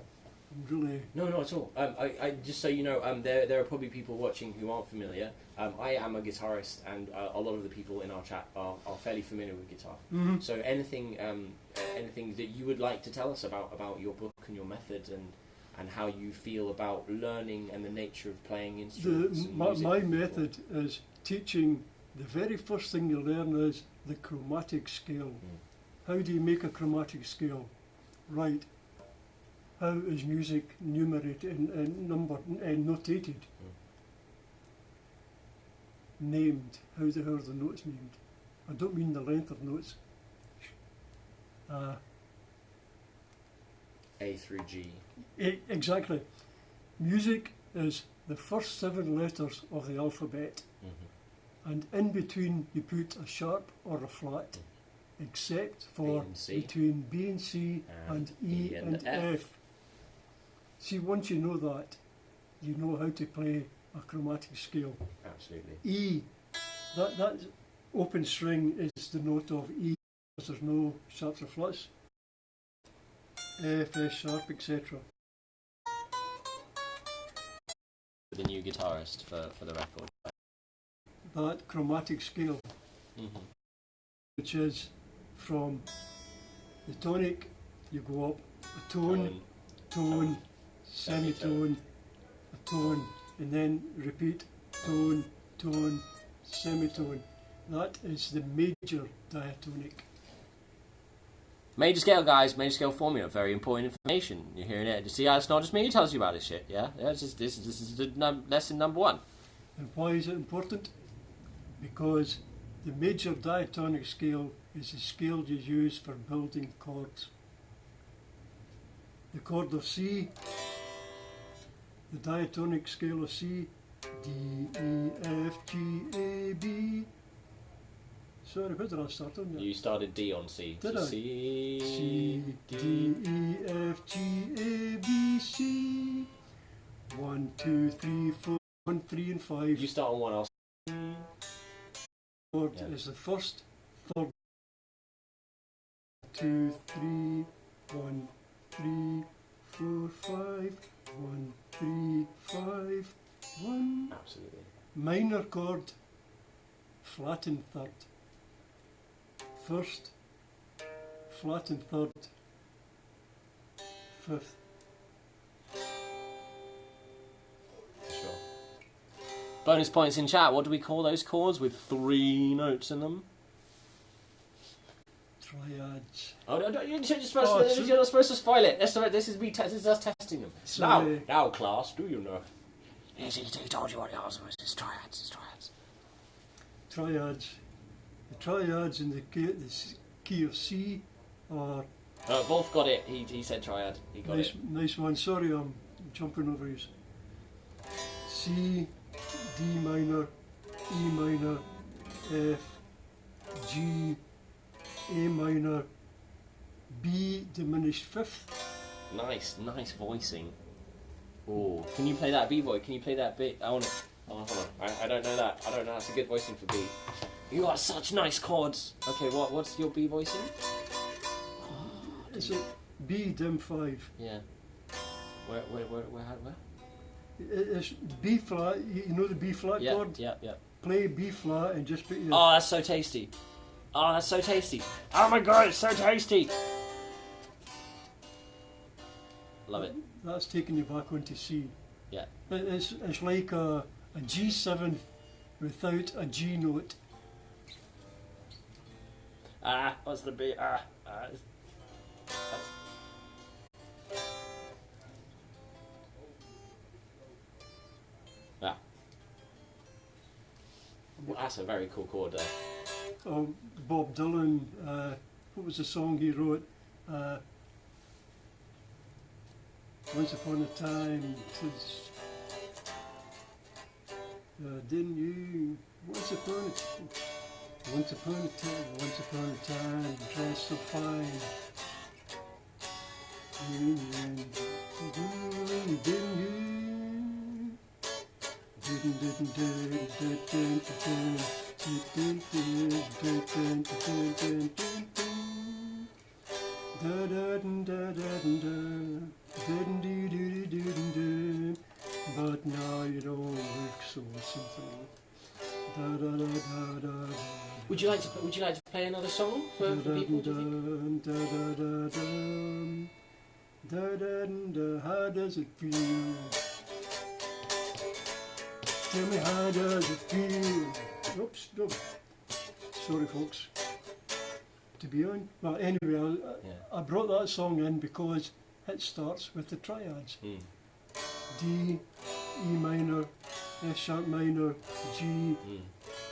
really... No, not at all. I just so you know, there are probably people watching who aren't familiar. I am a guitarist, and a lot of the people in our chat are fairly familiar with guitar. So anything that you would like to tell us about your book and your method and how you feel about learning and the nature of playing instruments? My method is teaching. The very first thing you learn is the chromatic scale. How do you make a chromatic scale? Right. How is music numerated and numbered and notated? Named. How are the notes named? I don't mean the length of notes. A through G. Exactly. Music is the first 7 letters of the alphabet. And in between you put a sharp or a flat, except for between B and C and E and F. See, once you know that, you know how to play a chromatic scale. Absolutely. E, that open string is the note of E, because there's no sharps or flats. F, S sharp, etc. The new guitarist for the record. That chromatic scale, which is from the tonic, you go up a tone, semitone, a tone, and then repeat tone, semitone. That is the major diatonic. Major scale, guys. Major scale formula. Very important information. You're hearing it. You see, it's not just me who tells you about this shit. Yeah, this is lesson number 1. And why is it important? Because The major diatonic scale is the scale you use for building chords. The chord of C, the diatonic scale of C, D, E, F, G, A, B. Sorry, where did I start on that? You started D on C. Did so I? C, C, D, E, F, G, A, B, C. 1, 2, 3, 4, 1, 3, and 5. You start on one, I'll Chord Yeah. is the first, third, 2, 3, 1, 3, 4, 5, 1, 3, 5, 1. Absolutely. Minor chord, flat and third. First, flat and third. Fifth. Sure. Bonus points in chat. What do we call those chords with 3 notes in them? Triads. Oh, no, you're not supposed, Oh, you're not supposed to spoil it. This is me. This is us testing them. Sorry. Now, class, do you know? Yes, he told you what the answer was. It's triads. It's triads. Triads. The triads in the key of C are Wolf got it. He said triad. He got nice, it. nice one. Sorry, I'm jumping over you. C, D minor, E minor, F, G, A minor, B diminished fifth. Nice voicing. Oh, can you play that B voice? Can you play that bit? I want to. Oh, hold on. I don't know that. I don't know. That's a good voicing for B. You got such nice chords. Okay, what's your B voicing? It's a B dim 5. Yeah. Where? It's B flat. You know the B flat Yeah, chord. yeah. Play B flat and just put your. Oh, that's so tasty. Oh, that's so tasty. Oh my god, it's so tasty. Love it. That's taking you back onto C. Yeah. It's like a G7 without a G note. What's the B? That's... Well, that's a very cool chord there. Bob Dylan, what was the song he wrote? Once upon a time, didn't you? Once upon a time, dressed so fine. Didn't you? But now you don't look so simple. Would you like to play another song for people? Do you think? How does it feel? Tell me, how does it feel? Oops, no. Sorry, folks. To be on. Well, anyway, I brought that song in because it starts with the triads. D, E minor, F sharp minor, G,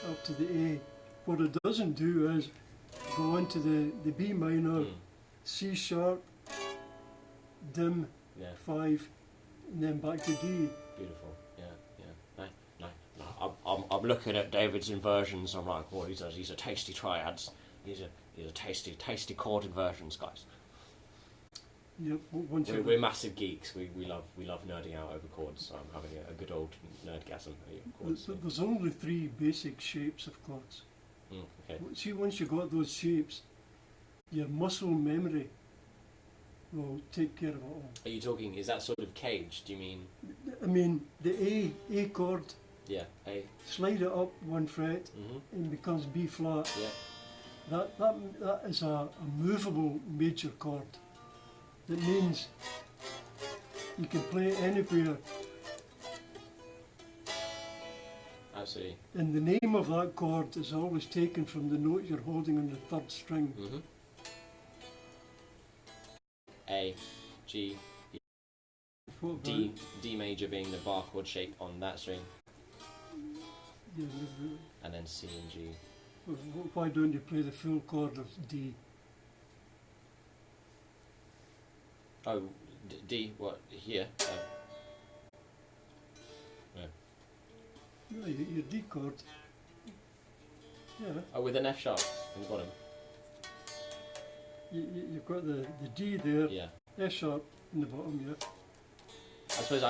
up to the A. What it doesn't do is go into the B minor, C sharp, dim, 5, and then back to D. Beautiful. I'm looking at David's inversions. I'm like, oh, these are tasty triads. These are tasty chord inversions, guys. Yep. We're massive geeks. We love nerding out over chords. So I'm having a good old nerdgasm over chords. There's only 3 basic shapes of chords. Okay. See, once you got those shapes, your muscle memory will take care of it all. Are you talking? Is that sort of cage? Do you mean? I mean, the A chord. Yeah. A. Slide it up 1 fret and becomes B flat. Yeah. That is a movable major chord. That means you can play it anywhere. Absolutely. And the name of that chord is always taken from the note you're holding on the 3rd string. A, G, D major being the bar chord shape on that string, Yeah, and then C and G. Why don't you play the full chord of D? Oh, D, what, here? No, your D chord. Yeah. Oh, with an F sharp in the bottom. You've got the D there, Yeah. F sharp in the bottom, yeah. I suppose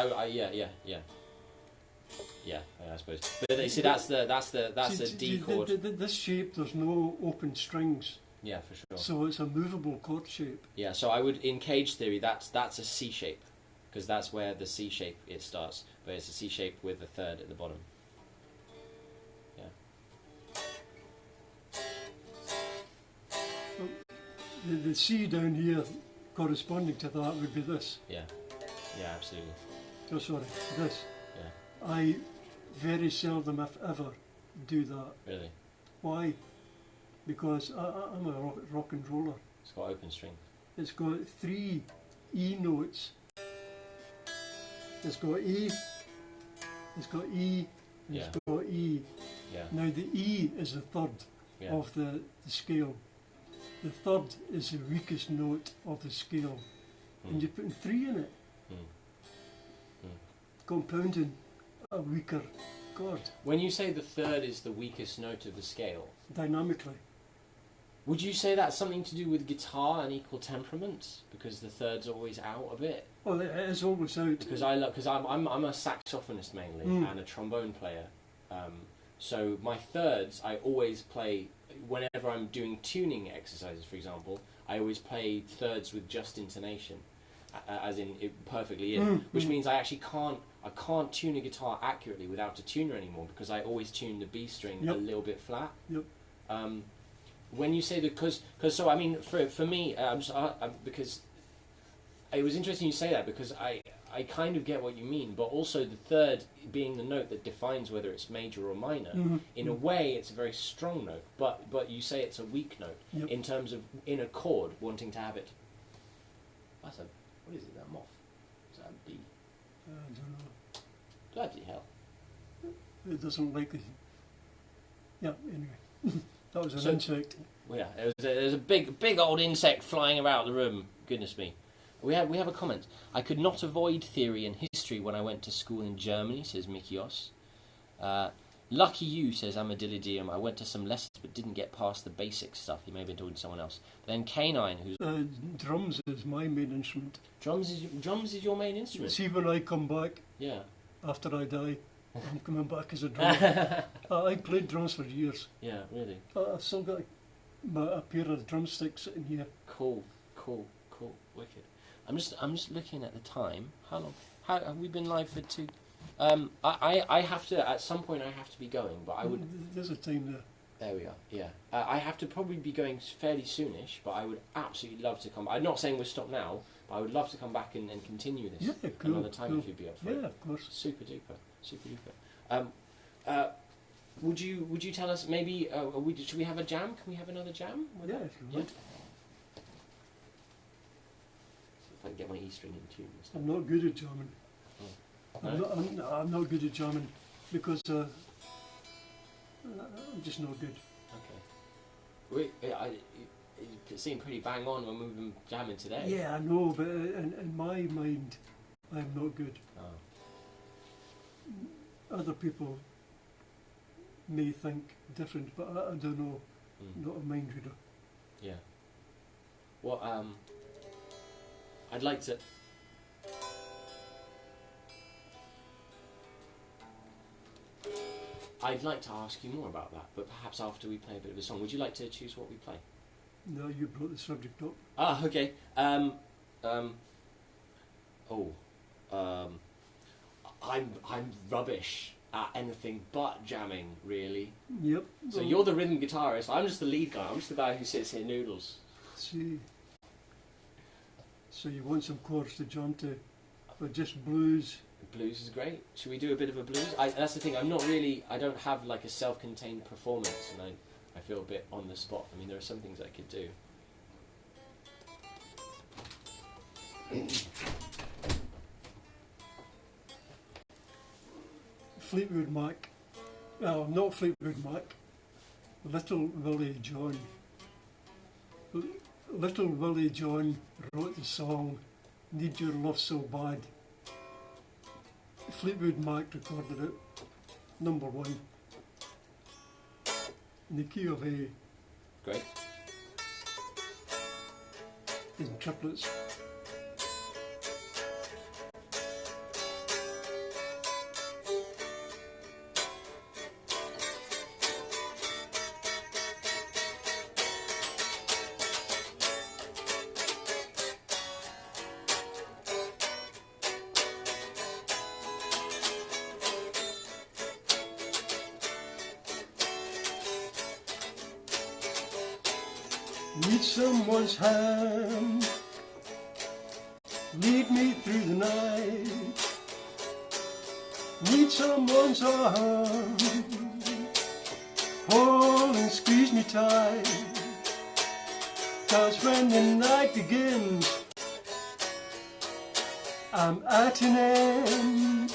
yeah, I suppose. But you see, that's a D chord. This shape, there's no open strings, Yeah, for sure. so it's a movable chord shape. Yeah, so I would, in cage theory, that's a C shape, because that's where the C shape it starts, but it's a C shape with a third at the bottom. The C down here, corresponding to that, would be this. Yeah, yeah, absolutely. Oh, sorry, this. Yeah, I very seldom, if ever, do that. really. Why? Because I'm a rock and roller. It's got open string. It's got 3 E notes. It's got E, it's got E, and Yeah. it's got E. Yeah, Now the E is the third yeah. of the scale. The third is the weakest note of the scale. And you're putting 3 in it, compounding a weaker chord When you say the third is the weakest note of the scale, dynamically. would you say that's something to do with guitar and equal temperaments? Because the third's always out a bit. Well, it is always out. Because I'm a saxophonist mainly and a trombone player. So my thirds I always play whenever I'm doing tuning exercises. For example, I always play thirds with just intonation, as in it perfectly in. Which means I actually can't tune a guitar accurately without a tuner anymore, because I always tune the B string a little bit flat. Yep. When you say that, because so I mean for me, because it was interesting you say that, because I kind of get what you mean, but also the third being the note that defines whether it's major or minor. In a way, it's a very strong note, but you say it's a weak note in terms of in a chord wanting to have it. That's a, what is it? That moth? Is that a bee? I don't know. Bloody hell! It doesn't like it. Yeah. Anyway, that was an insect. Well, yeah, there's a big old insect flying about the room. Goodness me. We have a comment. I could not avoid theory and history when I went to school in Germany, says Mikios. Lucky you, says Amadillidium. I went to some lessons but didn't get past the basic stuff. He may have been talking to someone else. Then Canine, who's... Drums is my main instrument. Drums is your main instrument? See, when I come back, Yeah. after I die, I'm coming back as a drummer. I played drums for years. Yeah, really. I've still got a pair of drumsticks sitting here. Cool. Wicked. I'm just looking at the time. How long? How have we been live for 2? I have to, at some point I have to be going, but I would... There's a time there. There we are, yeah. I have to probably be going fairly soonish, but I would absolutely love to come... I'm not saying we'll stop now, but I would love to come back and continue this another time if you'd be up for it. Yeah, of course. Super duper. Would you tell us, maybe, should we have a jam? Can we have another jam? Yeah, if you want. If I can get my E string in tune. I'm not good at jamming. No? I'm not good at jamming because I'm just not good. Okay. It seemed pretty bang on when we've been jamming today. Yeah, I know, but in my mind, I'm not good. Oh. Other people may think different, but I don't know. Not a mind reader. Yeah. Well, I'd like to... I'd like to ask you more about that, but perhaps after we play a bit of a song. Would you like to choose what we play? No, you brought the subject up. Ah, okay. I'm rubbish at anything but jamming, really. Yep. So you're the rhythm guitarist. I'm just the lead guy. I'm just the guy who sits here noodles. See. So you want some chords to jump to, or just blues? Blues is great. Should we do a bit of a blues? That's the thing. I don't have like a self-contained performance, and I feel a bit on the spot. I mean, there are some things I could do. Fleetwood Mac. Well, not Fleetwood Mac. Little Willie John. Little Willie John wrote the song Need Your Love So Bad. Fleetwood Mac recorded it, number 1, in the key of A, Great. in triplets. Need someone's hand, lead me through the night. Need someone's arm, hold and squeeze me tight. 'Cause when the night begins, I'm at an end.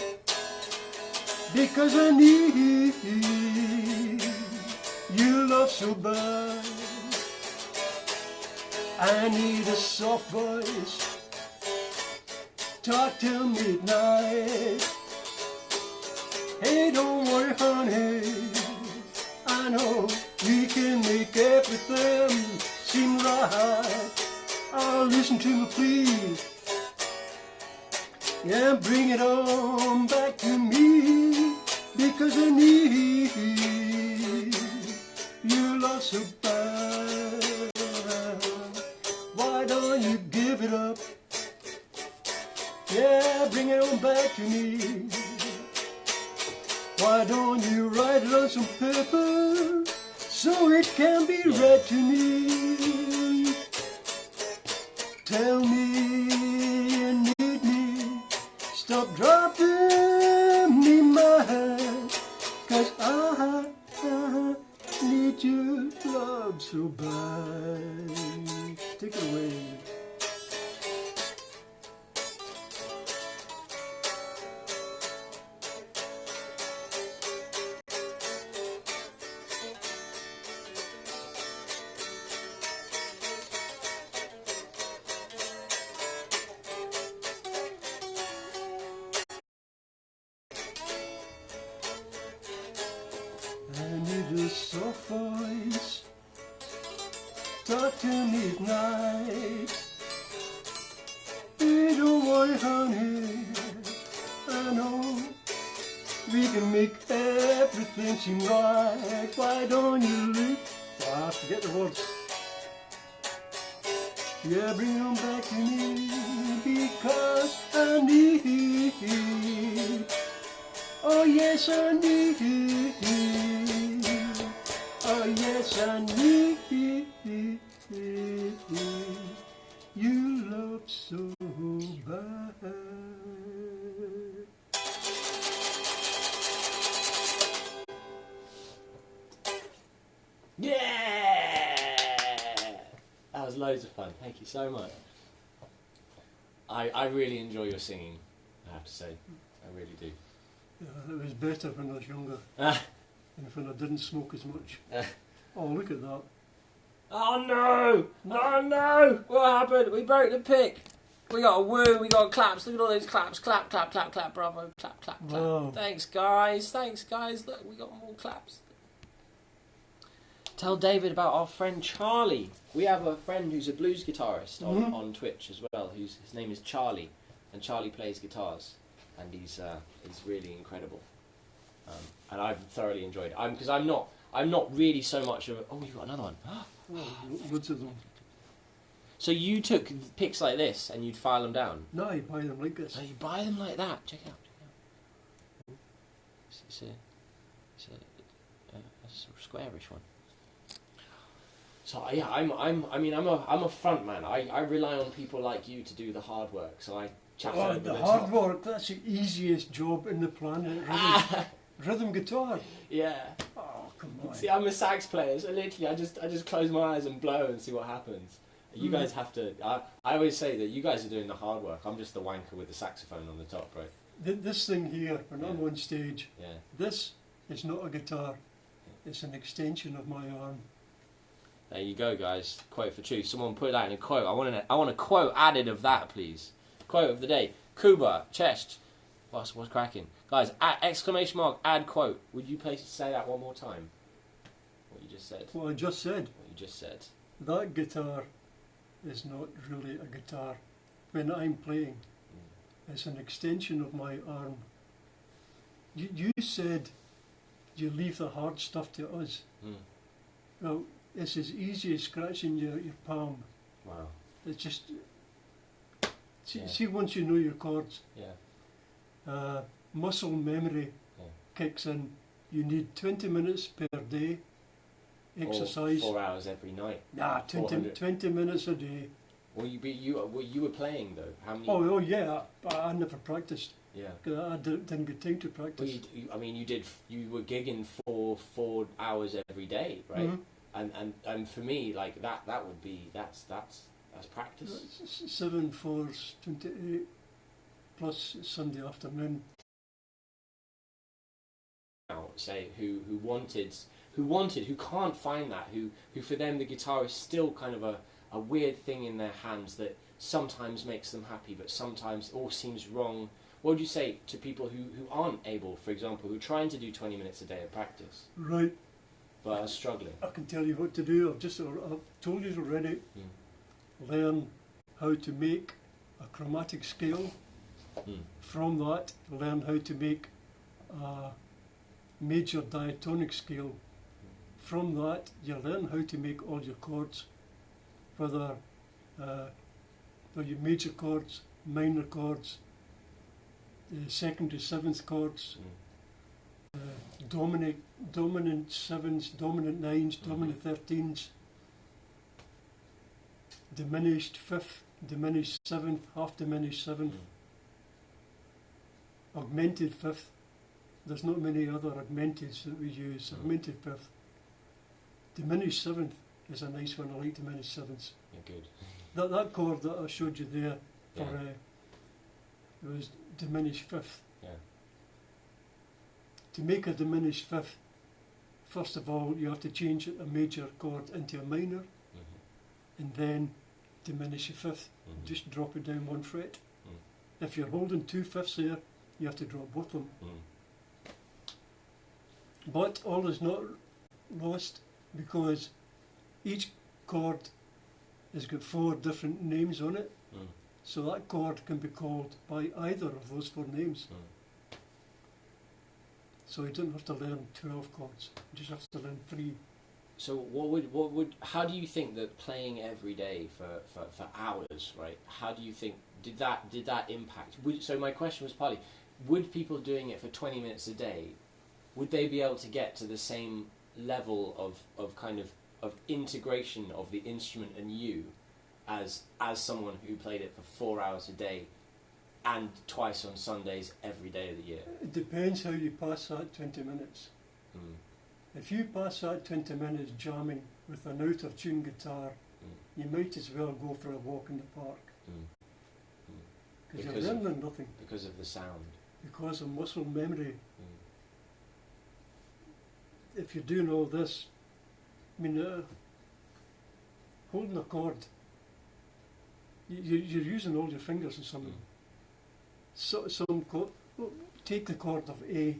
Because I need your love so bad. I need a soft voice, talk till midnight. Hey, don't worry, honey, I know we can make everything seem right. I'll listen to my plea, yeah, bring it on back to me. Because I need your love so bad. Why don't you give it up? Yeah, bring it on back to me. Why don't you write it on some paper so it can be read to me? Tell me you need me, stop dropping me my hand. 'Cause I need your love so bad. Take it away. I need a soft voice, talk to me at night. Hey, don't worry, honey, I know we can make everything seem right. Why don't you leave? Oh, I forget the words. Yeah, bring them back to me. Because I need, oh yes I need, oh yes I need you love so bad. Yeah! That was loads of fun. Thank you so much. I really enjoy your singing, I have to say. I really do. Yeah, it was better when I was younger Ah. and when I didn't smoke as much. Oh, look at that. Oh no! Oh no! What happened? We broke the pick. We got a woo, we got claps. Look at all those claps. Clap, clap, clap, clap, bravo. Clap, clap, clap. Wow. Thanks, guys. Thanks, guys. Look, we got more claps. Tell David about our friend Charlie. We have a friend who's a blues guitarist on Twitch as well. His name is Charlie, and Charlie plays guitars, and he's really incredible. And I've thoroughly enjoyed it. Because I'm not really so much of a... Oh, you've got another one. Loads of them. So you took picks like this and you'd file them down? No, you buy them like this. So you buy them like that. Check it out. It's a squarish one. So yeah, I'm a front man. I rely on people like you to do the hard work. So I chat Oh, over the the hard top. work, that's the easiest job in the planet. Rhythm guitar. Yeah. Oh, come on. See, I'm a sax player, so literally I just close my eyes and blow and see what happens. You guys have to... I always say that you guys are doing the hard work. I'm just the wanker with the saxophone on the top, right? This thing here, when I'm on stage, Yeah. this is not a guitar. it's an extension of my arm. There you go, guys. Quote for truth. Someone put that in a quote. I want a quote added of that, please. Quote of the day. Kuba, chest. What's cracking? Guys, exclamation mark, add quote. Would you please say that one more time? What you just said. What I just said. What you just said. That guitar is not really a guitar. When I'm playing, it's an extension of my arm. You said you leave the hard stuff to us. Well, it's as easy as scratching your palm. Wow. It's just... See, once you know your chords, muscle memory kicks in. You need 20 minutes per day exercise. Or 4 hours every night. Nah, 20 minutes a day. Well, you were playing though. How many? Oh yeah, I never practiced. Yeah. Because I didn't get time to practice. Well, you were gigging for 4 hours every day, right? Mm-hmm. And for me, like that would be that's practice. 7 4s, 28 plus Sunday afternoon. Say who can't find that, who for them the guitar is still kind of a weird thing in their hands that sometimes makes them happy but sometimes all seems wrong. What would you say to people who aren't able, for example, who are trying to do 20 minutes a day of practice? Right. But are struggling. I can tell you what to do. I've told you already. Learn how to make a chromatic scale. From that, learn how to make a major diatonic scale. From that, you learn how to make all your chords, whether your major chords, minor chords, second to seventh chords, dominant sevens, dominant nines, dominant 13s, diminished fifth, diminished seventh, half diminished seventh, augmented fifth. There's not many other augmenteds that we use. Augmented fifth. Diminished seventh is a nice one. I like diminished sevenths. Yeah, good. That chord that I showed you there, it was diminished fifth. Yeah. To make a diminished fifth, first of all, you have to change a major chord into a minor, and then diminish a fifth. Just drop it down one fret. If you're holding 2 fifths there, you have to drop both of them. But all is not lost, because each chord has got 4 different names on it. So that chord can be called by either of those 4 names. So you don't have to learn 12 chords, you just have to learn 3. So how do you think that playing every day for hours, right? How do you think did that impact? So my question was partly, would people doing it for 20 minutes a day, would they be able to get to the same level of integration of the instrument and you as someone who played it for 4 hours a day and twice on Sundays every day of the year? It depends how you pass that 20 minutes. If you pass that 20 minutes jamming with an out of tune guitar, you might as well go for a walk in the park. Because you're learning nothing. Because of the sound. Because of muscle memory. If you're doing all this, I mean, holding a chord, you're using all your fingers or something. Some chord, take the chord of A.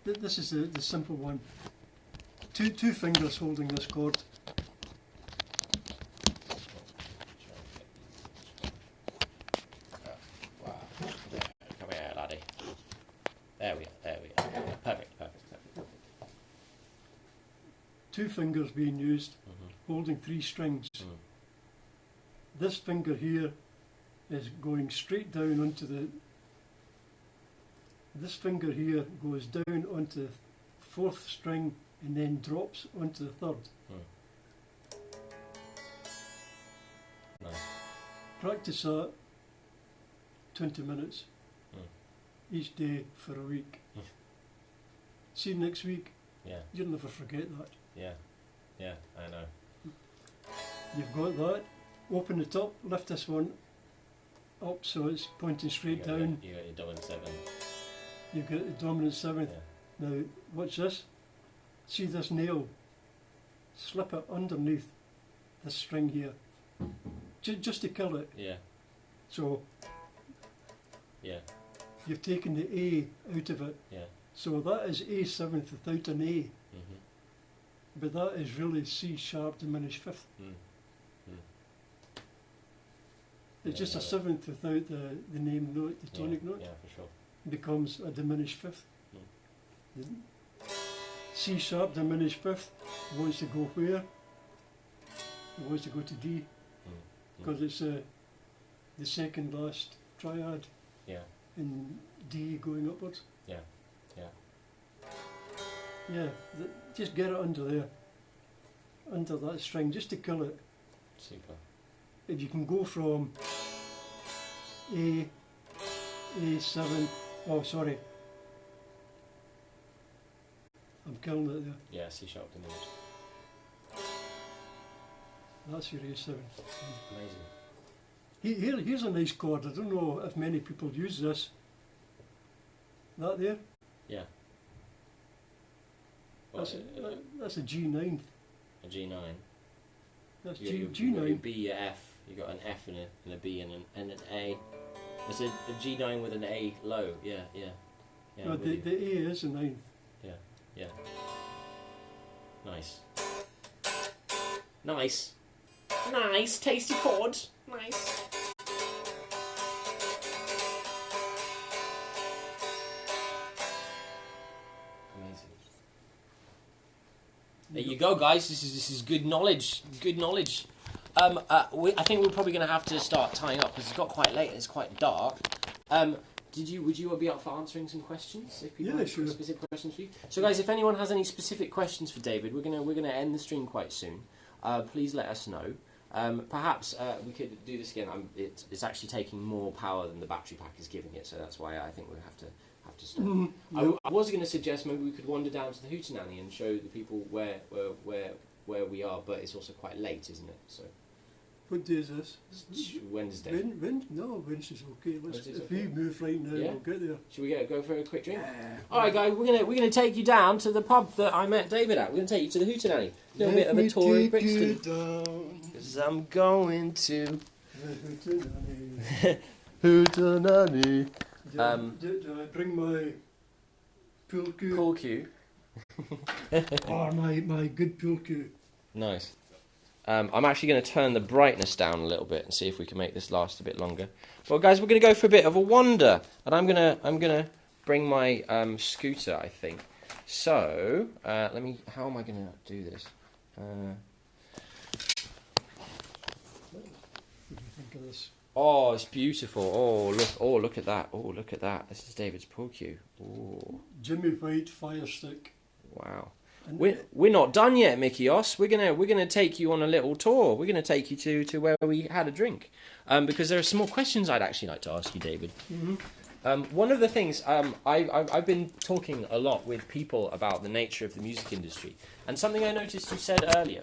This is the simple one. Two fingers holding this chord. Wow. Come here, laddie. There we are. Perfect. 2 fingers being used, holding 3 strings. This finger here is going straight down onto this finger here goes down onto the 4th string and then drops onto the 3rd. Nice. Practice that 20 minutes each day for a week. See you next week. Yeah. You'll never forget that. Yeah, I know. You've got that. Open it up, lift this one up so it's pointing straight down. You got your dominant 7. You've got the dominant 7th. Now, watch this. See this nail? Slip it underneath this string here, just to kill it. Yeah. So Yeah. you've taken the A out of it. Yeah. So that is A seventh without an A. Mhm. But that is really C sharp diminished fifth. Mm. Mm. It's Yeah, just a yeah. seventh without the name note, the tonic note. Yeah, for sure. Becomes a diminished fifth. Mm. The C sharp diminished fifth wants to go where? It wants to go to D because it's the second last triad Yeah. in D going upwards. Yeah. Yeah. Yeah, just get it under there, under that string, just to kill it. Super. If you can go from A7, oh sorry, I'm killing it there. Yeah, C sharp diminished. That's your A7. Amazing. Here's a nice chord. I don't know if many people use this. That there, Yeah. that's a G9. A G9. That's You got G9. your B, your F. You got an F and a B and an A. It's a G9 with an A low. Yeah, yeah. Yeah. No, I'm the with you. A is a 9. Yeah. Nice. Nice. Nice. Tasty chord. Nice. Amazing. There you go, guys. This is good knowledge. Good knowledge. I think we're probably going to have to start tying up because it's got quite late and it's quite dark. Would you be up for answering some questions? If people Yeah, have sure. specific questions for you. So, guys, if anyone has any specific questions for David, we're gonna end the stream quite soon. Please let us know. Perhaps we could do this again. It's actually taking more power than the battery pack is giving it, so that's why I think we'll have to stop. I was going to suggest maybe we could wander down to the Hootenanny and show the people where we are, but it's also quite late, isn't it? So What day is this? Wednesday. No, Wednesday's okay. Wednesday's If okay. we move right now, Yeah? we'll get there. Should we go for a quick drink? All right, guys, we're gonna take you down to the pub that I met David at. We're gonna take you to the Hootenanny. A little bit of a tour in Brixton. Down. 'Cause I'm going to The Hootenanny. Hootenanny. Do I bring my pool cue? Pool cue. Oh, my good pool cue. Nice. I'm actually going to turn the brightness down a little bit and see if we can make this last a bit longer. Well, guys, we're going to go for a bit of a wander, and I'm gonna bring my scooter, I think. So how am I going to do this? What do you think of this? Oh, it's beautiful. Look at that. Oh, look at that. This is David's pool cue. Oh, Jimmy White Fire Stick. wow. And We're not done yet, Mickey Os. We're gonna take you on a little tour. We're gonna take you to where we had a drink, because there are some more questions I'd actually like to ask you, David. One of the things I've been talking a lot with people about the nature of the music industry, and something I noticed you said earlier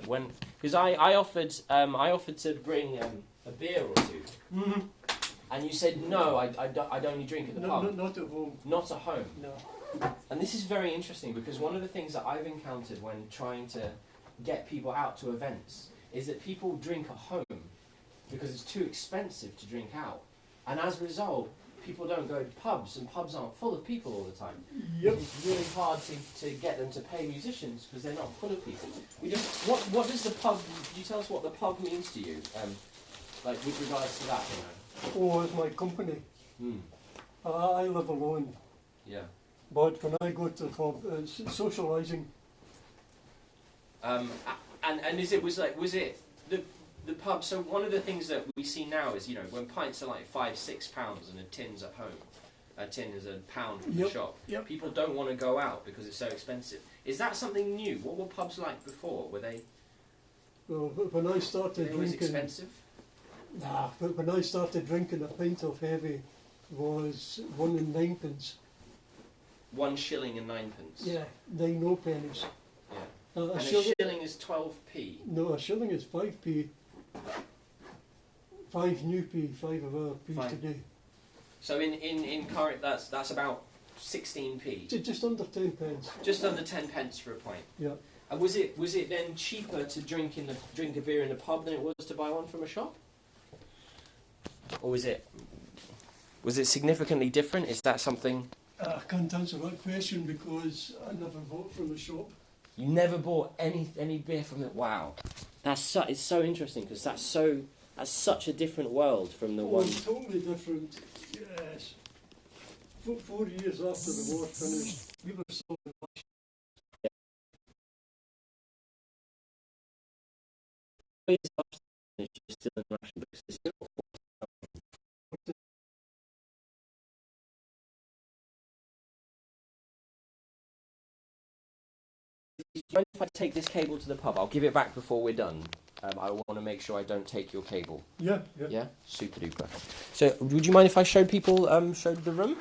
because I offered to bring a beer or two, and you said no, I'd only drink at the pub, not at home. not at home. No. And this is very interesting because one of the things that I've encountered when trying to get people out to events is that people drink at home because it's too expensive to drink out. And as a result, people don't go to pubs, and pubs aren't full of people all the time. Yep. It's really hard to get them to pay musicians because they're not full of people. What does the pub, could you tell us what the pub means to you? Like with regards to that, Oh, it's my company. I live alone. Yeah. But when I go to the pub, it's socialising. And was it the pub? So one of the things that we see now is when pints are like £5-6 and a tin's at home, a tin is £1 from the shop. Yep. People don't want to go out because it's so expensive. Is that something new? What were pubs like before? Were they? Well, when I started always drinking, expensive? nah. But when I started drinking, a pint of heavy was 1 and 9 pence. 1 shilling and 9 pence. Yeah, 9 no pennies. Yeah. A And shilling, a shilling is 12p. no, a shilling is 5p. 5 new p, 5 of our p Fine. today. So in current that's about 16p. Just under 10 pence. Just under 10 pence for a pint. Yeah. And was it then cheaper to drink a beer in the pub than it was to buy one from a shop? Or was it significantly different? Is that something? I can't answer that question because I never bought from a shop. You never bought any beer from it? Wow, it's so interesting because that's such a different world from the one. Totally different. Yes. 4 years after the war finished, we were selling Still in Russian books. If I take this cable to the pub, I'll give it back before we're done. I want to make sure I don't take your cable. Yeah. Yeah, super duper. So, would you mind if I showed people showed the room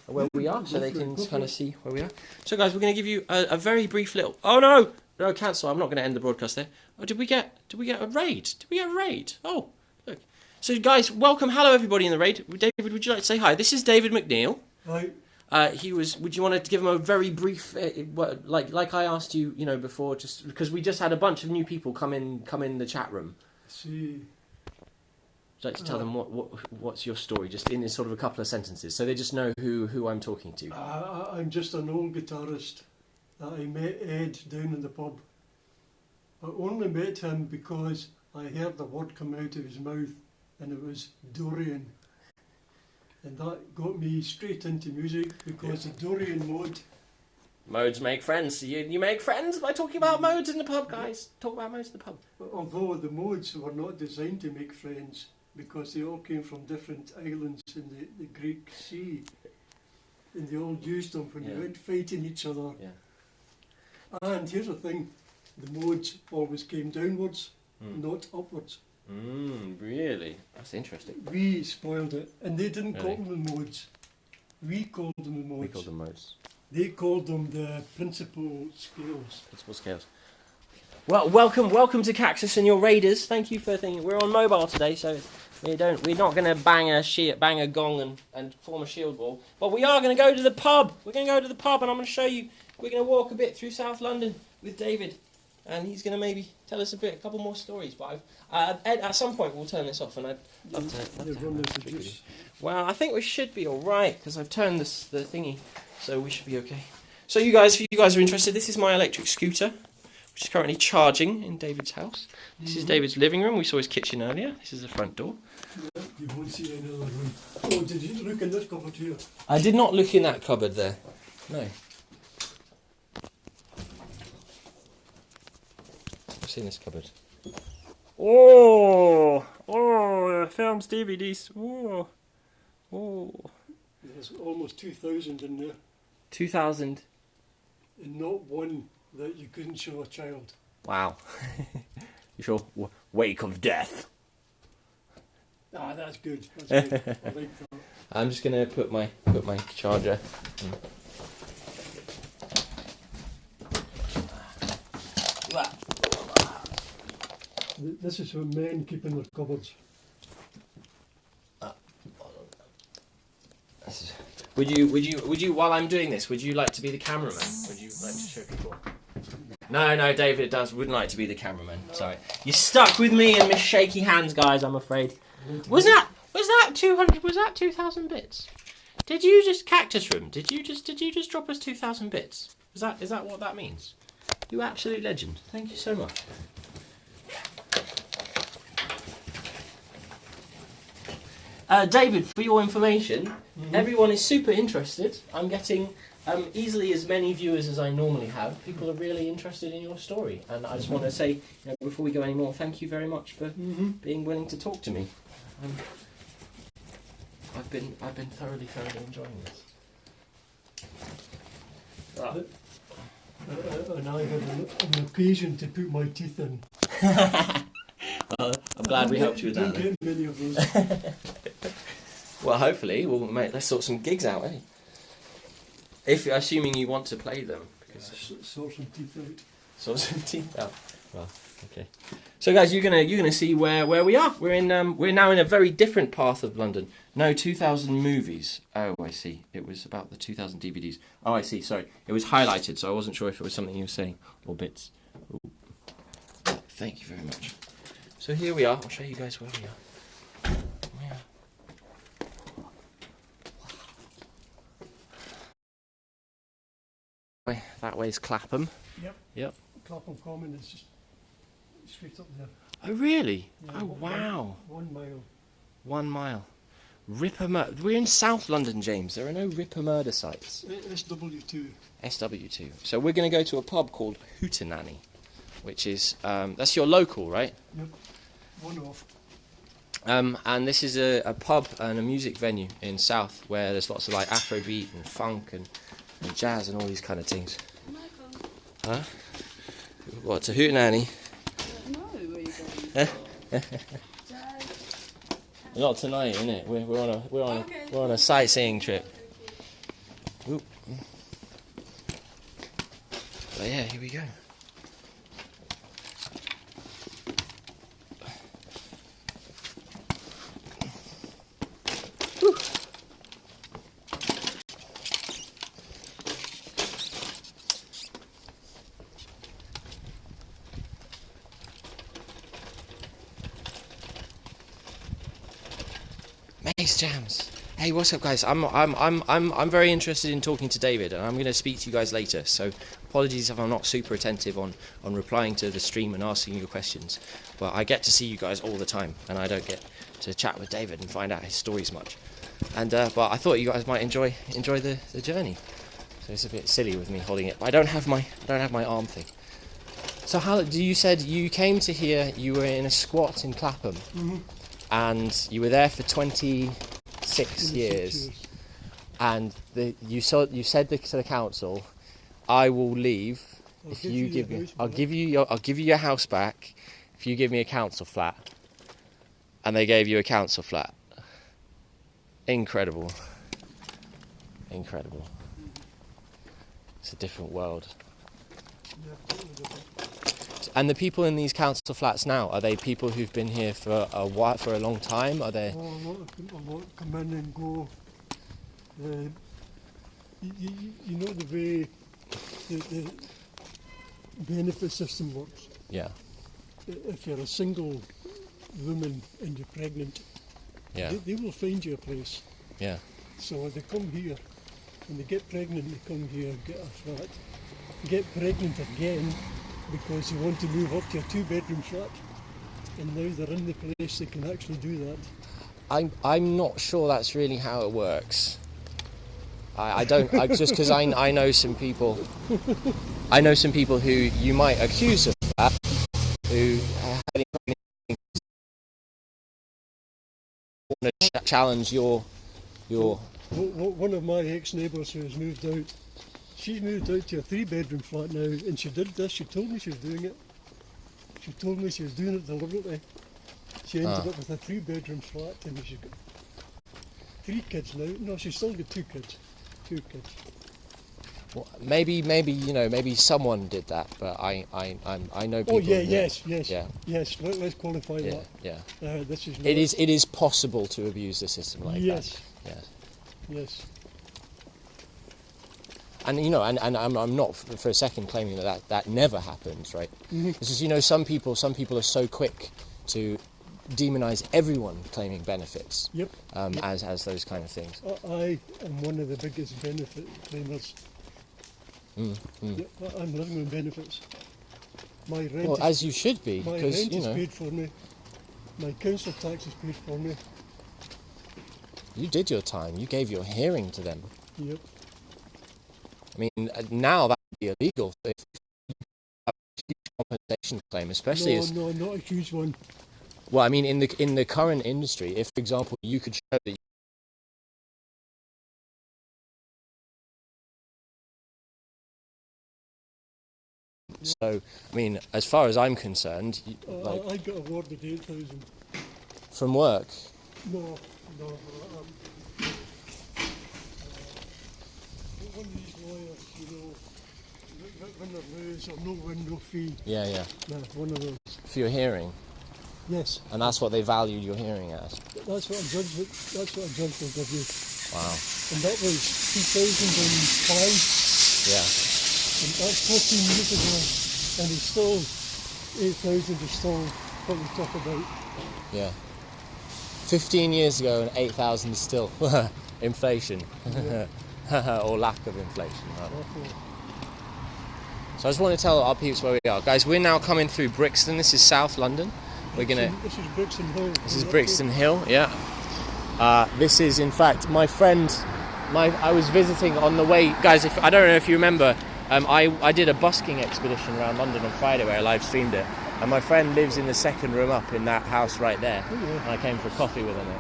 where we are, so they can kind of see where we are? So, guys, we're going to give you a very brief little. Oh no, cancel! I'm not going to end the broadcast there. Oh, did we get a raid? Did we get a raid? Oh, look. So, guys, welcome, hello everybody in the raid. David, would you like to say hi? This is David McNeill. Hi. Would you want to give him a very brief, like I asked you, before, just because we just had a bunch of new people come in the chat room. See. Would you like to tell them what's your story, just in sort of a couple of sentences, so they just know who I'm talking to. I'm just an old guitarist that I met Ed down in the pub. I only met him because I heard the word come out of his mouth, and it was Dorian. And that got me straight into music because the Dorian mode. Modes make friends. You make friends by talking about modes in the pub, guys. Talk about modes in the pub. Although the modes were not designed to make friends because they all came from different islands in the Greek Sea. And they all used them when they went fighting each other. Yeah. And here's the thing, the modes always came downwards, not upwards. Really? That's interesting. We spoiled it, and they didn't call them the modes. We called them the modes. We called them modes. They called them the principal scales. Principal scales. Well, welcome to Caxus and your Raiders. Thank you for thinking. We're on mobile today, so we're not going to bang a gong and form a shield wall. But we are going to go to the pub. We're going to go to the pub, and I'm going to show you. We're going to walk a bit through South London with David. And he's going to maybe tell us a couple more stories. But Ed, at some point we'll turn this off, and I'd love to. Well, I think we should be all right because I've turned the thingy, so we should be okay. So if you guys are interested, this is my electric scooter, which is currently charging in David's house. This is David's living room. We saw his kitchen earlier. This is the front door. Yeah, you won't see any other room. Oh, did you look in this cupboard here? I did not look in that cupboard there. No. In this cupboard. Oh, films, DVDs. Oh. There's almost 2,000 in there. 2,000. And not one that you couldn't show a child. Wow. You sure? Wake of Death. That's good. That's good. I like that. I'm just gonna put my charger. This is what men keep in their cupboards. Would you while I'm doing this, would you like to be the cameraman? Would you like to show people? No, David wouldn't like to be the cameraman. No. Sorry. You're stuck with me and Miss Shaky Hands, guys, I'm afraid. Was that 200? Was that 2,000 bits? Did you just Cactus Room? Did you just drop us 2,000 bits? Is that what that means? You absolute legend. Thank you so much. David, for your information, everyone is super interested. I'm getting easily as many viewers as I normally have. People are really interested in your story, and I just want to say, before we go any more, thank you very much for being willing to talk to me. I've been thoroughly enjoying this. And I had an occasion to put my teeth in. Well, I'm glad we helped you with that. Don't get many of those. Well, hopefully let's sort some gigs out, eh? Assuming you want to play them. Sort some teeth out. Sort some teeth out. Well, Okay. So guys, you're gonna see where we are. We're now in a very different part of London. No, 2000 movies. Oh, I see. It was about the 2000 DVDs. Oh, I see. Sorry, it was highlighted, so I wasn't sure if it was something you were saying or bits. Ooh. Thank you very much. So here we are. I'll show you guys where we are. That way's Clapham. Yep. Clapham Common is just straight up there. Oh, really? Yeah, oh, wow. 1 mile. 1 mile. Ripper Murder. We're in South London, James. There are no Ripper murder sites. SW2. SW2. So we're going to go to a pub called Hootenanny, which is, that's your local, right? Yep. One off. And this is a pub and a music venue in South where there's lots of like Afrobeat and funk and jazz and all these kind of things. Huh? What, to Hootenanny? No, where are you going? Not tonight, innit? We're on a sightseeing trip. Oop. But yeah, here we go. Mace Jams. Hey, what's up, guys? I'm very interested in talking to David, and I'm going to speak to you guys later. So apologies if I'm not super attentive on replying to the stream and asking you questions. But I get to see you guys all the time, and I don't get to chat with David and find out his stories much. And but I thought you guys might enjoy the journey. So it's a bit silly with me holding it. But I don't have my arm thing. So how you said you came to here? You were in a squat in Clapham. Mm-hmm. And you were there for 26 years, and you said to the council, "I will leave if you give me. I'll give you your house back if you give me a council flat." And they gave you a council flat. Incredible. It's a different world. Yeah, totally different. And the people in these council flats now, are they people who've been here for a while, for a long time? Are they? Oh, a lot come in and go. You know the way the benefit system works. Yeah. If you're a single woman and you're pregnant, Yeah. they will find you a place. Yeah. So they come here. When they get pregnant, they come here and get a flat. Get pregnant again because they want to move up to a 2-bedroom flat. And now they're in the place they can actually do that. I'm not sure that's really how it works. I don't just because I know some people. I know some people who you might accuse of that, who want to challenge your. One of my ex-neighbours who has moved out, she's moved out to a 3-bedroom flat now, and she did this. She told me she was doing it. She told me she was doing it deliberately. She ended up with a 3-bedroom flat, and she's got 3 kids now. No, she's still got 2 kids. 2 kids. Well, maybe someone did that, but I know people. Oh yeah, yes. Let's qualify Yeah, that. yeah. This is. It is possible to abuse the system like yes. that. Yes. Yes. And and I'm not for a second claiming that never happens, right? Mm-hmm. It's just some people are so quick to demonise everyone claiming benefits. Yep. As those kind of things. I am one of the biggest benefit claimers. Yep, I'm living on benefits. My rent. Well, as you should be, my because rent is paid for me. My council tax is paid for me. you did your time. You gave your hearing to them. Yep. I mean, now that would be illegal. If you have a huge compensation claim, especially No, not a huge one. well, I mean, in the current industry, if, for example, you could show that. So, I mean, as far as I'm concerned, I got awarded 8,000. from work. No. One of these lawyers, when they lose or no win, no fee. Yeah. No, one of those. for your hearing, Yes, and that's what they valued your hearing as. that's what a judge would, give you. Wow. And that was 2005, Yeah. and that's 14 years ago. And it's still, 8,000 is still what we talk about. Yeah. 15 years ago and 8,000 is still inflation. Or lack of inflation. Rather. Okay. So I just want to tell our peeps where we are. Guys, we're now coming through Brixton. This is South London. We're gonna. This is Brixton Hill. This is Brixton Hill, yeah. This is, in fact, my friend. I was visiting on the way, guys. I don't know if you remember. I did a busking expedition around London on Friday where I live streamed it, and my friend lives in the second room up in that house right there. Oh, yeah. And I came for a coffee with him at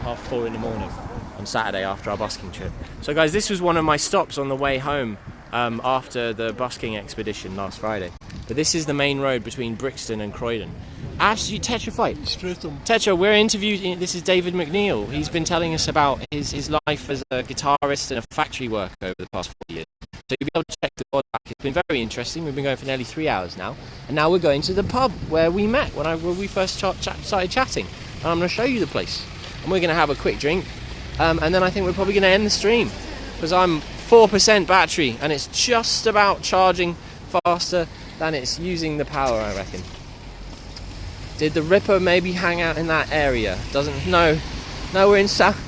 half four in the morning on Saturday after our busking trip. So, guys, this was one of my stops on the way home after the busking expedition last Friday. But this is the main road between Brixton and Croydon. Absolute tetrafight. Straight on. Tetra, we're interviewing. This is David McNeill. He's been telling us about his life as a guitarist and a factory worker over the past 4 years. So you'll be able to check the pod back. It's been very interesting. We've been going for nearly 3 hours now, and now we're going to the pub where we met when we first started chatting. And I'm going to show you the place, and we're going to have a quick drink, and then I think we're probably going to end the stream because I'm 4% battery, and it's just about charging faster than it's using the power, I reckon. Did the Ripper maybe hang out in that area? Doesn't. No, we're in South.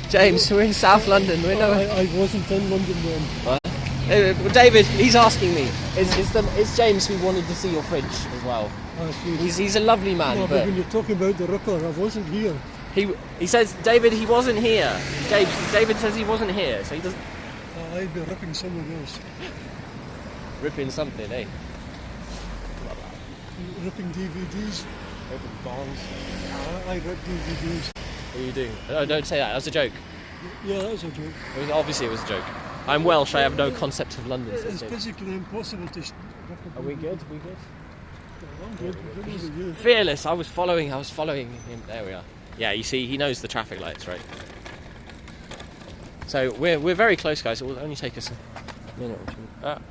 James, we're in South London. I wasn't in London then. What? David, he's asking me. It's James who wanted to see your fridge as well. He's a lovely man. No, but when you're talking about the Ripper, I wasn't here. He says, David, he wasn't here. David says he wasn't here, so he doesn't. I'd be ripping someone else. Ripping something, eh? Ripping DVDs. Ripping bombs. I rip DVDs. What are you doing? Oh, don't say that. That was a joke. Yeah, that was a joke. Obviously, it was a joke. I'm Welsh. I have no concept of London. It's physically impossible to. Are we good? We good? I'm good. Good with you. Fearless. I was following him. There we are. Yeah, you see, he knows the traffic lights, right? So we're very close, guys. It will only take us a minute or two.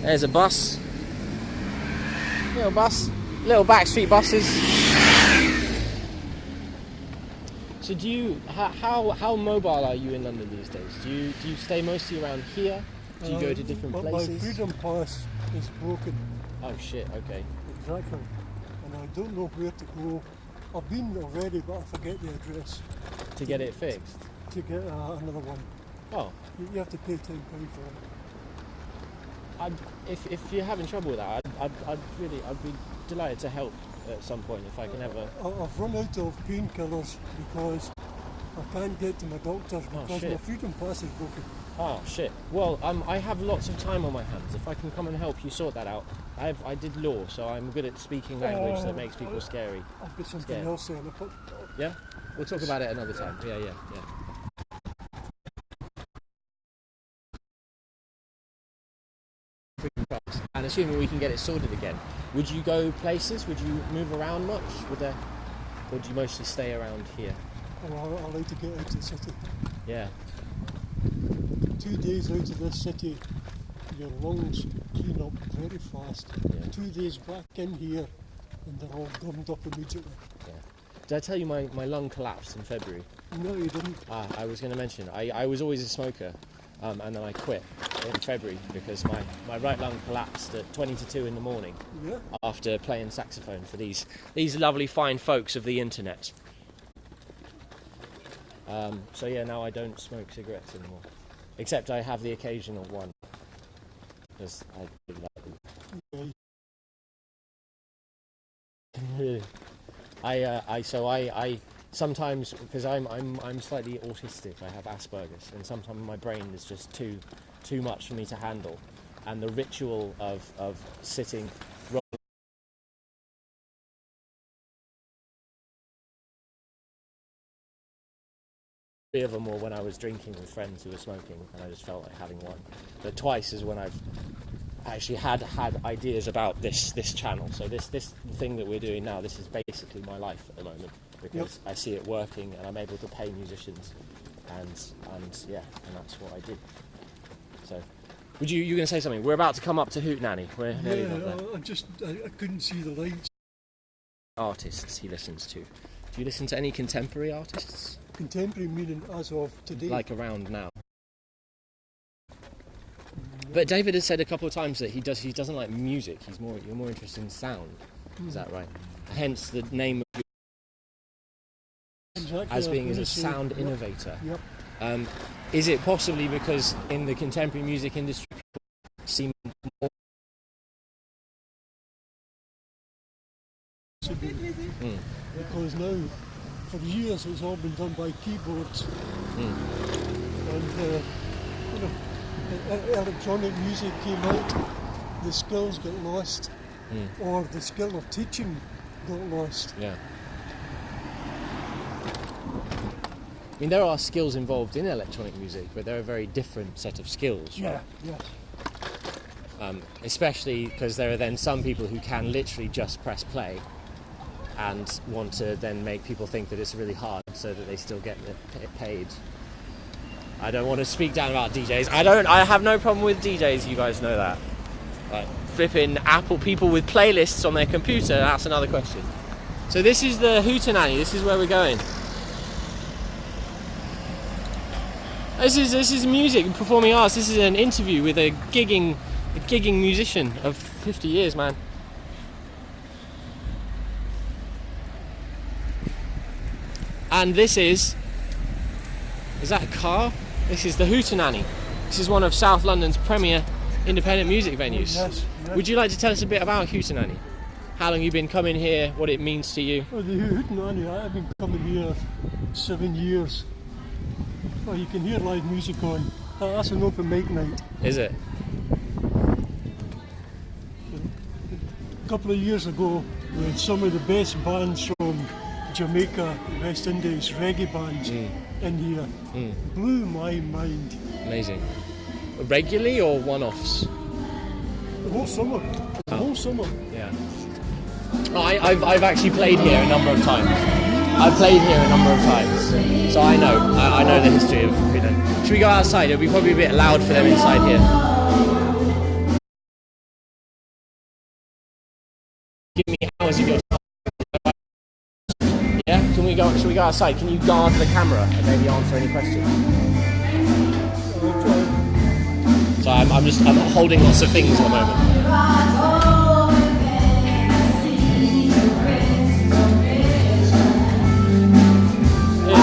There's a bus. Little backstreet buses. So do you? How mobile are you in London these days? Do you stay mostly around here? Do you go to different places? My freedom pass is broken. Oh shit! Okay. Exactly. And I don't know where to go. I've been already, but I forget the address. To get it fixed. To get another one. Oh. You have to pay £10 for it. If you're having trouble with that, I'd be delighted to help at some point if I can ever. I've run out of painkillers because I can't get to my doctor because my freedom pass is broken. Oh shit! Well, I have lots of time on my hands. If I can come and help you sort that out, I did law, so I'm good at speaking language that makes people scary. I've got something else saying. Yeah, we'll talk about it another time. Yeah. And assuming we can get it sorted again, would you go places? Would you move around much? Or would you mostly stay around here? Oh, I like to get out of the city. Yeah. 2 days out of this city, your lungs clean up very fast. Yeah. 2 days back in here, and they're all gummed up immediately. Yeah. Did I tell you my lung collapsed in February? No, you didn't. I was going to mention, I was always a smoker, and then I quit in February because my right lung collapsed at 20 to 2 in the morning after playing saxophone for these lovely fine folks of the internet. So yeah, now I don't smoke cigarettes anymore, except I have the occasional one because I really like them. Really, I sometimes, because I'm slightly autistic, I have Asperger's, and sometimes my brain is just too much for me to handle, and the ritual of sitting. Three of them were when I was drinking with friends who were smoking, and I just felt like having one. But twice is when I've actually had ideas about this channel. So this thing that we're doing now, this is basically my life at the moment, because I see it working and I'm able to pay musicians and that's what I did. So, you were going to say something? We're about to come up to Hootenanny. We're nearly got there. I couldn't see the lights. Artists he listens to. Do you listen to any contemporary artists? Contemporary meaning as of today? Like around now. But David has said a couple of times that he doesn't like music. You're more interested in sound. Is that right? Hence the name of exactly, as being as a sound innovator. Yep. Is it possibly because in the contemporary music industry people seem more because now for years it's all been done by keyboards and electronic music came out, the skills got lost or the skill of teaching got lost. Yeah. I mean, there are skills involved in electronic music, but they're a very different set of skills. Right? Yeah, yes. Especially because there are then some people who can literally just press play and want to then make people think that it's really hard so that they still get paid. I don't want to speak down about DJs. I have no problem with DJs, you guys know that. Like flipping Apple people with playlists on their computer, that's another question. So this is the Hootenanny, this is where we're going. This is music and performing arts. This is an interview with a gigging musician of 50 years, man. And this is that a car? This is the Hootenanny. This is one of South London's premier independent music venues. Yes. Would you like to tell us a bit about Hootenanny? How long you've been coming here, what it means to you? Well, the Hootenanny, I've been coming here 7 years. Oh, you can hear live music on. That's an open mic night. Is it? A couple of years ago, we had some of the best bands from Jamaica, West Indies, reggae bands in here. Blew my mind. Amazing. Regularly or one-offs? The whole summer. The whole summer. Yeah. Oh, I've actually played here a number of times. I've played here a number of times, so I know the history of Hootenanny. Should we go outside? It'll be probably a bit loud for them inside here. Give me hours of your time. Yeah? Should we go outside? Can you guard the camera and maybe answer any questions? So I'm holding lots of things at the moment.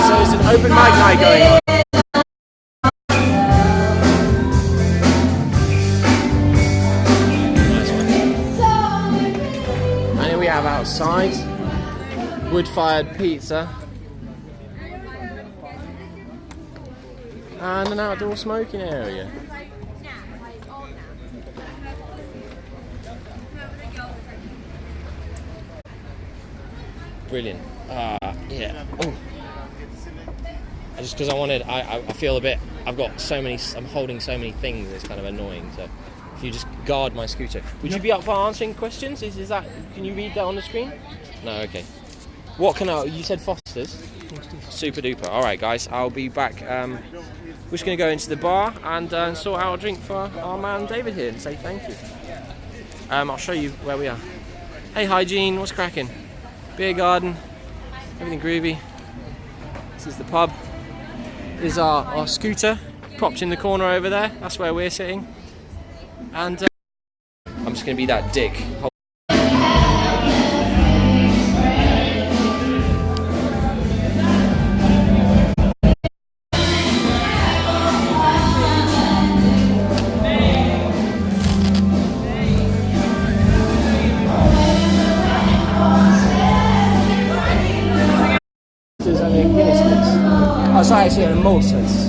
So it's an open mic night going on. Nice one. And here we have outside wood-fired pizza and an outdoor smoking area. Brilliant. Yeah. Oh. Just because I feel a bit, I'm holding so many things, it's kind of annoying, so if you just guard my scooter. Would you be up for answering questions? Is that, can you read that on the screen? No, okay. You said Foster's? Foster's. Super duper. Alright guys, I'll be back. We're just going to go into the bar and sort out a drink for our man David here and say thank you. I'll show you where we are. Hey Hygiene, what's cracking? Beer garden, everything groovy. This is the pub. This is our scooter, propped in the corner over there. That's where we're sitting. And I'm just going to be that dick. Oh, sorry, actually, a Molson's.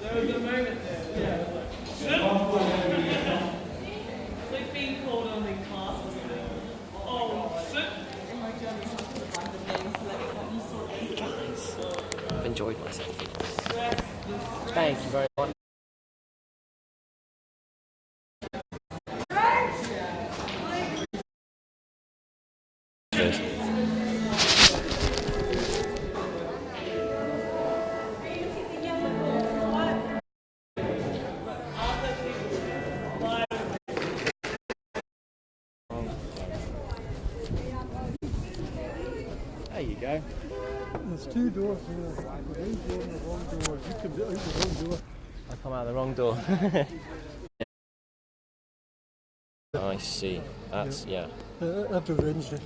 There was a moment there. Like being called on in class or something. Oh, shit. go. There's two doors here. The right door and the wrong door. You can get out the wrong door. I come out the wrong door. I see. That's yeah. Every Wednesday.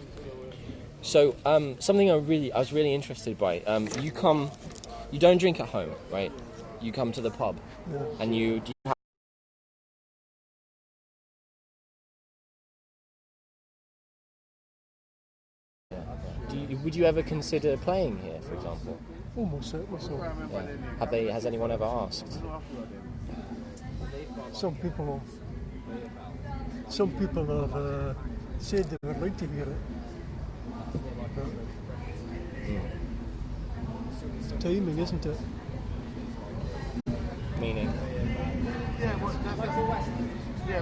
So something I was really interested by. You don't drink at home, right? You come to the pub, Yeah. and do you have, would you ever consider playing here, for example? Almost certainly so. Yeah. Has anyone ever asked? Some people have said they would like to hear it. But timing, isn't it? Meaning?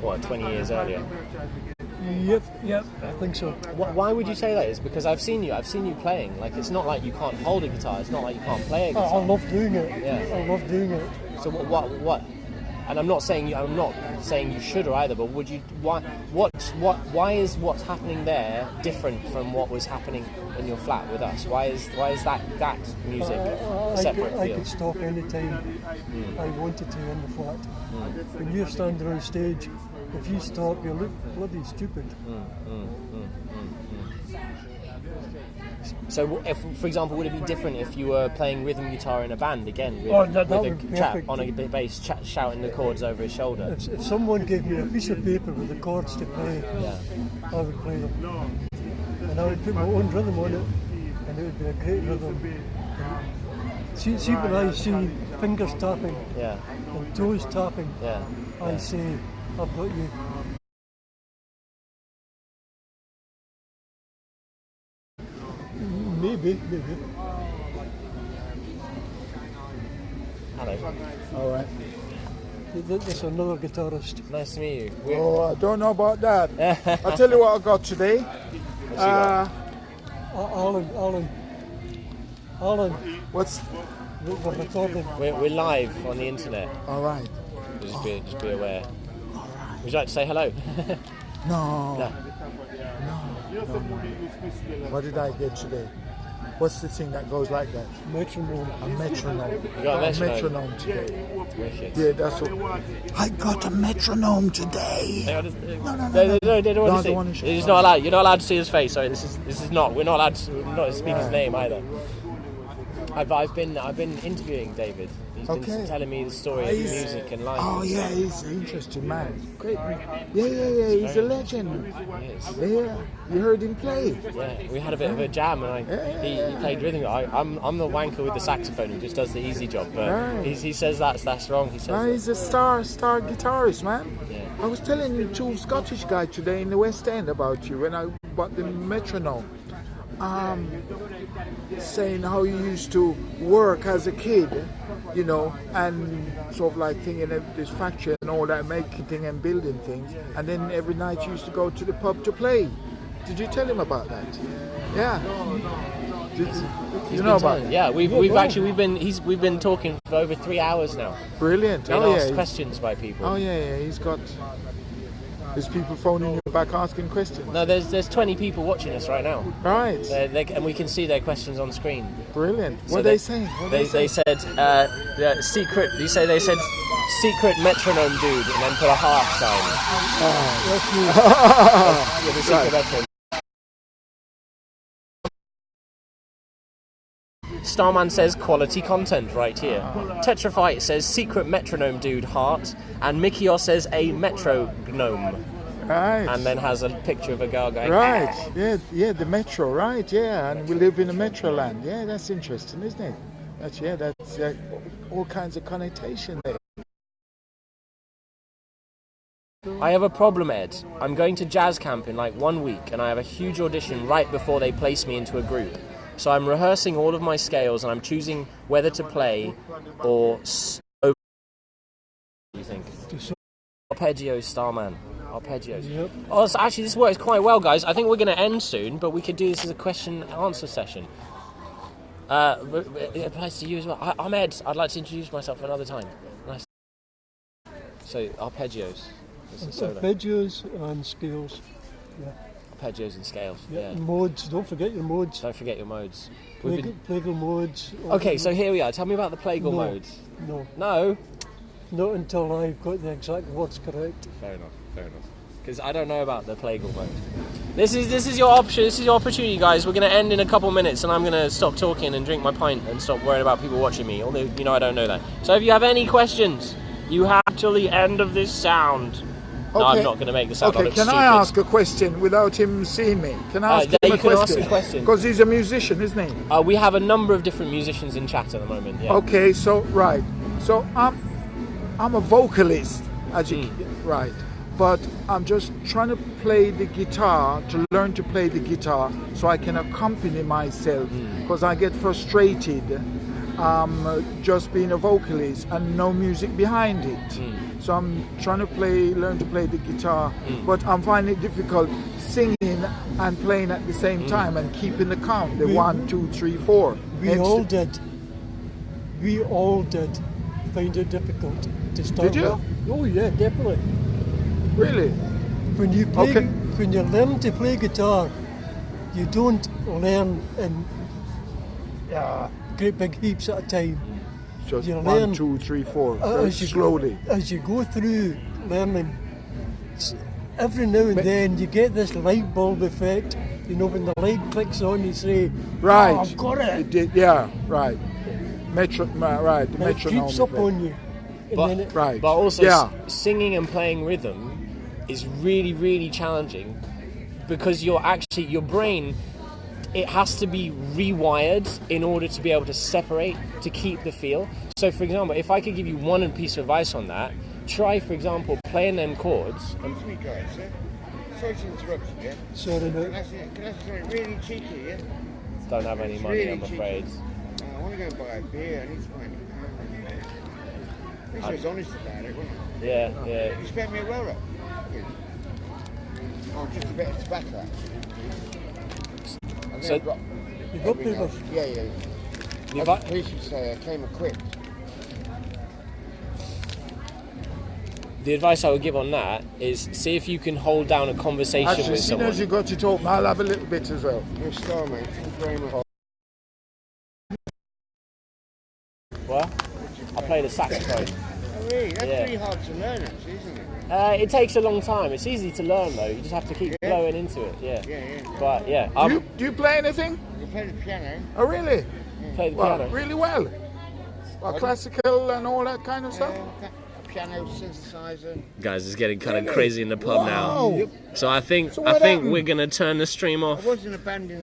What, 20 years earlier? Yep, I think so. Why would you say that? Is because I've seen you playing. Like, it's not like you can't hold a guitar. It's not like you can't play a guitar. I love doing it. Yeah. I love doing it. So what? And I'm not saying you should either. But would you? Why is what's happening there different from what was happening in your flat with us? Why is that music separate? I could stop any time I wanted to in the flat. When you're standing on stage, if you stop, you look bloody stupid. So, if, for example, would it be different if you were playing rhythm guitar in a band again with, that with would be a chap perfect. on a bass shouting the chords over his shoulder? If someone gave me a piece of paper with the chords to play, I would play them. And I would put my own rhythm on it, and it would be a great rhythm. And see when I see fingers tapping and toes tapping, I say, I've got you. Maybe. Hello. All right. There's another guitarist. Nice to meet you. Oh, I don't know about that. I'll tell you what I got today. Alan, What's? we're recording. We're live on the internet. All right. Just be aware. Would you like to say hello? No. What did I get today? What's the thing that goes like that? Metronome. A metronome. You got a A metronome? metronome today. Wicked. Yeah, that's what. I got a metronome today. No, No. they don't want to wanna see. show- He's not allowed. You're not allowed to see his face. Sorry, this is not. We're not allowed to speak his name either. I've been interviewing David. He's been telling me the story of music and life. Oh yeah, he's an interesting man. Great. Yeah. He's a legend. He is. Yeah, you heard him play. Yeah, we had a bit of a jam, and he played rhythm. I'm the wanker with the saxophone who just does the easy job, but he says that's wrong. He says He's a star guitarist, man. Yeah. I was telling two Scottish guys today in the West End about you when I bought the metronome. Saying how you used to work as a kid, you know, and sort of like thinking of this factory and all that, making things and building things, and then every night you used to go to the pub to play. Did you tell him about that? Yeah. You know about it? Yeah, we've been talking for over 3 hours now. Brilliant. Being asked questions by people. Oh yeah. There's people phoning you back asking questions. No, there's 20 people watching us right now. Right. And we can see their questions on screen. Brilliant. So What are they saying? They said secret. They said secret metronome dude, and then put a heart sign. With the secret metronome. Starman says quality content right here. Tetraphyte says secret metronome dude heart, and Mikios says a metro gnome, Right. and then has a picture of a girl going. Right, yeah, the metro, right, yeah, and we live in a metro land. Yeah, that's interesting, isn't it? That's all kinds of connotation there. I have a problem, Ed. I'm going to jazz camp in like 1 week, and I have a huge audition right before they place me into a group. So I'm rehearsing all of my scales, and I'm choosing whether to play or. What do you think? Arpeggios, Starman. Arpeggios. Yep. Oh, so actually, this works quite well, guys. I think we're going to end soon, but we could do this as a question-answer session. It applies to you as well. I'm Ed. I'd like to introduce myself another time. Nice. So, arpeggios. This is solo. Arpeggios and scales. Yeah. Arpeggios and scales. Yeah. Modes. Don't forget your modes. Don't forget your modes. Plagal modes. Okay, so here we are. Tell me about the Plagal modes. No. No? Not until I've got the exact words correct. Fair enough. Because I don't know about the Plagal mode. This is your option. This is your opportunity, guys. We're going to end in a couple minutes, and I'm going to stop talking and drink my pint and stop worrying about people watching me. Although I don't know that. So if you have any questions, you have till the end of this sound. No, I'm not going to make the sound. Okay, can I ask a question without him seeing me? Can I ask him a question? Because he's a musician, isn't he? We have a number of different musicians in chat at the moment. Yeah. Okay, so right. So I'm a vocalist, as you right. But I'm just trying to play the guitar, to learn to play the guitar so I can accompany myself, because I get frustrated just being a vocalist and no music behind it. So I'm trying to learn to play the guitar, but I'm finding it difficult singing and playing at the same time and keeping the count, the 1, 2, 3, 4. We all did find it difficult to start. Did you? Oh yeah, definitely. Really? When you learn to play guitar, you don't learn in great big heaps at a time. Just you 1, 2, 3, 4, very slowly. As you go through learning, every now and then you get this light bulb effect. You know, when the light clicks on, you say, "Right, oh, I've got it." Yeah, right. The it metronome creeps up effect. on you. But also singing and playing rhythm is really, really challenging, because your brain, it has to be rewired in order to be able to separate, to keep the feel. So for example, if I could give you one piece of advice on that, try, for example, playing them chords. Sorry to interrupt you, yeah? Sorry, no. Can I say something really cheeky, yeah? Don't have any money, really I'm afraid. I want to go and buy a beer. I need to buy a pound. At least I was honest about it, wasn't I? Yeah. You spent me a roller. Oh, just a bit of tobacco, actually. So, you got people? Yeah. The police would say I came equipped. the advice I would give on that is see if you can hold down a conversation Actually, with as soon someone. as you got to talk, I'll have a little bit as well. You're a star, mate. Thank you very much. What? I play the saxophone. Oh, really? That's pretty hard to learn, actually, isn't it? It takes a long time. It's easy to learn though. You just have to keep blowing into it. Yeah. But yeah, Do you play anything? You play the piano. Oh, really? play the Well, piano. really well. Well, classical and all that kind of stuff. Piano, synthesizer. Guys, it's getting kind of crazy in the pub Wow. now. So I think So what happened? we're gonna turn the stream off. I wasn't abandoned.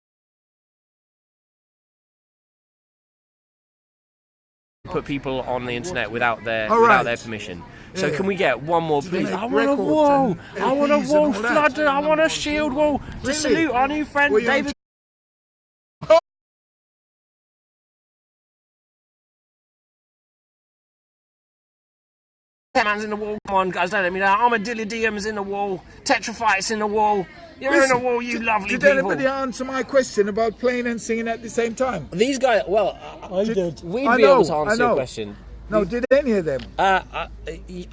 Put people on the internet without their All right. permission. So Yeah. can we get one more, please? make I want a records wall. and I want a LPs and wall all that? flooded. I want a shield wall to Really? salute our new friend Were you David. Man's in the wall. Come on, guys, don't let me down. Armadillidium's in the wall. Tetraphyte's in the wall. You're in the wall, you lovely Did people. anybody answer my question about playing and singing at the same time? These guys, well, I did. we'd I be able know, to I answer your know. question. No, did any of them? I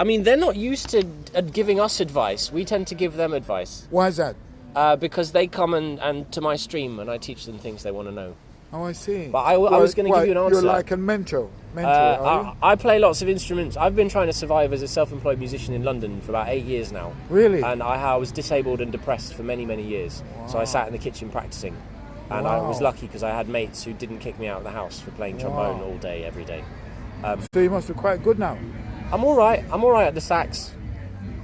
mean, they're not used to giving us advice. We tend to give them advice Why is that? because they come and to my stream and I teach them things they want to know. Oh, I see. But I was going to give you an answer. You're like a mentor. Are you? I play lots of instruments. I've been trying to survive as a self-employed musician in London for about 8 years now. Really? And I was disabled and depressed for many, many years. So I sat in the kitchen practicing. And I was lucky because I had mates who didn't kick me out of the house for playing trombone all day, every day. So you must be quite good now. I'm all right. I'm all right at the sax.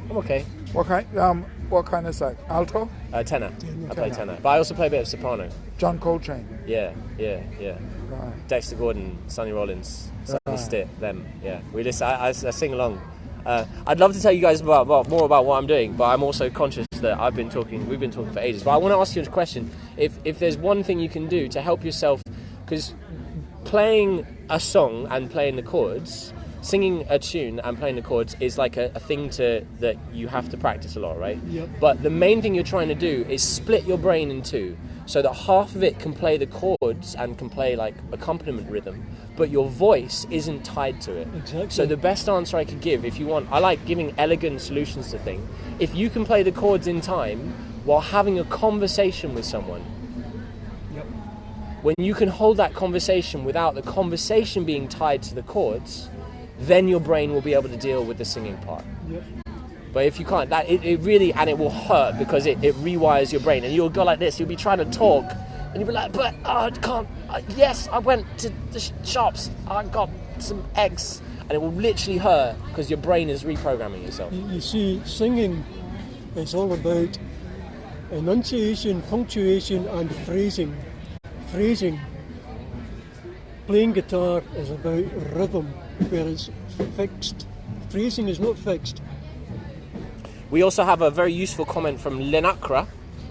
I'm okay. What kind of sax? Alto? Tenor. I play tenor. But I also play a bit of soprano. John Coltrane. Yeah. Right. Dexter Gordon, Sonny Rollins, Sonny Stitt, them. Yeah. We listen. I sing along. I'd love to tell you guys more about what I'm doing, but I'm also conscious that we've been talking for ages. But I want to ask you a question. If there's one thing you can do to help yourself, because playing a song and playing the chords, singing a tune and playing the chords is like a thing that you have to practice a lot, right? Yep. But the main thing you're trying to do is split your brain in two, so that half of it can play the chords and can play like accompaniment rhythm, but your voice isn't tied to it. Exactly. So the best answer I could give, if you want, I like giving elegant solutions to things. If you can play the chords in time, while having a conversation with someone. Yep. When you can hold that conversation without the conversation being tied to the chords, then your brain will be able to deal with the singing part. Yep. But if you can't, it really, and it will hurt because it rewires your brain. And you'll go like this, you'll be trying to talk, and you'll be like, but I can't, yes, I went to the shops, I got some eggs. And it will literally hurt because your brain is reprogramming yourself. You see, singing is all about enunciation, punctuation, and phrasing. Phrasing. Playing guitar is about rhythm, where it's fixed. Phrasing is not fixed. We also have a very useful comment from Lenakra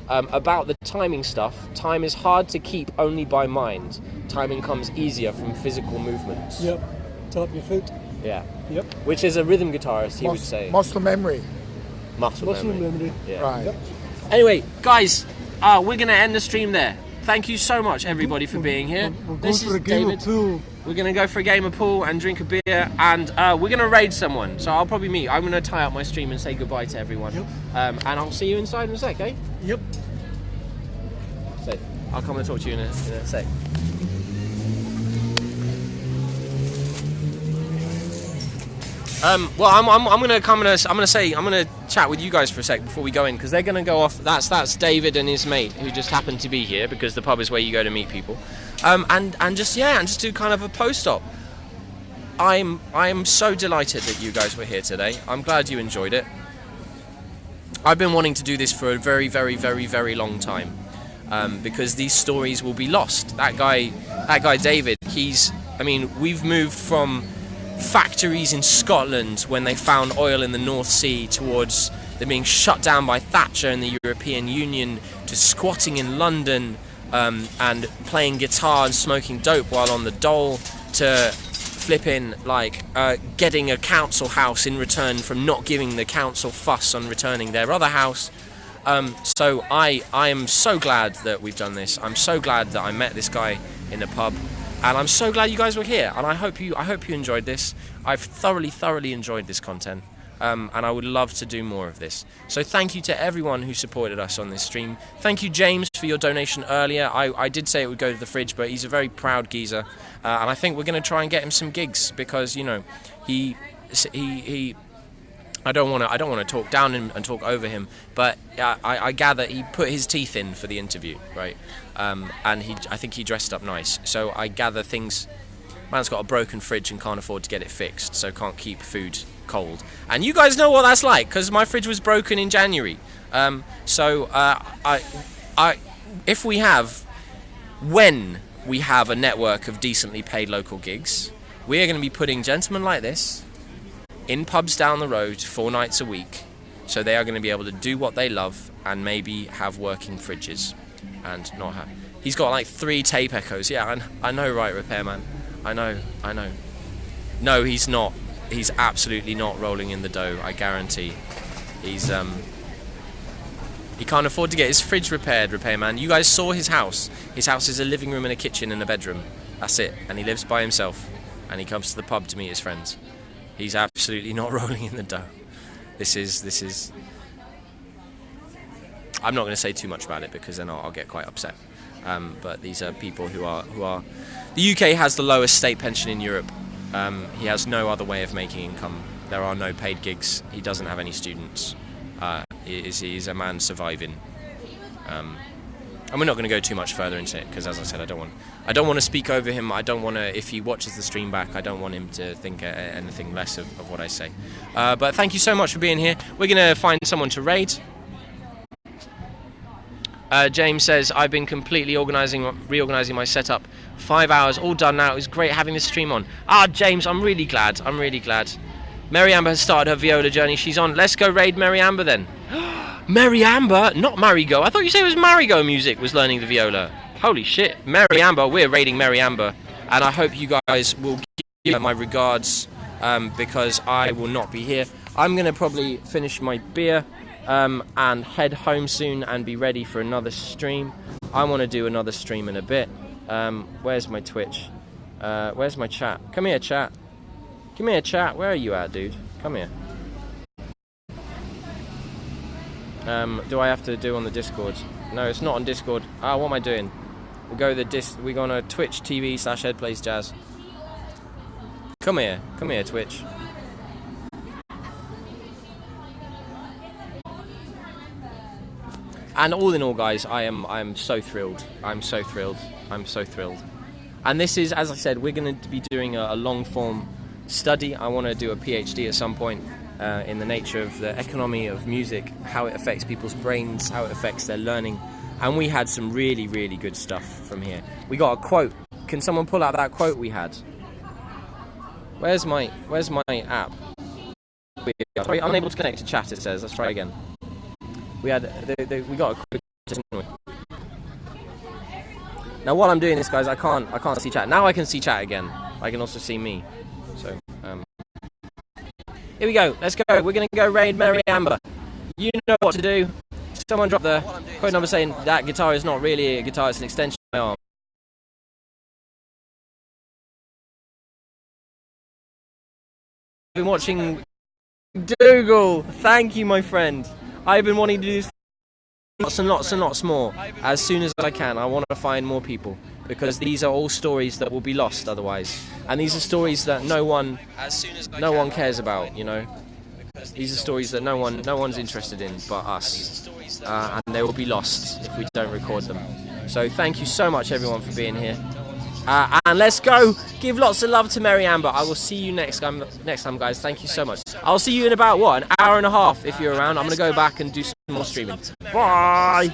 about the timing stuff. Time is hard to keep only by mind. Timing comes easier from physical movements. Yep. Tap your foot. Yeah. Yep. Which is a rhythm guitarist, he would say. Muscle memory. Muscle memory. Yeah. Right. Yep. Anyway, guys, we're going to end the stream there. Thank you so much, everybody, for being here. We're going This for is a game David. of pool. We're going to go for a game of pool and drink a beer, and we're going to raid someone. So I'll probably meet. I'm going to tie up my stream and say goodbye to everyone. Yep. And I'll see you inside in a sec, okay? Yep. Safe. I'll come and talk to you in a sec. Well, I'm gonna chat with you guys for a sec before we go in, because they're gonna go off. That's David and his mate who just happened to be here because the pub is where you go to meet people. And just do kind of a post-op. I'm so delighted that you guys were here today. I'm glad you enjoyed it. I've been wanting to do this for a very, very, very, very long time, because these stories will be lost. That guy David. We've moved from factories in Scotland when they found oil in the North Sea towards them being shut down by Thatcher and the European Union, to squatting in London and playing guitar and smoking dope while on the dole, to flipping getting a council house in return from not giving the council fuss on returning their other house. So I am so glad that we've done this. I'm so glad that I met this guy in the pub. And I'm so glad you guys were here, and I hope you enjoyed this. I've thoroughly enjoyed this content, and I would love to do more of this. So thank you to everyone who supported us on this stream. Thank you, James, for your donation earlier. I did say it would go to the fridge, but he's a very proud geezer, and I think we're going to try and get him some gigs, because he I don't want to talk down and talk over him, but I gather he put his teeth in for the interview, right? And I think he dressed up nice. So I gather man's got a broken fridge and can't afford to get it fixed, so can't keep food cold. And you guys know what that's like, because my fridge was broken in January. When we have a network of decently paid local gigs, we are going to be putting gentlemen like this in pubs down the road 4 nights a week, so they are going to be able to do what they love and maybe have working fridges and not have. He's got like 3 tape echoes. Yeah, I know, right, Repairman? I know. No, he's not. He's absolutely not rolling in the dough, I guarantee. He's he can't afford to get his fridge repaired, Repairman. You guys saw his house. His house is a living room and a kitchen and a bedroom. That's it. And he lives by himself, and he comes to the pub to meet his friends. He's absolutely not rolling in the dough. This is. I'm not going to say too much about it, because then I'll get quite upset. But these are people who are. The UK has the lowest state pension in Europe. He has no other way of making income. There are no paid gigs. He doesn't have any students. He's a man surviving. And we're not going to go too much further into it, because, as I said, I don't want to speak over him. I don't want to, if he watches the stream back, I don't want him to think anything less of what I say. But thank you so much for being here. We're going to find someone to raid. James says, I've been completely reorganising my setup. 5 hours, all done now. It was great having this stream on. James, I'm really glad. Mary Amber has started her viola journey. She's on. Let's go raid Mary Amber then. Mary Amber, not Marigo. I thought you said it was Marigo music was learning the viola. Holy shit. Mary Amber, we're raiding Mary Amber. And I hope you guys will give her my regards, because I will not be here. I'm going to probably finish my beer and head home soon and be ready for another stream. I want to do another stream in a bit. Where's my Twitch? Where's my chat? Come here, chat. Come here, chat. Where are you at, dude? Come here. do I have to do on the Discord? No, it's not on Discord. What am I doing? We go on a Twitch TV/HeadPlaysJazz. Come here, Twitch. And all in all, guys, I am so thrilled. I'm so thrilled. And this is, as I said, we're going to be doing a long-form study. I want to do a PhD at some point in the nature of the economy of music, how it affects people's brains, how it affects their learning. And we had some really, really good stuff from here. We got a quote. Can someone pull out that quote we had? Where's my app? Sorry, unable to connect to chat, it says. Let's try again. We got a quote, didn't we? Now while I'm doing this, guys, I can't see chat. Now I can see chat again. I can also see me. So here we go. Let's go. We're gonna go raid Mary Amber. You know what to do. Someone drop the quote number saying that guitar is not really a guitar, it's an extension of my arm. I've been watching Dougal. Thank you, my friend. I've been wanting to do this lots and lots more. As soon as I can, I want to find more people, because these are all stories that will be lost otherwise, and these are stories that no one cares about. You know, these are stories that no one's interested in but us, and they will be lost if we don't record them. So thank you so much, everyone, for being here. And let's go give lots of love to Mary Amber. I will see you next time, guys. Thank you so much. I'll see you in about, an hour and a half if you're around. I'm going to go back and do some more streaming. Bye!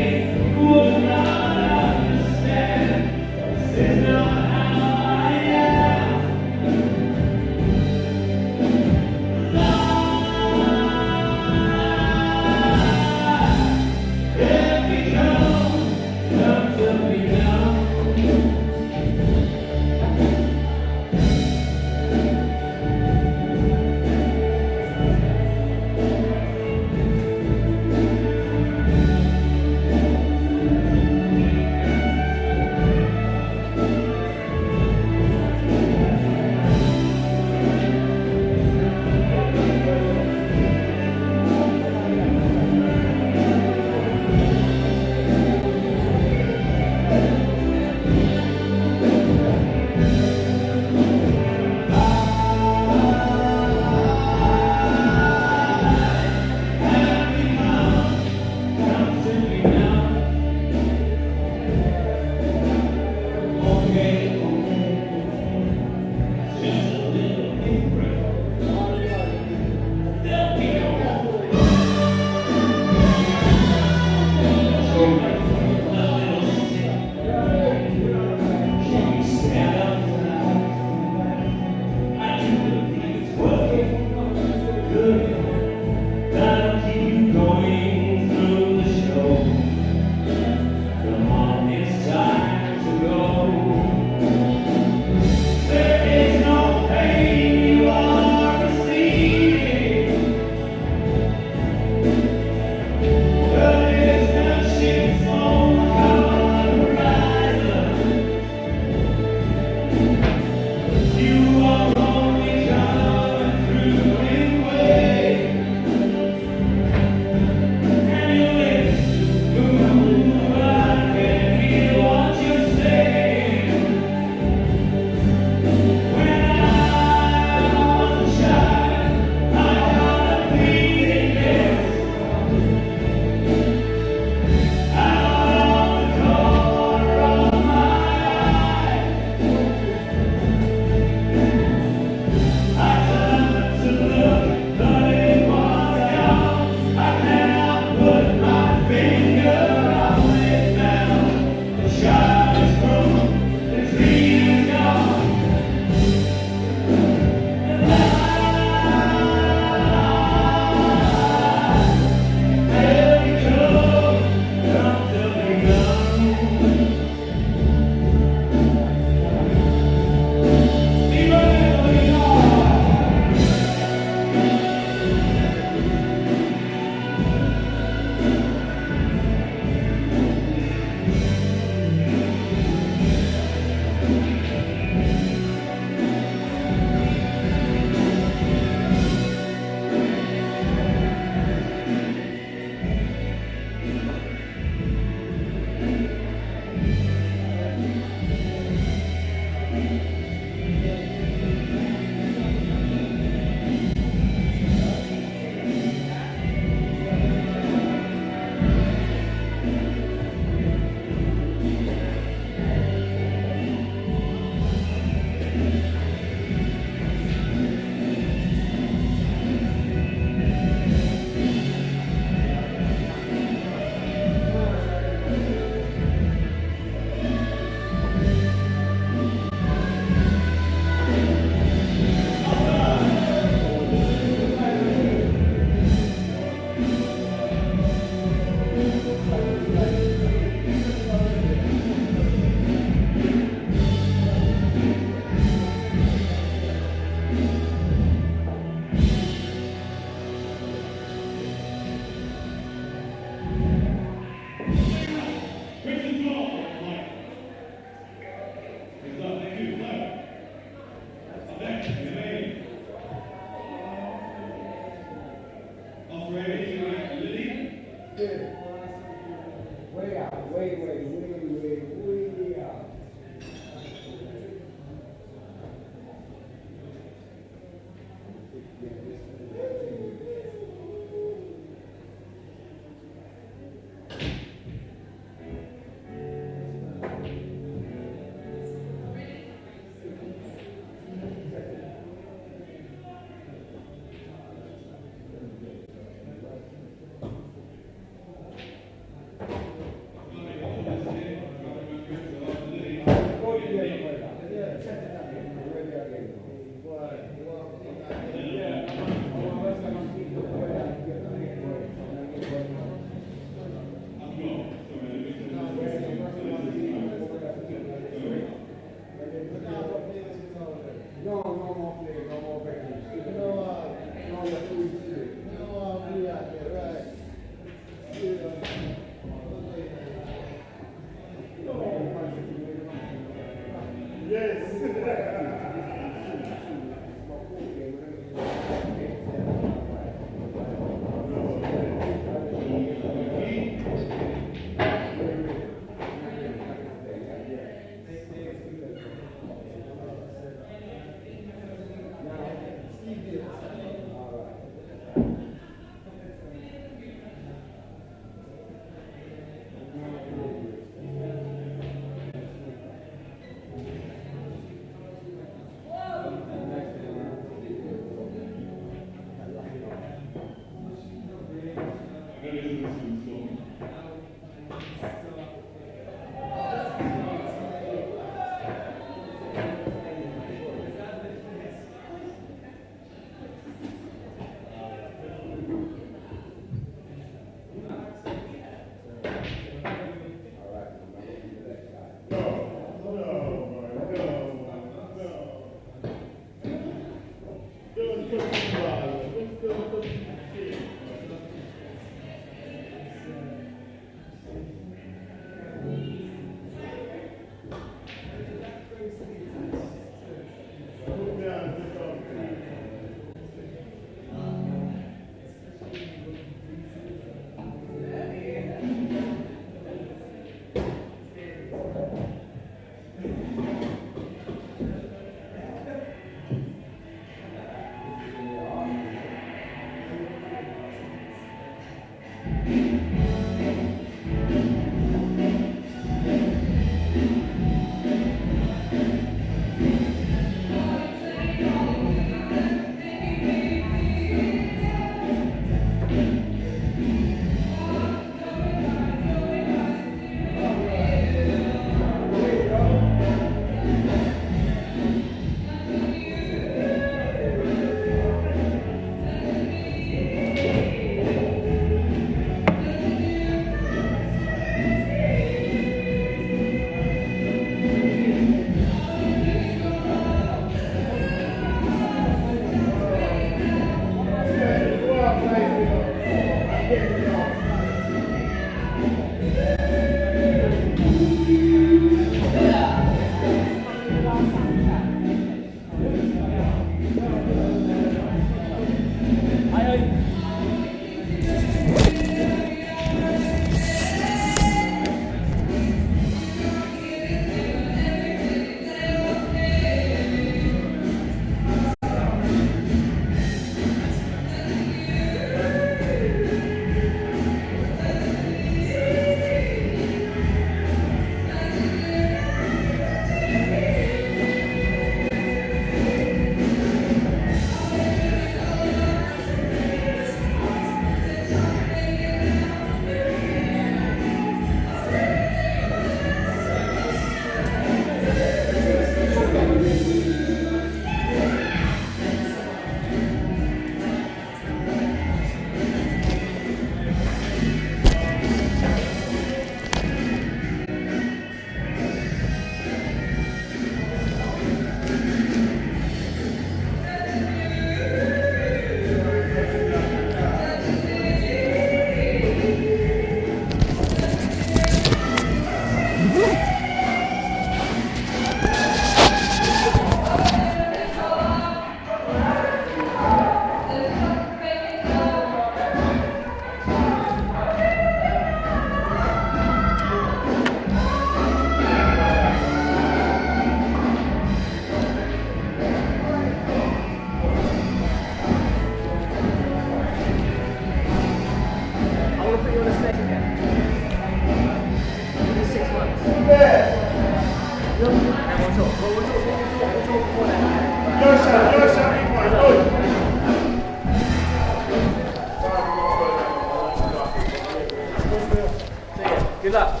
Good luck.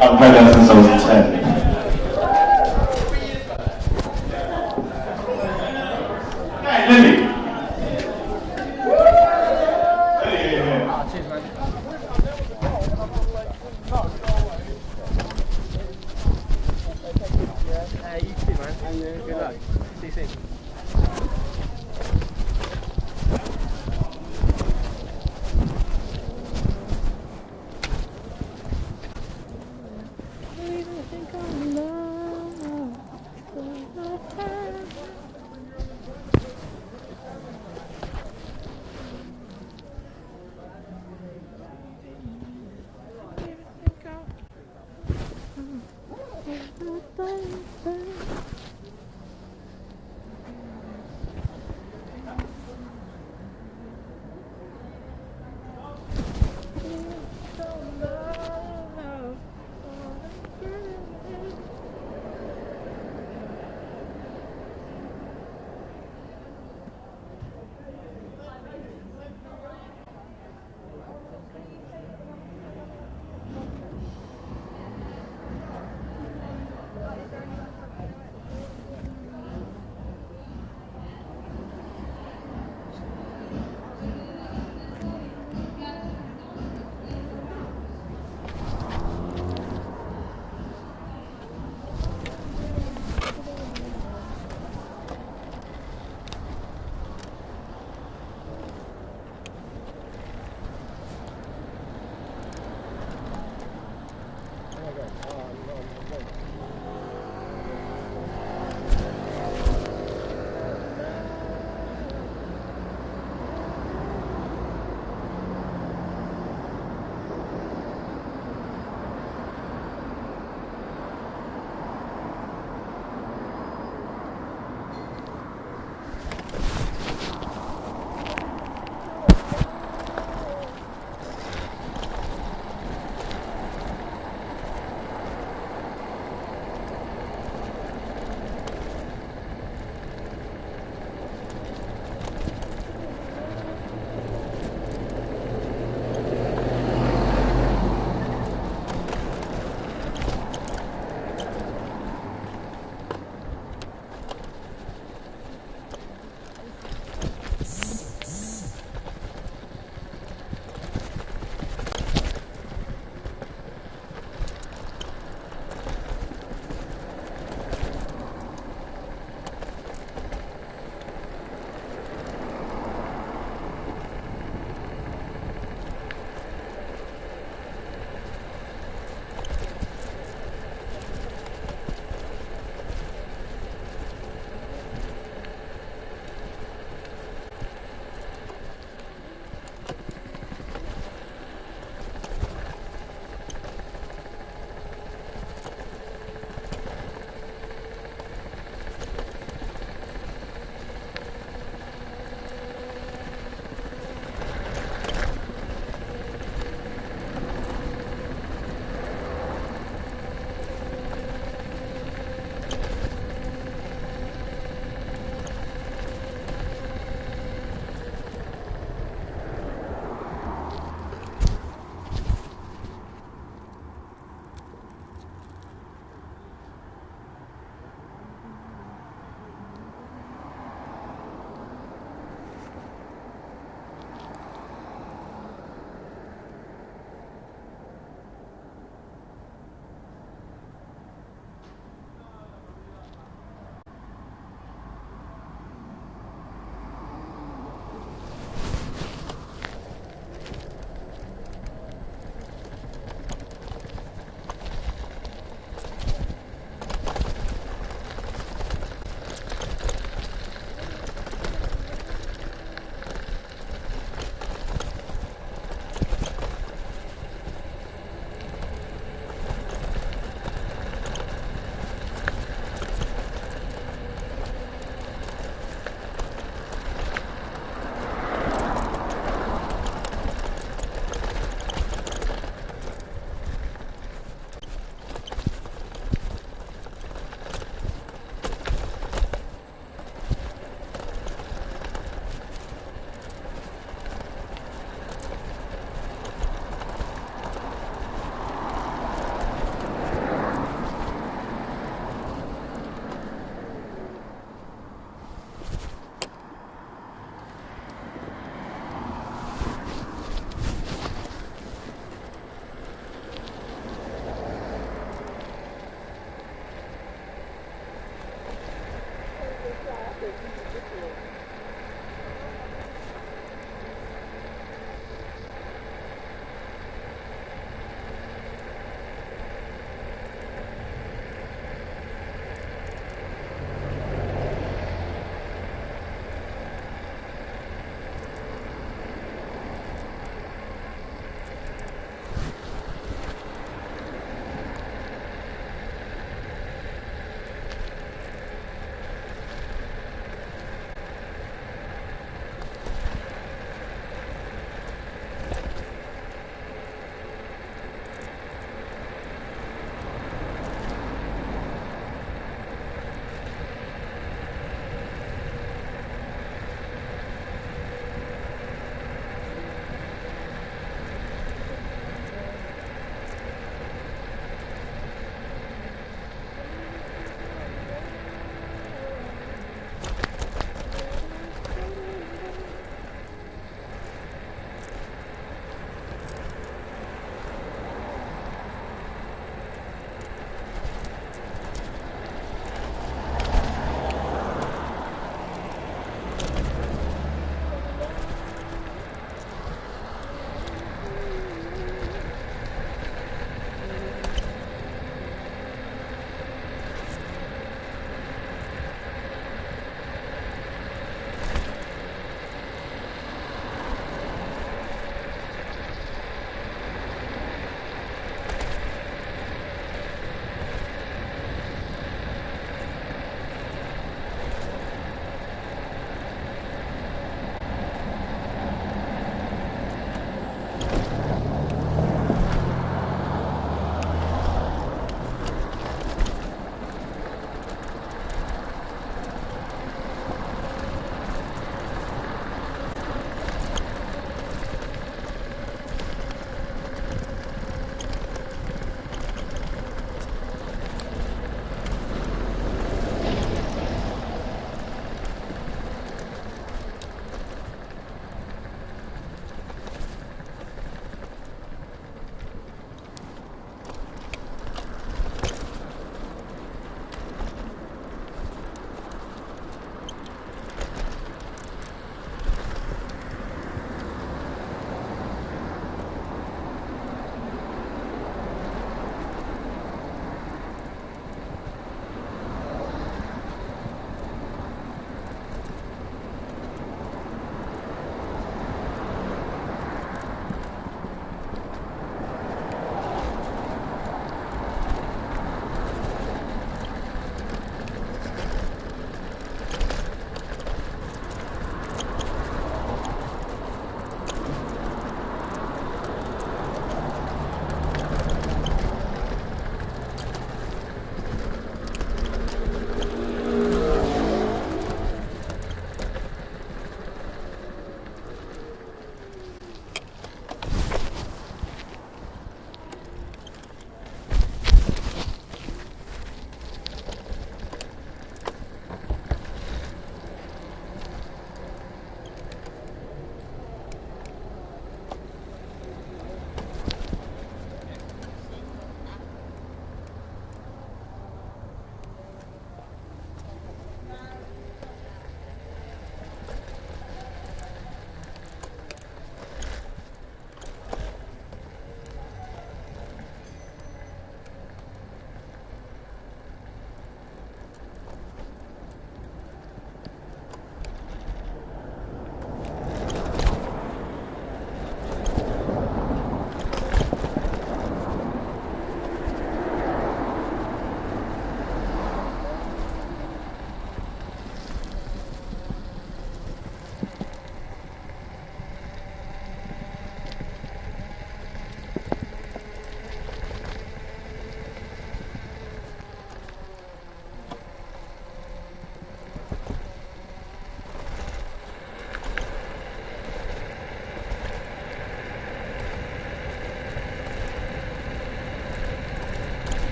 I've played that since I was 10. Hey, Lily! Cheers, man. You too, man. Good luck. See you soon.